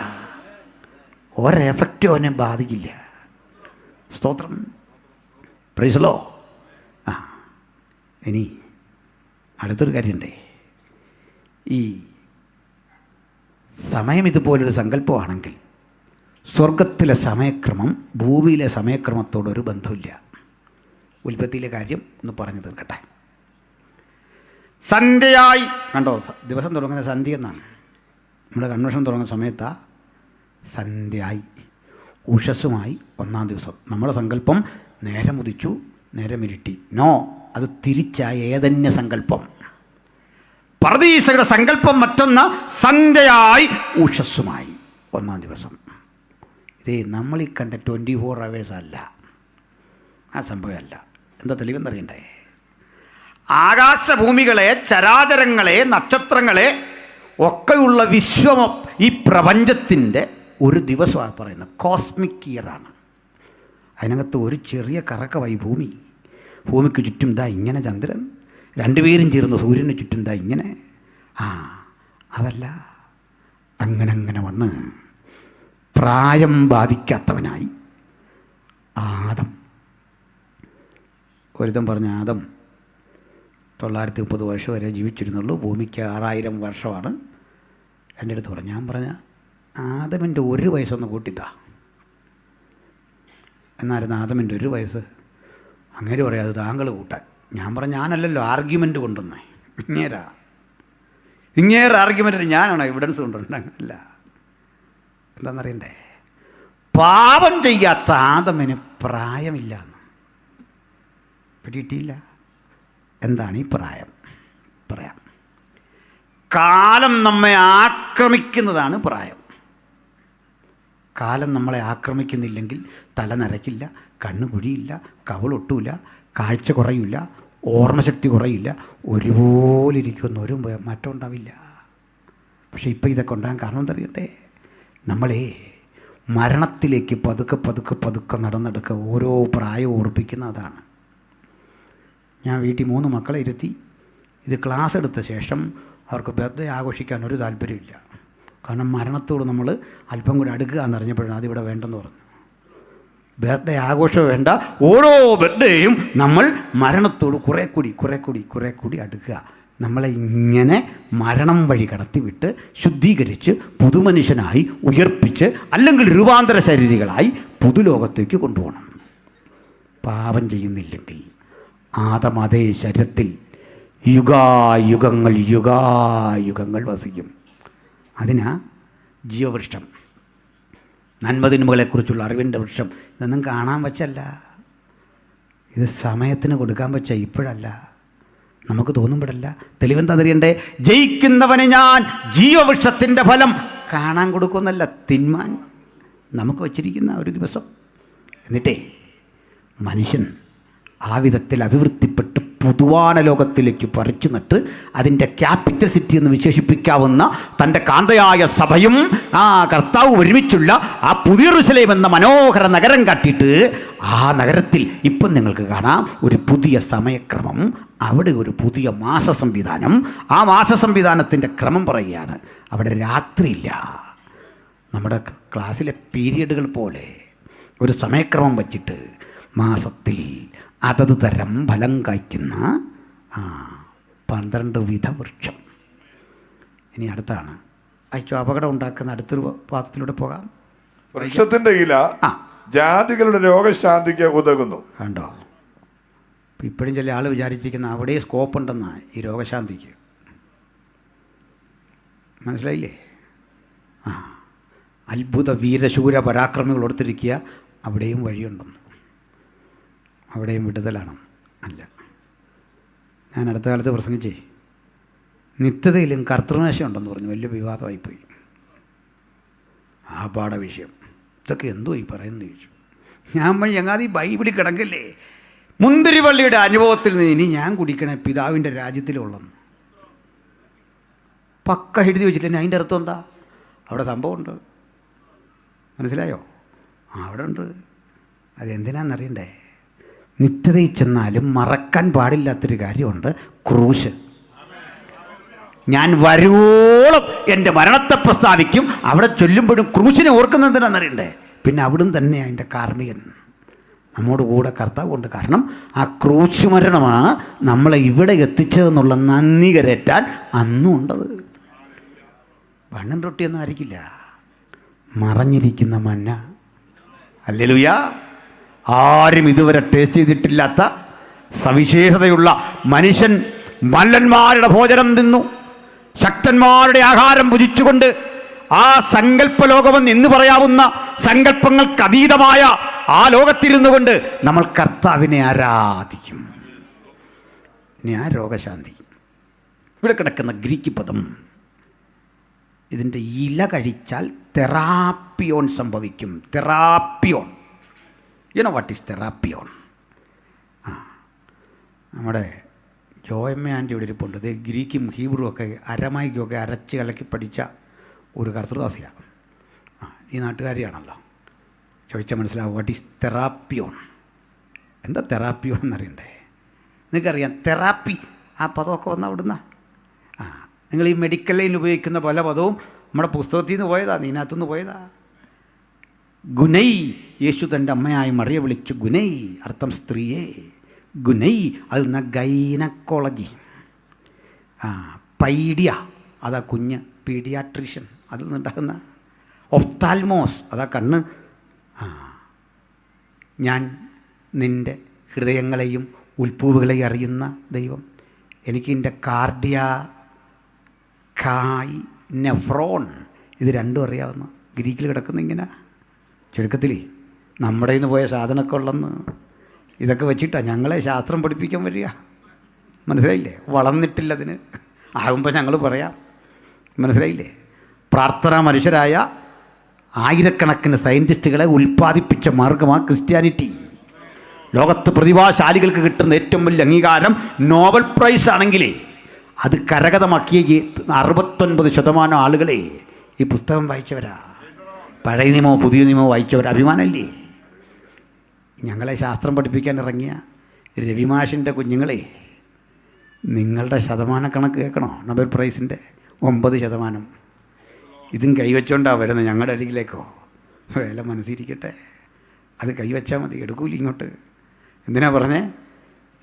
ഒരെഫക്റ്റും അവനെ ബാധിക്കില്ല. സ്തോത്രം. Praise the Lord. ഇനി അടുത്തൊരു കാര്യമുണ്ടേ. ഈ സമയം ഇതുപോലൊരു സങ്കല്പമാണെങ്കിൽ സ്വർഗത്തിലെ സമയക്രമം ഭൂമിയിലെ സമയക്രമത്തോടൊരു ബന്ധമില്ല. ഉൽപ്പത്തിയിലെ കാര്യം ഒന്ന് പറഞ്ഞു തീർക്കട്ടെ. സന്ധ്യയായി കണ്ടോ, ദിവസം തുടങ്ങുന്ന സന്ധ്യ എന്നാണ്. നമ്മുടെ കൺവെൻഷൻ തുടങ്ങുന്ന സമയത്താണ് സന്ധ്യയായി, ഉഷസ്സുമായി 1-ാം ദിവസം. നമ്മുടെ സങ്കല്പം നേരം ഉദിച്ചു നേരം ഇരുട്ടി. നോ, അത് തിരിച്ചായ ഏതന്യ സങ്കല്പം. പർദീസയുടെ സങ്കല്പം മറ്റൊന്ന്, സന്ധ്യയായി ഉഷസ്സുമായി 1-ാം ദിവസം. ഇതേ നമ്മൾ ഈ കണ്ട 24 hours അല്ല, ആ സംഭവമല്ല. എന്താ തെളിവെന്നറിയണ്ടേ? ആകാശഭൂമികളെ, ചരാചരങ്ങളെ, നക്ഷത്രങ്ങളെ ഒക്കെയുള്ള വിശ്വം, ഈ പ്രപഞ്ചത്തിൻ്റെ ഒരു ദിവസമാണ് പറയുന്നത്. കോസ്മിക് ഇയറാണ്. അതിനകത്ത് ഒരു ചെറിയ കറക്കമായി ഭൂമി. ഭൂമിക്ക് ചുറ്റും ദാ ഇങ്ങനെ ചന്ദ്രൻ, 2 പേരും ചേർന്ന് സൂര്യന് ചുറ്റും ദാ ഇങ്ങനെ. അതല്ല, അങ്ങനെ വന്ന് പ്രായം ബാധിക്കാത്തവനായി ആദം. ഒരുത്തൻ പറഞ്ഞ ആദം 930 വർഷം വരെ ജീവിച്ചിരുന്നുള്ളൂ, ഭൂമിക്ക് 6000 വർഷമാണ്. എൻ്റെ അടുത്ത് പറഞ്ഞു. ഞാൻ പറഞ്ഞ ആദമിൻ്റെ 1 വയസ്സൊന്ന് കൂട്ടിത്താ. എന്നായിരുന്നു ആദമിൻ്റെ 1 വയസ്സ്? അങ്ങനെ പറയാം, അത് താങ്കൾ കൂട്ടാൻ. ഞാൻ പറഞ്ഞു ഞാനല്ലല്ലോ ആർഗ്യുമെൻ്റ് കൊണ്ടുവന്നേ, ഇങ്ങേറെ ആർഗ്യുമെൻറ്റിന് ഞാനാണോ എവിഡൻസ് കൊണ്ടുവന്നത്? അങ്ങനല്ല. എന്താണെന്നറിയണ്ടേ? പാപം ചെയ്യാത്ത ആദമിന് പ്രായമില്ല. പിടിയിട്ടില്ല. എന്താണ് ഈ പ്രായം? പറയാം. കാലം നമ്മെ ആക്രമിക്കുന്നതാണ് പ്രായം. കാലം നമ്മളെ ആക്രമിക്കുന്നില്ലെങ്കിൽ തല നരയ്ക്കില്ല, കണ്ണ് കുഴിയില്ല, കവിളൊട്ടൂല, കാഴ്ച കുറയില്ല, ഓർമ്മശക്തി കുറയില്ല, ഒരുപോലെ ഇരിക്കുന്ന ഒരു മാറ്റം ഉണ്ടാവില്ല. പക്ഷേ ഇപ്പം ഇതൊക്കെ ഉണ്ടാകാൻ കാരണം എന്തറിയണ്ടേ? നമ്മളെ മരണത്തിലേക്ക് പതുക്കെ പതുക്കെ പതുക്കെ നടന്നെടുക്കുക. ഓരോ പ്രായം ഓർപ്പിക്കുന്ന അതാണ്. ഞാൻ വീട്ടിൽ 3 മക്കളെ ഇരുത്തി ഇത് ക്ലാസ് എടുത്ത ശേഷം അവർക്ക് ബർത്ത്ഡേ ആഘോഷിക്കാൻ ഒരു താല്പര്യമില്ല. കാരണം മരണത്തോട് നമ്മൾ അല്പം കൂടി അടുക്കുക എന്നറിഞ്ഞപ്പോഴാണ് അതിവിടെ വേണ്ടെന്ന് പറഞ്ഞു. ബർത്ത്ഡേ ആഘോഷം വേണ്ട, ഓരോ ബർത്ത്ഡേയും നമ്മൾ മരണത്തോട് കുറേ കൂടി അടുക്കുക. നമ്മളെ ഇങ്ങനെ മരണം വഴി കടത്തിവിട്ട് ശുദ്ധീകരിച്ച് പുതുമനുഷ്യനായി ഉയർപ്പിച്ച് അല്ലെങ്കിൽ രൂപാന്തര ശരീരികളായി പുതുലോകത്തേക്ക് കൊണ്ടുപോകണം. പാപം ചെയ്യുന്നില്ലെങ്കിൽ ആദം അതേ ശരീരത്തിൽ യുഗായുഗങ്ങൾ വസിക്കും. അതിനാ ജീവവൃക്ഷം, നന്മതിന്മകളെക്കുറിച്ചുള്ള അറിവിൻ്റെ വൃക്ഷം. ഇതൊന്നും കാണാൻ വച്ചല്ല, ഇത് സമയത്തിന് കൊടുക്കാൻ വച്ച ഇപ്പോഴല്ല, നമുക്ക് തോന്നുമ്പോഴല്ല. തെളിവെന്താ അറിയണ്ടേ? ജയിക്കുന്നവന് ഞാൻ ജീവവൃക്ഷത്തിൻ്റെ ഫലം കാണാൻ കൊടുക്കുമെന്നല്ല, തിന്മാൻ നമുക്ക് വച്ചിരിക്കുന്ന ഒരു ദിവസം. എന്നിട്ടേ മനുഷ്യൻ ആ വിധത്തിൽ അഭിവൃദ്ധിപ്പെട്ട് പുതുവാന ലോകത്തിലേക്ക് പറിച്ചു നട്ട് അതിൻ്റെ ക്യാപിറ്റൽ സിറ്റി എന്ന് വിശേഷിപ്പിക്കാവുന്ന തൻ്റെ കാന്തയായ സഭയും ആ കർത്താവ് ഒരുമിച്ചുള്ള ആ പുതിയ യെരൂശലേം എന്ന മനോഹര നഗരം കാട്ടിയിട്ട് ആ നഗരത്തിൽ ഇപ്പം നിങ്ങൾക്ക് കാണാം ഒരു പുതിയ സമയക്രമം, അവിടെ ഒരു പുതിയ മാസ സംവിധാനം. ആ മാസ സംവിധാനത്തിൻ്റെ ക്രമം പറയുകയാണ്. അവിടെ രാത്രിയില്ല. നമ്മുടെ ക്ലാസ്സിലെ പീരിയഡുകൾ പോലെ ഒരു സമയക്രമം വച്ചിട്ട് മാസത്തിൽ അതത് തരം ഫലം കായ്ക്കുന്ന 12 വിധ വൃക്ഷം. ഇനി അടുത്താണ് അയച്ചോ അപകടം ഉണ്ടാക്കുന്ന അടുത്തൊരു പാദത്തിലൂടെ പോകാം. വൃക്ഷത്തിന്റെ ഇല ജാതികളുടെ രോഗശാന്തിക്ക് ഉതകുന്നു. കണ്ടോ? ഇപ്പോഴും ചില ആൾ വിചാരിച്ചിരിക്കുന്ന അവിടെ സ്കോപ്പ് ഉണ്ടെന്നാണ് ഈ രോഗശാന്തിക്ക്. മനസ്സിലായില്ലേ? അത്ഭുത വീരശൂര പരാക്രമികൾ കൊടുത്തിരിക്കുക, അവിടെയും വഴിയുണ്ടെന്ന്, അവിടെയും വിടുതലാണ്. അല്ല, ഞാൻ അടുത്ത കാലത്ത് പ്രസംഗിച്ചേ നിത്യതയിലും കർത്തൃമേശ ഉണ്ടെന്ന് പറഞ്ഞു. വലിയ വിവാദമായിപ്പോയി ആ പാഠവിഷയം. ഇതൊക്കെ എന്തോ ഈ പറയുന്നത് ചോദിച്ചു. ഞാൻ ചങ്ങാതി ബൈബിളിൽ കിടക്കല്ലേ, മുന്തിരിവള്ളിയുടെ അനുഭവത്തിൽ നിന്ന് ഇനി ഞാൻ കുടിക്കണേ പിതാവിൻ്റെ രാജ്യത്തിലുള്ളെന്ന് പക്ക എഴുതി വെച്ചിട്ടില്ല. അതിൻ്റെ അർത്ഥം എന്താ? അവിടെ സംഭവമുണ്ട്, മനസ്സിലായോ? അവിടെ ഉണ്ട്. അതെന്തിനാണെന്നറിയണ്ടേ? നിത്യതയിൽ ചെന്നാലും മറക്കാൻ പാടില്ലാത്തൊരു കാര്യമുണ്ട്, ക്രൂശ്. ഞാൻ വരുവോളം എൻ്റെ മരണത്തെ പ്രസ്താവിക്കും. അവിടെ ചൊല്ലുമ്പോഴും ക്രൂശിനെ ഓർക്കുന്നത് എന്തിനാണെന്നറിയണ്ടേ? പിന്നെ അവിടും തന്നെ അതിൻ്റെ കാർമ്മികൻ നമ്മോട് കൂടെ കർത്താവ് കൊണ്ട്. കാരണം ആ ക്രൂശ് മരണമാണ് നമ്മളെ ഇവിടെ എത്തിച്ചതെന്നുള്ള നന്ദി കരേറ്റാൻ അന്നും ഉണ്ടത്. വണ്ണൻ റൊട്ടിയൊന്നും ആയിരിക്കില്ല, മറഞ്ഞിരിക്കുന്ന മന്ന. ഹല്ലേലൂയ! ആരും ഇതുവരെ ടേസ്റ്റ് ചെയ്തിട്ടില്ലാത്ത സവിശേഷതയുള്ള മനുഷ്യൻ മല്ലന്മാരുടെ ഭോജനം തിന്നു, ശക്തന്മാരുടെ ആഹാരം ഭുജിച്ചുകൊണ്ട് ആ സങ്കല്പലോകമെന്ന് എന്ന് പറയാവുന്ന സങ്കല്പങ്ങൾക്ക് അതീതമായ ആ ലോകത്തിരുന്നു കൊണ്ട് നമ്മൾ കർത്താവിനെ ആരാധിക്കും. ഇനി ആ രോഗശാന്തി, ഇവിടെ കിടക്കുന്ന ഗ്രീക്ക് പദം, ഇതിൻ്റെ ഇല കഴിച്ചാൽ തെറാപ്പിയോൺ സംഭവിക്കും. തെറാപ്പിയോൺ, യുനോ വാട്ട് ഈസ് തെറാപ്പിയോൺ? നമ്മുടെ ജോയമ്മ ആൻറ്റി ഇവിടെ ഇരിപ്പുണ്ട്. ഇത് ഗ്രീക്കും ഹീബ്രുവും ഒക്കെ അരമായിക്കൊക്കെ അരച്ച് കലക്കി പഠിച്ച ഒരു കർത്തൃദാസിയാണ്. ഈ നാട്ടുകാരിയാണല്ലോ. ചോദിച്ചാൽ മനസ്സിലാവും. വാട്ട് ഈസ് തെറാപ്പിയോൺ? എന്താ തെറാപ്പിയോൺ എന്നറിയണ്ടേ? നിങ്ങൾക്കറിയാം തെറാപ്പി ആ പദമൊക്കെ വന്ന അവിടുന്ന്. നിങ്ങൾ ഈ മെഡിക്കൽ ലൈനിൽ ഉപയോഗിക്കുന്ന പല പദവും നമ്മുടെ പുസ്തകത്തിൽ നിന്ന് പോയതാ, നീനകത്തുനിന്ന് പോയതാ. ഗുനൈ, യേശു തൻ്റെ അമ്മയായി മറിയെ വിളിച്ചു ഗുനൈ, അർത്ഥം സ്ത്രീയെ. ഗുനൈ അതിൽ നിന്ന് ഗൈനക്കോളജി. പൈഡിയ അതാ കുഞ്ഞ്, പീഡിയാട്രീഷ്യൻ അതിൽ നിന്നുണ്ടാകുന്ന. ഒഫ്താൽമോസ് അതാ കണ്ണ്. ഞാൻ നിൻ്റെ ഹൃദയങ്ങളെയും ഉൾപ്പൂവുകളെയും അറിയുന്ന ദൈവം. എനിക്ക് എൻ്റെ കാർഡിയാ കായ് നെഫ്രോൺ ഇത് രണ്ടും അറിയാവുന്ന. ഗ്രീക്കിൽ കിടക്കുന്ന ഇങ്ങനെ ചുരുക്കത്തിൽ നമ്മുടെ നിന്ന് പോയ സാധനമൊക്കെ ഉള്ളെന്ന് ഇതൊക്കെ വെച്ചിട്ടാണ് ഞങ്ങളെ ശാസ്ത്രം പഠിപ്പിക്കാൻ വരിക. മനസ്സിലായില്ലേ? വളർന്നിട്ടില്ലതിന് ആകുമ്പോൾ ഞങ്ങൾ പറയാം. മനസ്സിലായില്ലേ? പ്രാർത്ഥനാ മനുഷ്യരായ ആയിരക്കണക്കിന് സയൻറ്റിസ്റ്റുകളെ ഉൽപ്പാദിപ്പിച്ച മാർഗമാണ് ക്രിസ്ത്യാനിറ്റി. ലോകത്ത് പ്രതിഭാശാലികൾക്ക് കിട്ടുന്ന ഏറ്റവും വലിയ അംഗീകാരം നോബൽ പ്രൈസ് ആണെങ്കിലേ അത് കരഗതമാക്കിയ 69% ആളുകളെ ഈ പുസ്തകം വായിച്ചവരാ. പഴയ നിയമമോ പുതിയ നിയമമോ വായിച്ചവർ. അഭിമാനമല്ലേ? ഞങ്ങളെ ശാസ്ത്രം പഠിപ്പിക്കാൻ ഇറങ്ങിയ രവിമാഷിൻ്റെ കുഞ്ഞുങ്ങളെ, നിങ്ങളുടെ ശതമാനക്കണക്ക് കേൾക്കണോ? നൊബേൽ പ്രൈസിൻ്റെ 9%. ഇതും കൈവച്ചോണ്ടാണ് വരുന്നത് ഞങ്ങളുടെ അരികിലേക്കോ. വില മനസ്സിരിക്കട്ടെ, അത് കൈവച്ചാൽ മതി, എടുക്കൂല ഇങ്ങോട്ട്. എന്തിനാ പറഞ്ഞേ?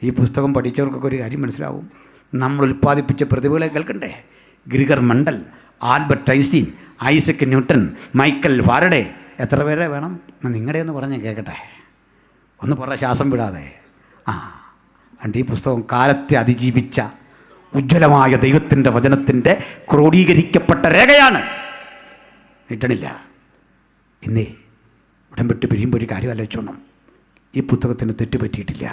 ഈ പുസ്തകം പഠിച്ചവർക്കൊക്കെ ഒരു കാര്യം മനസ്സിലാവും. നമ്മൾ ഉൽപ്പാദിപ്പിച്ച പ്രതിഭകളെ കേൾക്കണ്ടേ? Gregor Mendel, Albert Einstein, Isaac Newton, Michael Faraday. എത്ര പേരെ വേണം? നിങ്ങളുടെ ഒന്ന് പറഞ്ഞേ കേൾക്കട്ടെ. ഒന്ന് പറ, ശ്വാസം വിടാതെ. അണ്ട് ഈ പുസ്തകം കാലത്തെ അതിജീവിച്ച ഉജ്ജ്വലമായ ദൈവത്തിൻ്റെ വചനത്തിൻ്റെ ക്രോഡീകരിക്കപ്പെട്ട രേഖയാണ്. നീട്ടണില്ല. ഇന്നേ ഉടൻ വിട്ട് പിരിയുമ്പോൾ ഒരു കാര്യം ആലോചിച്ചോണം. ഈ പുസ്തകത്തിന് തെറ്റുപറ്റിയിട്ടില്ല.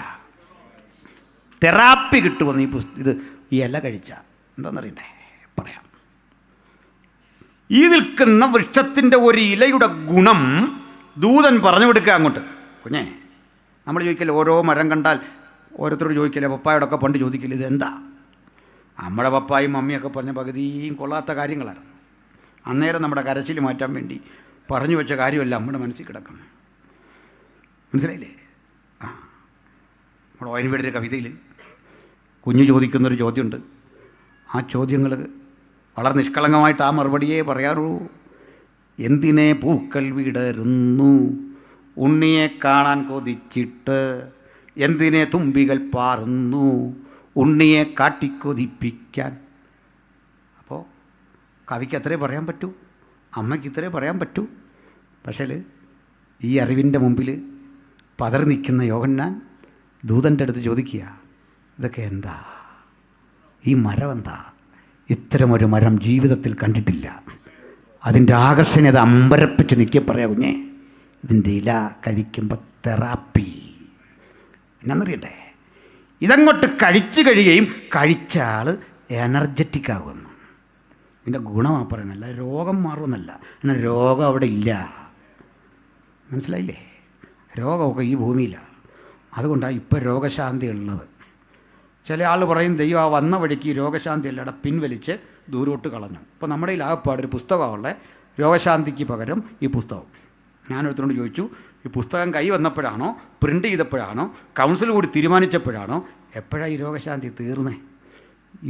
തെറാപ്പി കിട്ടുമെന്ന് ഈ ഇല കഴിച്ച എന്താണെന്നറിയണ്ടേ? പറയാം. ഈ നിൽക്കുന്ന വൃക്ഷത്തിൻ്റെ ഒരു ഇലയുടെ ഗുണം ദൂതൻ പറഞ്ഞു കൊടുക്കുക അങ്ങോട്ട്. കുഞ്ഞേ, നമ്മൾ ചോദിക്കില്ല, ഓരോ മരം കണ്ടാൽ ഓരോരുത്തരോട് ചോദിക്കില്ലേ? പപ്പായോടൊക്കെ പണ്ട് ചോദിക്കില്ല, ഇതെന്താ? നമ്മുടെ പപ്പായും മമ്മിയൊക്കെ പറഞ്ഞ പകുതിയും കൊള്ളാത്ത കാര്യങ്ങളാണ്. അന്നേരം നമ്മുടെ കരച്ചിൽ മാറ്റാൻ വേണ്ടി പറഞ്ഞു വെച്ച കാര്യമല്ല നമ്മുടെ മനസ്സിൽ കിടക്കുന്നു. മനസ്സിലായില്ലേ? നമ്മുടെ ഓയൻവീടെ ഒരു കവിതയിൽ കുഞ്ഞു ചോദിക്കുന്നൊരു ചോദ്യമുണ്ട്. ആ ചോദ്യങ്ങൾ വളരെ നിഷ്കളങ്കമായിട്ട് ആ മറുപടിയെ പറയാറുള്ളൂ. എന്തിനെ പൂക്കൾ വിടരുന്നു ഉണ്ണിയെ കാണാൻ കൊതിച്ചിട്ട്, എന്തിനെ തുമ്പികൾ പാറുന്നു ഉണ്ണിയെ കാട്ടിക്കൊതിപ്പിക്കാൻ. അപ്പോൾ കവിക്ക് അത്രേ പറയാൻ പറ്റൂ, അമ്മയ്ക്ക് ഇത്രേ പറയാൻ പറ്റൂ. പക്ഷേ ഈ അറിവിൻ്റെ മുമ്പിൽ പതറി നിൽക്കുന്ന യോഹന്നാൻ ദൂതൻ്റെ അടുത്ത് ചോദിക്കുക, ഇതൊക്കെ എന്താ? ഈ മരം എന്താ? ഇത്തരമൊരു മരം ജീവിതത്തിൽ കണ്ടിട്ടില്ല. അതിൻ്റെ ആകർഷണീയത അമ്പരപ്പിച്ച് നിൽക്കുക. പറയാം കുഞ്ഞേ, ഇതിൻ്റെ ഇല കഴിക്കുമ്പോൾ തെറാപ്പി എന്നാന്നറിയട്ടെ? ഇതങ്ങോട്ട് കഴിച്ചു കഴിയുകയും കഴിച്ച ആൾ എനർജറ്റിക് ആകുന്നു. ഇതിൻ്റെ ഗുണമാണ് പറയുന്നല്ല, രോഗം മാറുമെന്നല്ല. എന്നാൽ രോഗം അവിടെ ഇല്ല. മനസ്സിലായില്ലേ? രോഗമൊക്കെ ഈ ഭൂമിയിലാണ്. അതുകൊണ്ടാണ് ഇപ്പോൾ രോഗശാന്തി ഉള്ളത്. ചില ആൾ പറയും ദൈവം ആ വന്ന വഴിക്ക് രോഗശാന്തി അല്ലാതെ പിൻവലിച്ച് ദൂരോട്ട് കളഞ്ഞു. ഇപ്പോൾ നമ്മുടെ ഈ ആകപ്പാടൊരു പുസ്തകമുള്ള രോഗശാന്തിക്ക് പകരം ഈ പുസ്തകം. ഞാനൊരുത്തോട് ചോദിച്ചു, ഈ പുസ്തകം കൈ വന്നപ്പോഴാണോ, പ്രിൻ്റ് ചെയ്തപ്പോഴാണോ, കൗൺസിൽ കൂടി തീരുമാനിച്ചപ്പോഴാണോ, എപ്പോഴാണ് ഈ രോഗശാന്തി തീർന്നേ?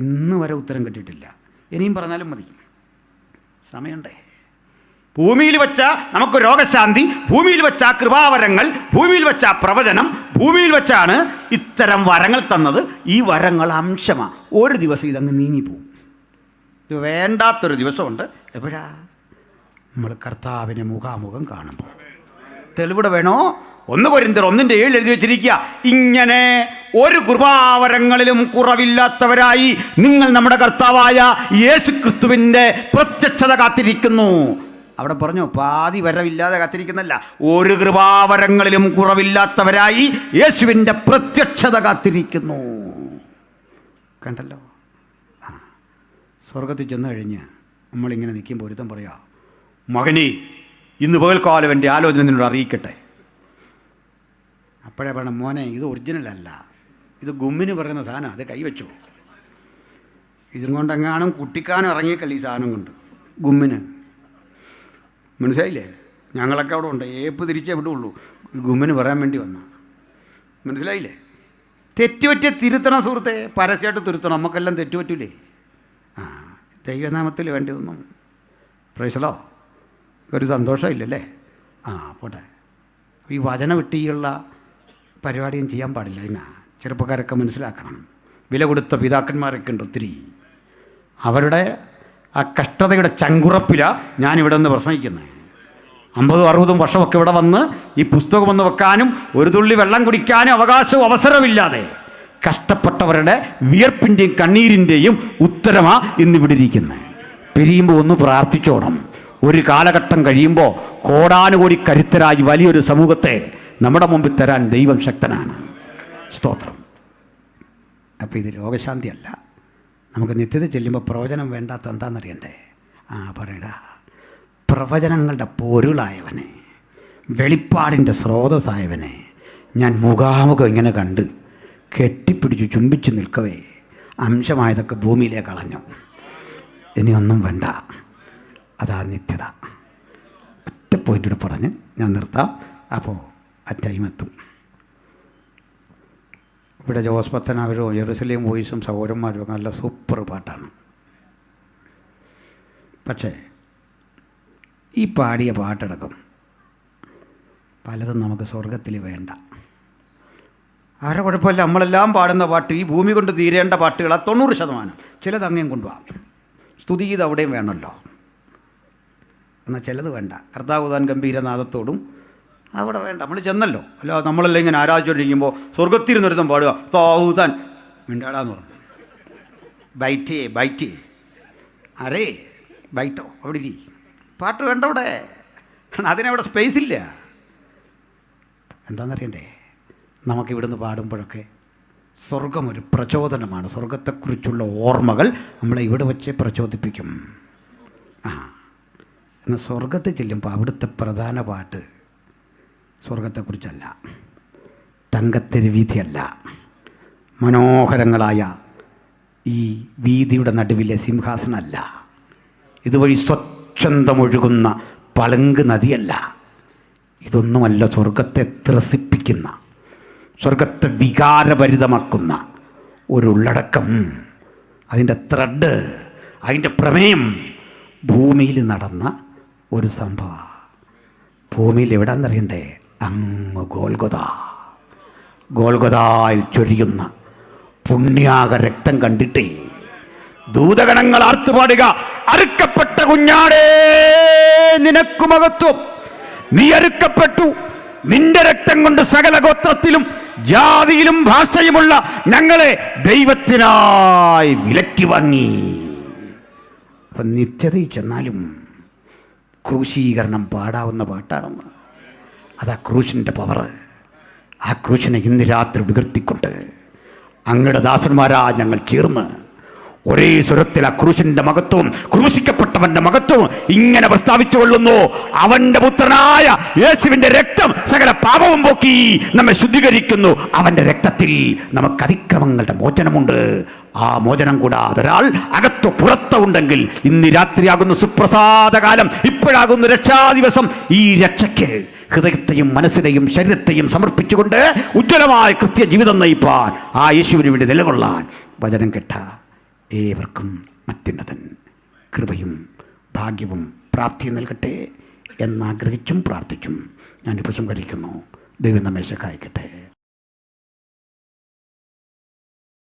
ഇന്ന് വരെ ഉത്തരം കിട്ടിയിട്ടില്ല. ഇനിയും പറഞ്ഞാലും മതി, സമയമുണ്ടേ. ഭൂമിയിൽ വെച്ച നമുക്ക് രോഗശാന്തി, ഭൂമിയിൽ വെച്ച കൃപാവരങ്ങൾ, ഭൂമിയിൽ വെച്ച പ്രവചനം, ഭൂമിയിൽ വെച്ചാണ് ഇത്തരം വരങ്ങൾ തന്നത്. ഈ വരങ്ങൾ അംശമാണ്. ഒരു ദിവസം ഇതങ്ങ് നീങ്ങിപ്പോവും. ഇത് വേണ്ടാത്തൊരു ദിവസമുണ്ട്. എപ്പോഴാ? നമ്മൾ കർത്താവിനെ മുഖാമുഖം കാണുമ്പോൾ. തെളിവിടെ വേണോ? 1 കൊരിന്ത്യർ 1:7 എഴുതി വെച്ചിരിക്കുക, ഇങ്ങനെ ഒരു കൃപാവരങ്ങളിലും കുറവില്ലാത്തവരായി നിങ്ങൾ നമ്മുടെ കർത്താവായ യേശുക്രിസ്തുവിൻ്റെ പ്രത്യക്ഷത കാത്തിരിക്കുന്നു. അവിടെ പറഞ്ഞു പാതി വരവില്ലാതെ കാത്തിരിക്കുന്നല്ല, ഒരു കൃപാവരങ്ങളിലും കുറവില്ലാത്തവരായി യേശുവിൻ്റെ പ്രത്യക്ഷത കാത്തിരിക്കുന്നു. കണ്ടല്ലോ? സ്വർഗത്തിൽ ചെന്ന് കഴിഞ്ഞ് നമ്മളിങ്ങനെ നിൽക്കുമ്പോൾ ഒരുത്തം പറയാ, മകനെ ഇന്ന് പകൽക്കാലം എൻ്റെ ആലോചന നിന്നോട് അറിയിക്കട്ടെ. അപ്പോഴേ പറയണം, മോനെ ഇത് ഒറിജിനലല്ല, ഇത് ഗുമ്മിന് പറയുന്ന സാധനം, അത് കൈവച്ചു. ഇതും കൊണ്ടെങ്ങാനും കുട്ടിക്കാനും ഇറങ്ങിയേക്കല്ല ഈ സാധനം കൊണ്ട് ഗുമ്മിന്. മനസ്സിലായില്ലേ? ഞങ്ങളൊക്കെ അവിടെ ഉണ്ട്, ഏപ്പ് തിരിച്ചേ വിടുള്ളൂ. ഗുമ്മിന് പറയാൻ വേണ്ടി വന്ന. മനസ്സിലായില്ലേ? തെറ്റുപറ്റിയ തിരുത്തണം സുഹൃത്തെ, പരസ്യമായിട്ട് തിരുത്തണം. നമുക്കെല്ലാം തെറ്റുപറ്റൂലേ? ദൈവനാമത്തിൽ വേണ്ടി ഒന്നും പ്രൈസലോ ഒരു സന്തോഷമില്ലല്ലേ? പോട്ടെ. ഈ വചന വിട്ടിയുള്ള പരിപാടിയും ചെയ്യാൻ പാടില്ല. എന്നാ ചെറുപ്പക്കാരൊക്കെ മനസ്സിലാക്കണം. വില കൊടുത്ത പിതാക്കന്മാരൊക്കെ ഉണ്ട് ഒത്തിരി. അവരുടെ ആ കഷ്ടതയുടെ ചങ്കുറപ്പിലാണ് ഞാനിവിടെ നിന്ന് പ്രസംഗിക്കുന്നത്. 50-60 വർഷമൊക്കെ ഇവിടെ വന്ന് ഈ പുസ്തകം ഒന്ന് വെക്കാനും ഒരു തുള്ളി വെള്ളം കുടിക്കാനും അവകാശവും അവസരമില്ലാതെ കഷ്ടപ്പെട്ടവരുടെ വിയർപ്പിൻ്റെയും കണ്ണീരിൻ്റെയും ഉത്തരമാണ് ഇന്നിവിടെ ഇരിക്കുന്നത്. പിരിയുമ്പോൾ ഒന്ന് പ്രാർത്ഥിച്ചോണം. ഒരു കാലഘട്ടം കഴിയുമ്പോൾ കോടാനുകോടി കരുത്തരായി വലിയൊരു സമൂഹത്തെ നമ്മുടെ മുമ്പിൽ തരാൻ ദൈവം ശക്തനാണ്. സ്തോത്രം. അപ്പോൾ ഇത് രോഗശാന്തി അല്ല. നമുക്ക് നിത്യത ചെല്ലുമ്പോൾ പ്രവചനം വേണ്ടാത്ത എന്താണെന്നറിയണ്ടേ? പറയടാ, പ്രവചനങ്ങളുടെ പൊരുളായവനെ, വെളിപ്പാടിൻ്റെ സ്രോതസ്സായവനെ ഞാൻ മുഖാമുഖം ഇങ്ങനെ കണ്ട് കെട്ടിപ്പിടിച്ചു ചുംബിച്ച് നിൽക്കവേ അംശമായതൊക്കെ ഭൂമിയിലേക്ക് കളഞ്ഞു. ഇനിയൊന്നും വേണ്ട. അതാ നിത്യത. ഒറ്റ പോയിൻ്റ് പറഞ്ഞ് ഞാൻ നിർത്താം. അപ്പോൾ ആ ടൈം എത്തും. ഇവിടെ ജോസ് പത്തനാവരും ജെറുസലേം വോയിസും സഹോദരന്മാരും ഒക്കെ നല്ല സൂപ്പർ പാട്ടാണ്. പക്ഷേ ഈ പാടിയ പാട്ടടക്കം പലതും നമുക്ക് സ്വർഗത്തിൽ വേണ്ട. ആരെ കുഴപ്പമില്ല, നമ്മളെല്ലാം പാടുന്ന പാട്ട് ഈ ഭൂമി കൊണ്ട് തീരേണ്ട പാട്ടുകൾ 90%. ചിലത് അങ്ങേയും കൊണ്ടുപോകാം. സ്തുതിഗീതം അവിടെയും വേണമല്ലോ. എന്നാൽ ചിലത് വേണ്ട. കർത്താവുതാൻ ഗംഭീരനാഥത്തോടും അവിടെ വേണ്ട. നമ്മൾ ചെന്നല്ലോ. അല്ല, നമ്മളെല്ലാം ഇങ്ങനെ ആരാധിച്ചുകൊണ്ടിരിക്കുമ്പോൾ സ്വർഗത്തിരുന്നൊരുത്തം പാടുക താവുതാൻ മിണ്ടാടാന്ന് പറഞ്ഞു. ബൈറ്റേ അരേ ബൈറ്റോ അവിടെ ഇരി. പാട്ട് വേണ്ട അവിടെ. അതിനവിടെ സ്പേസ് ഇല്ല. എന്താണെന്നറിയണ്ടേ? നമുക്കിവിടുന്ന് പാടുമ്പോഴൊക്കെ സ്വർഗം ഒരു പ്രചോദനമാണ്. സ്വർഗത്തെക്കുറിച്ചുള്ള ഓർമ്മകൾ നമ്മളെ ഇവിടെ വെച്ച് പ്രചോദിപ്പിക്കും. എന്നാൽ സ്വർഗത്തിൽ ചെല്ലുമ്പോൾ അവിടുത്തെ പ്രധാന പാട്ട് സ്വർഗത്തെക്കുറിച്ചല്ല, തങ്കത്തെരു വീതിയല്ല, മനോഹരങ്ങളായ ഈ വീതിയുടെ നടുവിലെ സിംഹാസനമല്ല, ഇതുവഴി സ്വച്ഛന്തമൊഴുകുന്ന പളുങ്ക് നദിയല്ല. ഇതൊന്നുമല്ല. സ്വർഗത്തെ ത്രസിപ്പിക്കുന്ന, സ്വർഗത്തെ വികാരഭരിതമാക്കുന്ന ഒരു ഉള്ളടക്കം, അതിൻ്റെ ത്രെഡ്, അതിൻ്റെ പ്രമേയം ഭൂമിയിൽ നടന്ന ഒരു സംഭവം. ഭൂമിയിൽ എവിടെയെന്നറിയണ്ടേ? അങ്ങ് ഗോൽഗൊതായിൽ ചൊരിയുന്ന പുണ്യാക രക്തം കണ്ടിട്ടേ ദൂതഗണങ്ങൾ ആർത്തുപാടുക, അറുക്കപ്പെട്ട കുഞ്ഞാടേ നിനക്കു മഹത്വം, നീ അറുക്കപ്പെട്ടു, നിന്റെ രക്തം കൊണ്ട് സകല ഗോത്രത്തിലും ജാതിയിലും ഭാഷയുമുള്ള ഞങ്ങളെ ദൈവത്തിനായി വിലക്കി വാങ്ങി. അപ്പം നിത്യതയിൽ ചെന്നാലും ക്രൂശീകരണം പാടാവുന്ന പാട്ടാണെന്ന്. അതാ ക്രൂശിൻ്റെ പവർ. ആ ക്രൂശിനെ ഇന്ന് രാത്രി വികൃത്തിക്കൊണ്ട് അങ്ങയുടെ ദാസന്മാരാ ഞങ്ങൾ ചേർന്ന് ഒരേ സ്വരത്തിൽ ആ ക്രൂശിൻ്റെ മഹത്വവും ക്രൂശിക്കപ്പെട്ടവന്റെ മഹത്വവും ഇങ്ങനെ പ്രസ്താവിച്ചു കൊള്ളുന്നു. അവന്റെ പുത്രനായ യേശുവിന്റെ രക്തം സകല പാപവും പോക്കി നമ്മെ ശുദ്ധീകരിക്കുന്നു. അവന്റെ രക്തത്തിൽ നമുക്ക് അതിക്രമങ്ങളുടെ മോചനമുണ്ട്. ആ മോചനം കൂടാതെ ഒരാൾ അകത്തോ പുറത്തോ ഉണ്ടെങ്കിൽ ഇന്ന് രാത്രിയാകുന്ന സുപ്രസാദകാലം, ഇപ്പോഴാകുന്ന രക്ഷാദിവസം, ഈ രക്ഷയ്ക്ക് ഹൃദയത്തെയും മനസ്സിനെയും ശരീരത്തെയും സമർപ്പിച്ചുകൊണ്ട് ഉജ്ജ്വലമായ ക്രിസ്ത്യ ജീവിതം നയിപ്പാൻ, ആ യേശുവിന് വേണ്ടി നിലകൊള്ളാൻ വചനം കേട്ട ഏവർക്കും അത്യുന്നതൻ കൃപയും ഭാഗ്യവും പ്രാപ്തിയും നൽകട്ടെ എന്നാഗ്രഹിച്ചും പ്രാർത്ഥിച്ചും ഞാൻ ഉപസംഹരിക്കുന്നു. ദൈവം നമ്മെ സഹായിക്കട്ടെ.